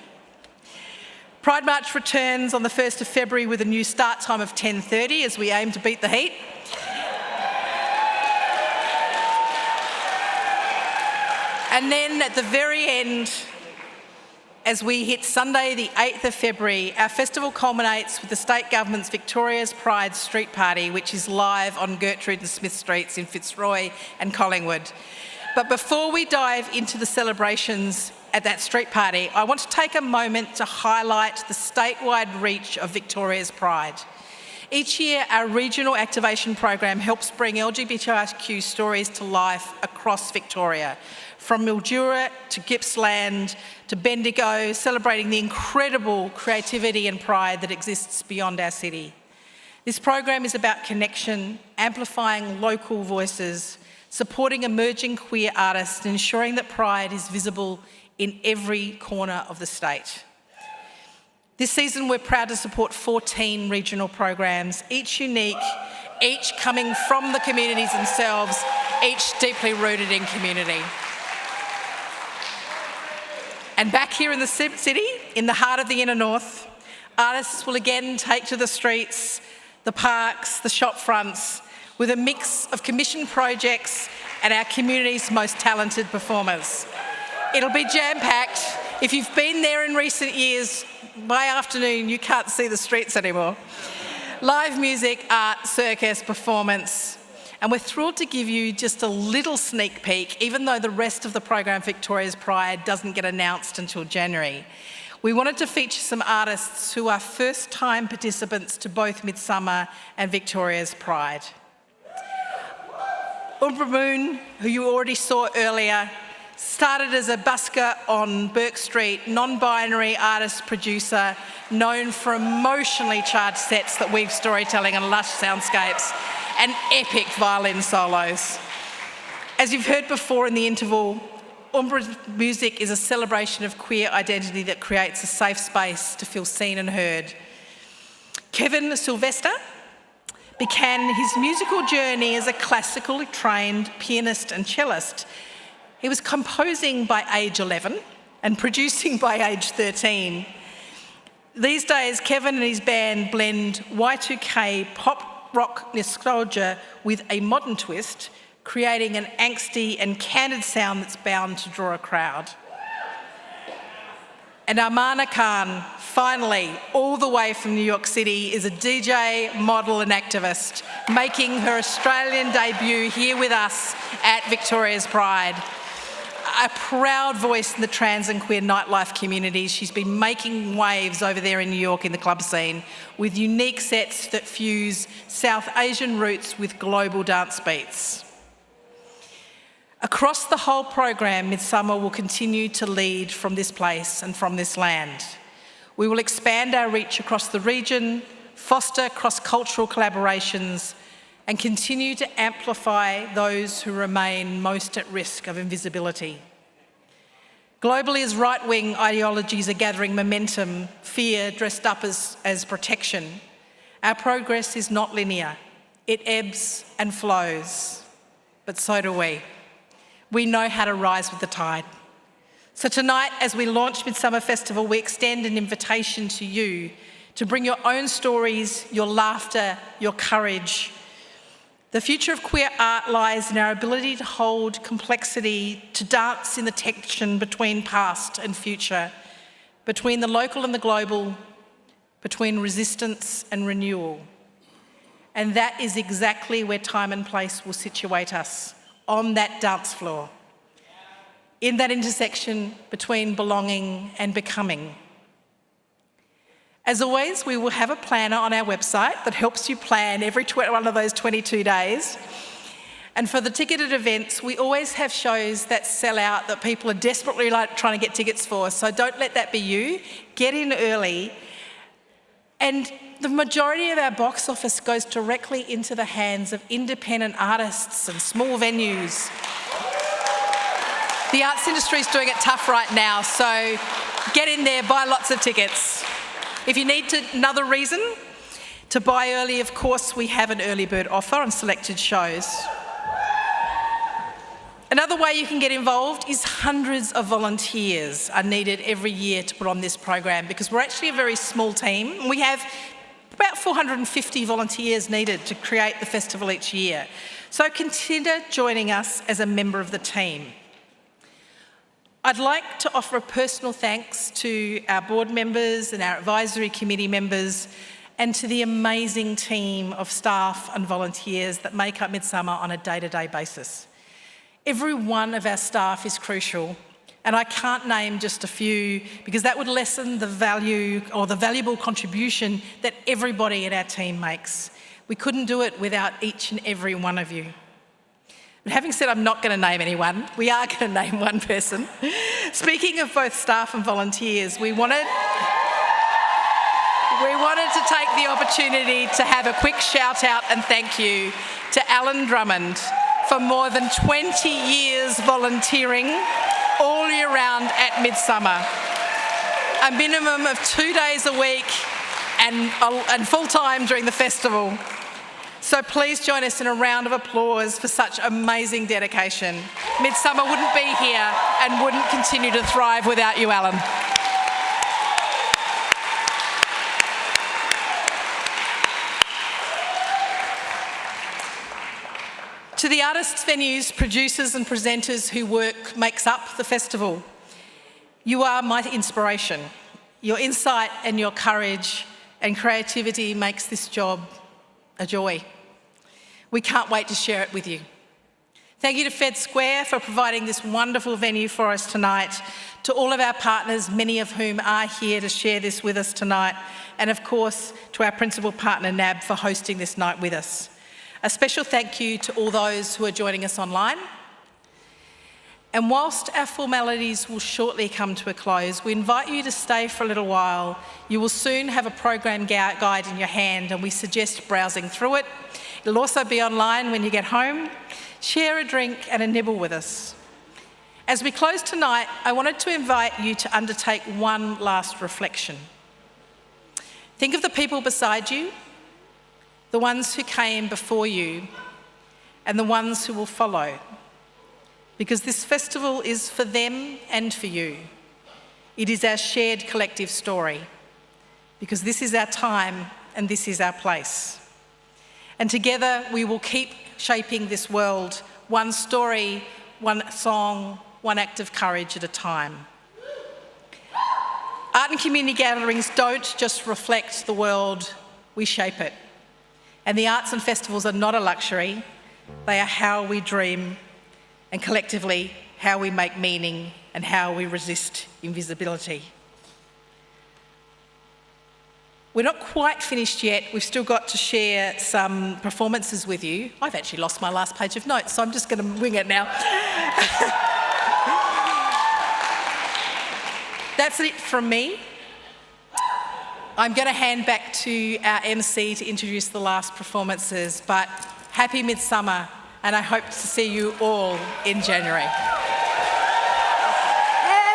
Pride March returns on the 1st of February with a new start time of 10:30 as we aim to beat the heat. And then at the very end, as we hit Sunday the 8th of February, our festival culminates with the State Government's Victoria's Pride Street Party, which is live on Gertrude and Smith Streets in Fitzroy and Collingwood. But before we dive into the celebrations at that street party, I want to take a moment to highlight the statewide reach of Victoria's Pride. Each year, our regional activation program helps bring LGBTIQ stories to life across Victoria, from Mildura to Gippsland to Bendigo, celebrating the incredible creativity and pride that exists beyond our city. This program is about connection, amplifying local voices, supporting emerging queer artists, and ensuring that pride is visible in every corner of the state. This season, we're proud to support 14 regional programs, each unique, each coming from the communities themselves, each deeply rooted in community. And back here in the city, in the heart of the inner north, artists will again take to the streets, the parks, the shop fronts, with a mix of commissioned projects and our community's most talented performers. It'll be jam-packed. If you've been there in recent years, by afternoon you can't see the streets anymore. Live music, art, circus, performance. And we're thrilled to give you just a little sneak peek, even though the rest of the program, Victoria's Pride, doesn't get announced until January. We wanted to feature some artists who are first-time participants to both Midsumma and Victoria's Pride. Umbra Moon, who you already saw earlier, started as a busker on Burke Street, non-binary artist producer, known for emotionally charged sets that weave storytelling and lush soundscapes and epic violin solos. As you've heard before in the interval, Umbra's music is a celebration of queer identity that creates a safe space to feel seen and heard. Kevin Sylvester began his musical journey as a classically trained pianist and cellist. He was composing by age 11 and producing by age 13. These days, Kevin and his band blend Y2K pop rock nostalgia with a modern twist, creating an angsty and candid sound that's bound to draw a crowd. And Armana Khan, finally, all the way from New York City, is a DJ, model and activist, making her Australian debut here with us at Victoria's Pride. A proud voice in the trans and queer nightlife communities, she's been making waves over there in New York in the club scene with unique sets that fuse South Asian roots with global dance beats. Across the whole program, Midsumma will continue to lead from this place and from this land. We will expand our reach across the region, foster cross-cultural collaborations, and continue to amplify those who remain most at risk of invisibility. Globally, as right-wing ideologies are gathering momentum, fear dressed up as protection, our progress is not linear. It ebbs and flows, but so do we. We know how to rise with the tide. So tonight, as we launch Midsumma Festival, we extend an invitation to you to bring your own stories, your laughter, your courage. The future of queer art lies in our ability to hold complexity, to dance in the tension between past and future, between the local and the global, between resistance and renewal. And that is exactly where time and place will situate us, on that dance floor, in that intersection between belonging and becoming. As always, we will have a planner on our website that helps you plan every one of those 22 days. And for the ticketed events, we always have shows that sell out, that people are desperately trying to get tickets for. So don't let that be you. Get in early. And the majority of our box office goes directly into the hands of independent artists and small venues. The arts industry is doing it tough right now, so get in there, buy lots of tickets. If you need another reason to buy early, of course, we have an early bird offer on selected shows. Another way you can get involved is hundreds of volunteers are needed every year to put on this program, because we're actually a very small team. We have about 450 volunteers needed to create the festival each year. So consider joining us as a member of the team. I'd like to offer a personal thanks to our board members and our advisory committee members, and to the amazing team of staff and volunteers that make up Midsumma on a day-to-day basis. Every one of our staff is crucial, and I can't name just a few because that would lessen the value or the valuable contribution that everybody in our team makes. We couldn't do it without each and every one of you. But having said I'm not going to name anyone, we are going to name one person. Speaking of both staff and volunteers, we wanted to take the opportunity to have a quick shout out and thank you to Alan Drummond for more than 20 years volunteering all year round at Midsumma. A minimum of 2 days a week and full-time during the festival. So please join us in a round of applause for such amazing dedication. Midsumma wouldn't be here and wouldn't continue to thrive without you, Alan. To the artists, venues, producers and presenters who makes up the festival, you are my inspiration. Your insight and your courage and creativity makes this job a joy. We can't wait to share it with you. Thank you to Fed Square for providing this wonderful venue for us tonight, to all of our partners, many of whom are here to share this with us tonight, and of course to our principal partner NAB for hosting this night with us. A special thank you to all those who are joining us online. And whilst our formalities will shortly come to a close, we invite you to stay for a little while. You will soon have a program guide in your hand, and we suggest browsing through it. It'll also be online when you get home. Share a drink and a nibble with us. As we close tonight, I wanted to invite you to undertake one last reflection. Think of the people beside you, the ones who came before you, and the ones who will follow. Because this festival is for them and for you. It is our shared collective story. Because this is our time and this is our place. And together we will keep shaping this world, one story, one song, one act of courage at a time. Art and community gatherings don't just reflect the world, we shape it. And the arts and festivals are not a luxury, they are how we dream, and collectively how we make meaning and how we resist invisibility. We're not quite finished yet, we've still got to share some performances with you. I've actually lost my last page of notes, so I'm just going to wing it now. That's it from me. I'm going to hand back to our MC to introduce the last performances, but happy Midsumma, and I hope to see you all in January.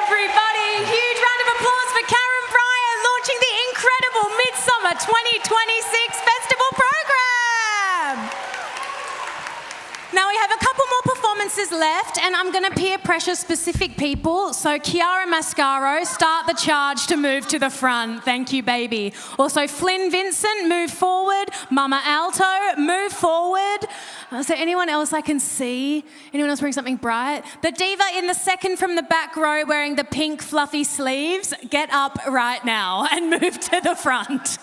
Everybody, huge round of applause for Karen Bryant launching the incredible Midsumma 2026 Festival Program. Now we have a couple more performances left, and I'm going to peer pressure specific people. So Chiara Mascaro, start the charge to move to the front. Thank you, baby. Also Flynn Vincent, move forward. Mama Alto, move forward. Is there anyone else I can see? Anyone else wearing something bright? The diva in the second from the back row wearing the pink fluffy sleeves, get up right now and move to the front.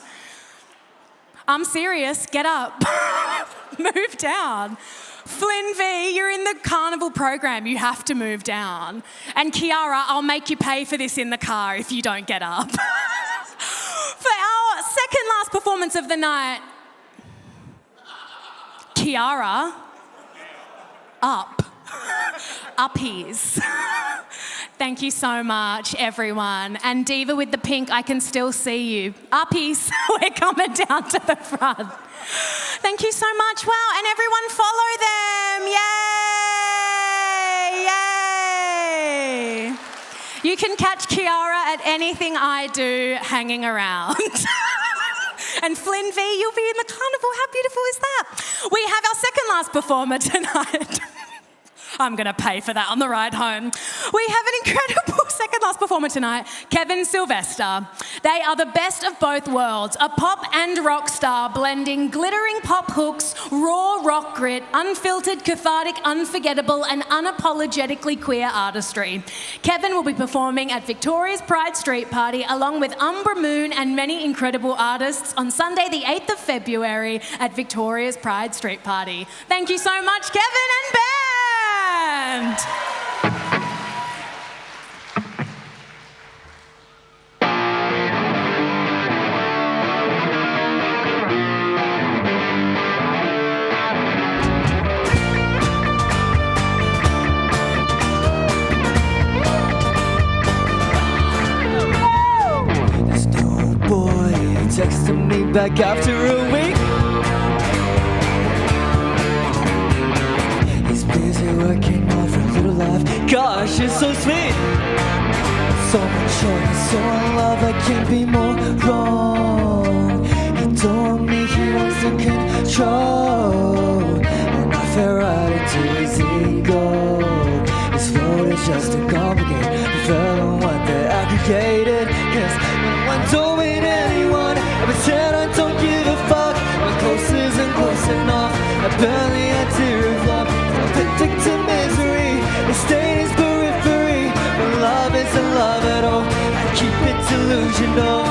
I'm serious, get up. Move down. Flynn V, you're in the carnival program. You have to move down. And Chiara, I'll make you pay for this in the car if you don't get up. For our second last performance of the night, Chiara, up. Uppies. Thank you so much, everyone. And Diva with the pink, I can still see you. Uppies, we're coming down to the front. Thank you so much. Wow, and everyone follow them. Yay! Yay! You can catch Kiara at anything I do hanging around. And Flynn V, you'll be in the carnival. How beautiful is that? We have our second last performer tonight. I'm going to pay for that on the ride home. We have an incredible second last performer tonight, Kevin Sylvester. They are the best of both worlds, a pop and rock star blending glittering pop hooks, raw rock grit, unfiltered, cathartic, unforgettable and unapologetically queer artistry. Kevin will be performing at Victoria's Pride Street Party along with Umbra Moon and many incredible artists on Sunday the 8th of February at Victoria's Pride Street Party. Thank you so much, Kevin and band! This new boy texted me back after a week. He's busy working hard for a little life. Gosh, it's so sweet. So much joy, so in love, I can't be more wrong. He told me he was in control, and I fell right into his ego. His flow is just too complicated. The fellow one that I created. Yes, no one told me to anyone. I pretend I don't give a fuck. When close isn't close enough, I barely had to love. Addicted to misery, it stayed in his periphery. When love isn't love at all, I keep it delusional.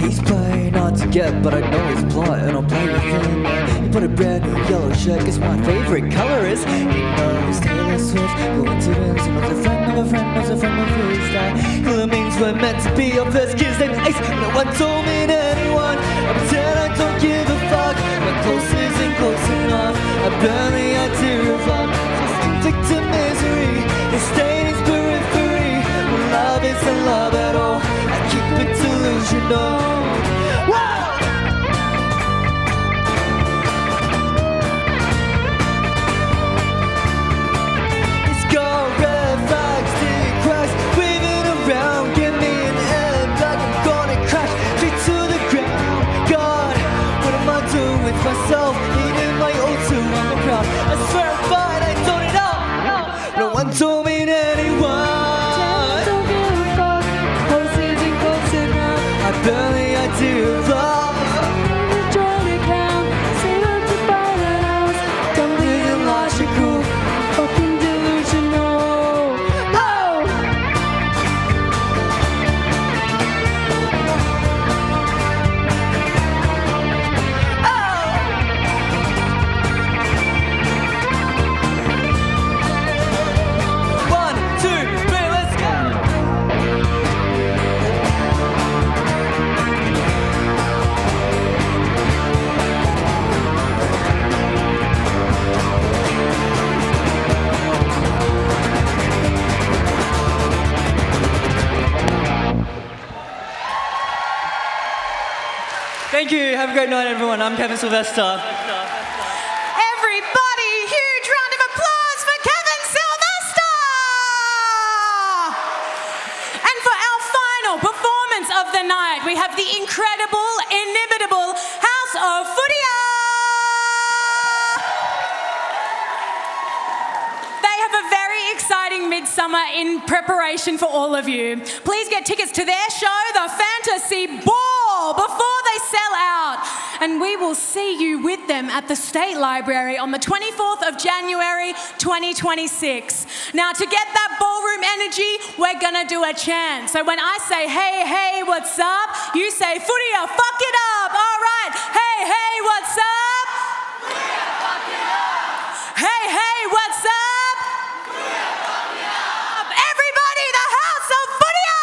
He's playing hard to get, but I know his plot, and I'll play with him. He put a brand new yellow shirt, guess my favorite color is. He knows Taylor Swift, coincidence, another friend of a friend knows a friend of his. That clearly means we're meant to be. Our first kiss named Ace, no one told me to anyone. I pretend I don't give a fuck. When close isn't close enough, I barely had to reflect. Just addicted to misery, it stayed in his periphery. When love isn't love at all, I keep it delusional. Myself, eating my own soup on the ground. I swear I'm fine, I don't know. No one told me to anyone. Don't give a fuck. Close isn't close enough. I barely had to love. Join the count, say up to buy that house. Don't live illogical, fucking delusional. Thank you. Have a great night, everyone. I'm Kevin Sylvester. Everybody, huge round of applause for Kevin Sylvester! And for our final performance of the night, we have the incredible, inimitable House of Foodia! They have a very exciting midsummer in preparation for all of you. Please get tickets to their show, The Fantasy Ball, before they sell out. And we will see you with them at the State Library on the 24th of January 2026. Now, to get that ballroom energy, we're gonna do a chant. So when I say, hey, hey, what's up? You say, Foodia, fuck it up. All right, hey, hey, what's up? Foodia, fuck it up. Hey, hey, what's up? Foodia, fuck it up. Everybody, the House of Foodia!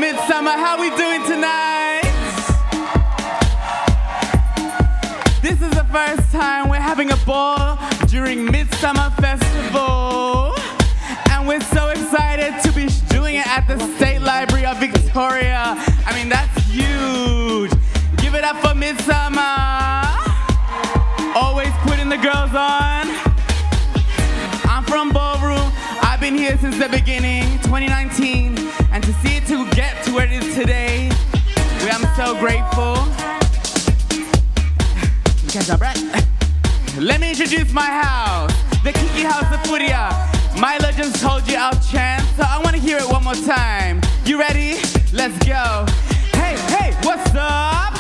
Midsumma, how we doing tonight? This is the first time we're having a ball during Midsumma Festival. And we're so excited to be doing it at the State Library of Victoria. I mean, that's huge. Give it up for Midsumma. Always putting the girls on. I'm from Ballroom. I've been here since the beginning, 2019. And to see it to get to where it is today, I'm so grateful. You catch up, right? Let me introduce my house, the Kiki House of Furia. My legends told you I'll chant, so I want to hear it one more time. You ready? Let's go. Hey, hey, what's up?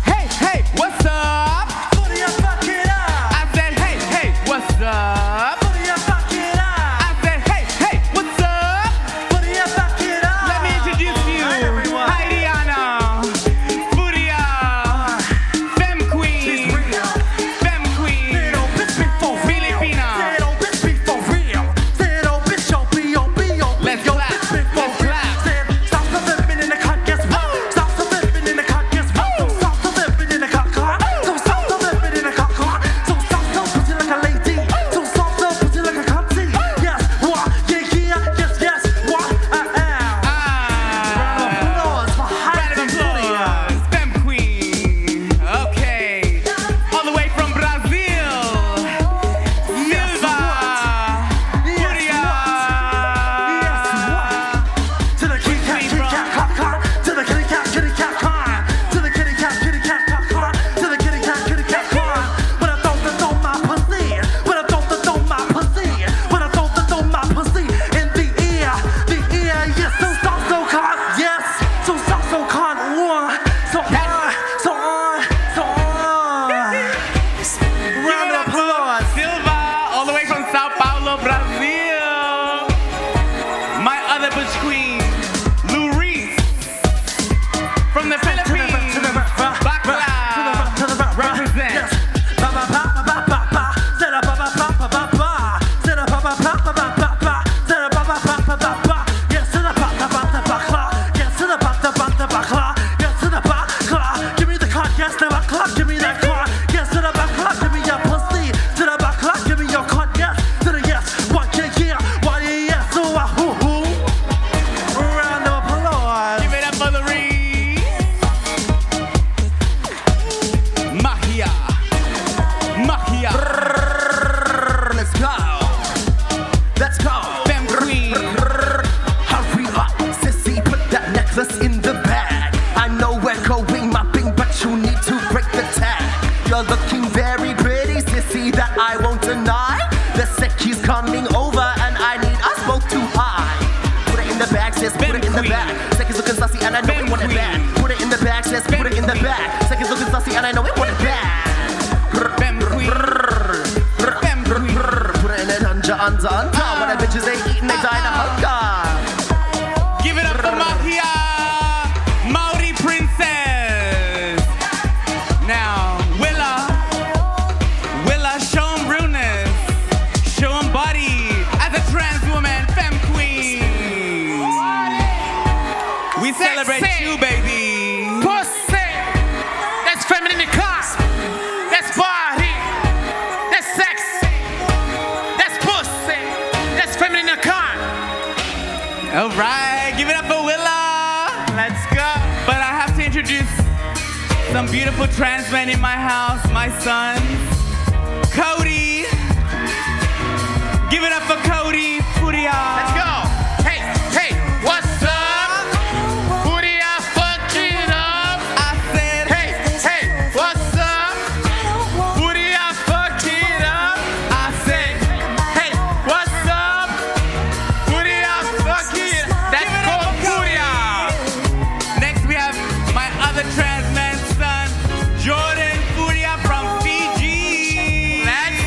Hey, hey, what's up? Furia, fuck it up. I said, hey, hey, what's up? Furia, fuck it up. I said, hey, hey, what's up? Furia, fuck it up. Let me introduce you. Hi, everyone. Hi, Diana. Furia. Femme Queen. Femme Queen. Filipina. Let's go. Let's clap. Stop the flipping in the cut, guess what? Stop the flipping in the cut, guess what? So stop the flipping in the cut, so stop the flipping in the cut, so stop the put it like a lady, so stop the put it like a cunty. Yes, what? Yeah, yeah, yes, yes, what? Round of applause. Femme Queen. Okay. All the way from Brazil. Silva. Furia. To the kitty cat, to the kitty cat, kitty cat, to the kitty cat, kitty cat, to the kitty cat, kitty cat, when I throw my pussy, when I throw my pussy, when I throw my pussy in the ear, yes, so stop, so con, yes, so stop, so con, so on, so on, so on. Round of applause. Silva, all the way from Sao Paulo, Brazil. My other butch queen, Luis, from the Philippines. Bakla, represent. Give me the clock, yes, the clock, give me that clock, yes, to the clock, give me your pussy, to the clock, give me your clock, yes, to the yes, what yeah, what yes, so hoo hoo. Round of applause. Give it up for the Reed. Magia. Magia. Let's go. Let's go. Femme Queen. Hurry up, sissy, put that necklace in the bag. I know we're going mopping, but you need to break the tag. You're looking very pretty, sissy, that I won't deny. The secchi's coming over, and I need us both to hide. Put it in the bag, sis, put it in the bag. Secchi's looking sussy, and I know we want it bad. Put it in the bag, sis, put it in the bag. Secchi's looking sussy, and I know we want it bad. Femme Queen. Femme Queen. Put it in it under. When the bitches ain't eating, they dying of hunger. Give it up for Magia. Maori Princess. Now, Willa, show 'em realness. Show 'em body. As a trans woman, Femme Queen. We celebrate you, baby. Pussy. That's feminine cusp. That's body. That's sexy. That's pussy. That's feminine cusp. All right, give it up for Willa. Let's go. But I have to introduce some beautiful trans men in my house, my sons. Cody. Give it up for Cody. Furia. Let's go. Hey, hey, what's up? Furia, fuck it up. I said, hey, hey, what's up? Furia, fuck it up. I said, hey, what's up? Furia, fuck it up. That's called Furia. Next we have my other trans man son, Jordan Furia from Fiji. Let's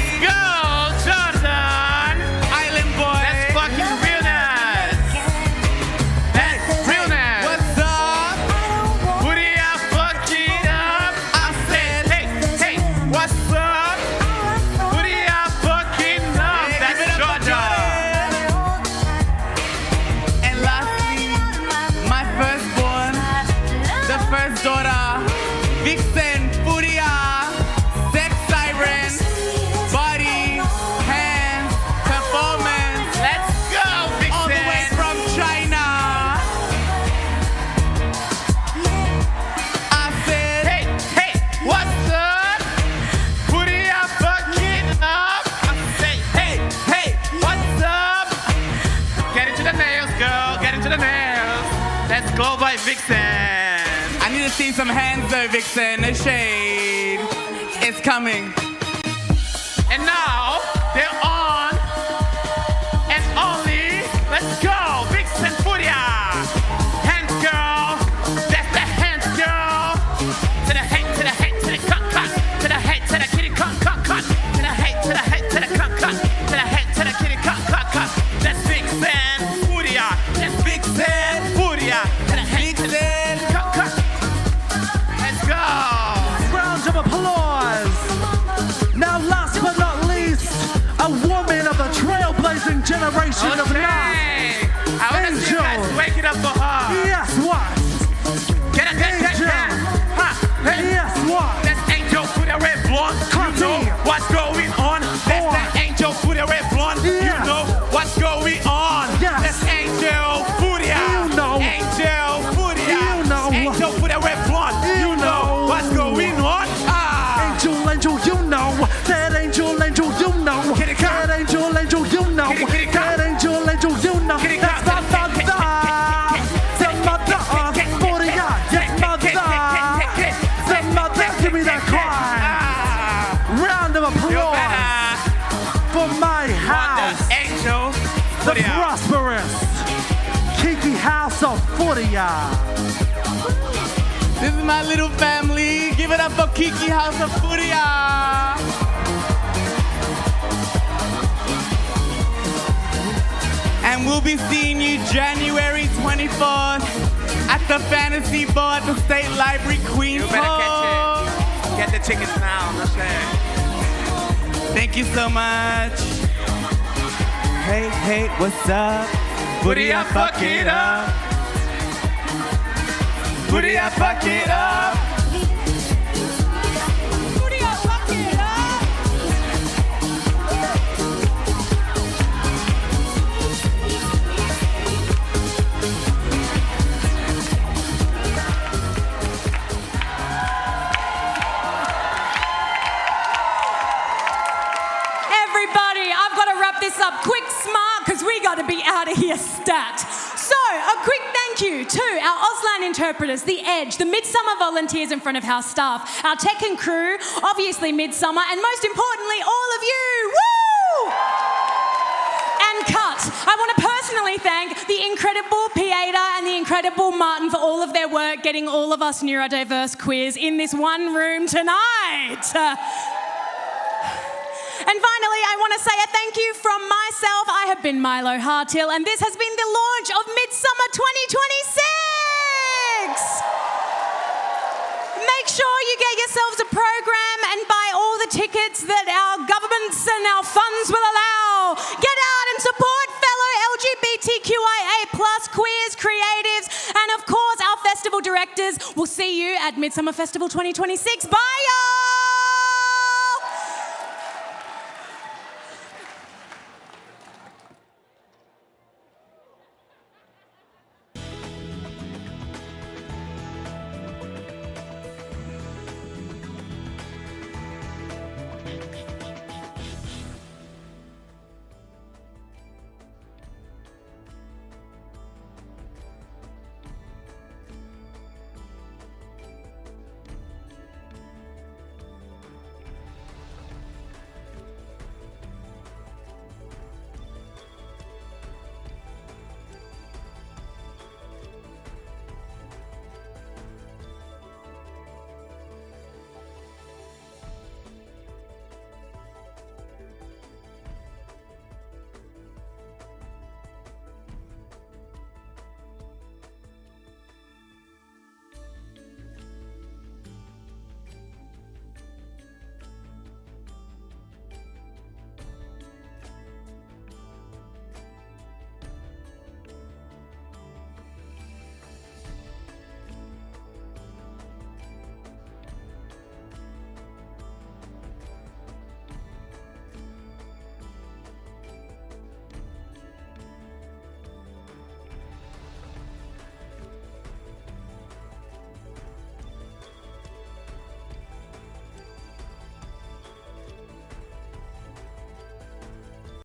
Vixen. I need to see some hands though, Vixen. No shade. It's coming. And now they're on and only. Let's go, Vixen Furia. Hands, girl. That's the hands, girl. To the hate, to the hate, to the cut, cut. To the hate, to the kitty, cut, cut, cut. To the hate, to the hate, to the cut, cut. To the hate, to the kitty, cut, cut, cut. That's Vixen Furia. That's Vixen Furia. To the hate, to the cut, cut. Let's go. Round of applause. Now, last but not least, a woman of the trailblazing generation of now. I want to see you guys wake it up for her. Yes, what? Get it, get it, get it. Yes, what? That's Angel with a red blonde. You know what's going on. That's that Angel with a red blonde. You know what's going on. That's Angel Furia. You know. Angel Furia. You know. Angel with a red blonde. You know what's going on. Angel, angel, you know. That angel, angel, you know. That angel, angel, you know. That angel, angel, you know. That's my mother. That's mother. Furia. Yes, mother. That's mother. Give me that cry. Round of applause for my house. Angel The prosperous Kiki House of Furia. This is my little family. Give it up for Kiki House of Furia. And we'll be seeing you January 24th at the Fantasy Bar at the State Library, Queens. You better catch it. Get the tickets now. That's it. Thank you so much. Hey, hey, what's up? Furia, fuck it up. Furia, fuck it up. Furia, fuck it up. Everybody, I've got to wrap this up quick, smart, because we got to be out of here stat. So, a quick thank you to our Auslan interpreters, The Edge, the Midsumma volunteers in front of house staff, our tech and crew, obviously Midsumma, and most importantly, all of you. Woo! And cut. I want to personally thank the incredible Pieta and the incredible Martin for all of their work getting all of us neurodiverse queers in this one room tonight. And finally, I want to say a thank you from myself. I have been Milo Hartill, and this has been the launch of Midsumma 2026. Make sure you get yourselves a program and buy all the tickets that our governments and our funds will allow. Get out and support fellow LGBTQIA+ queers, creatives, and of course our festival directors. We'll see you at Midsumma Festival 2026. Bye, y'all!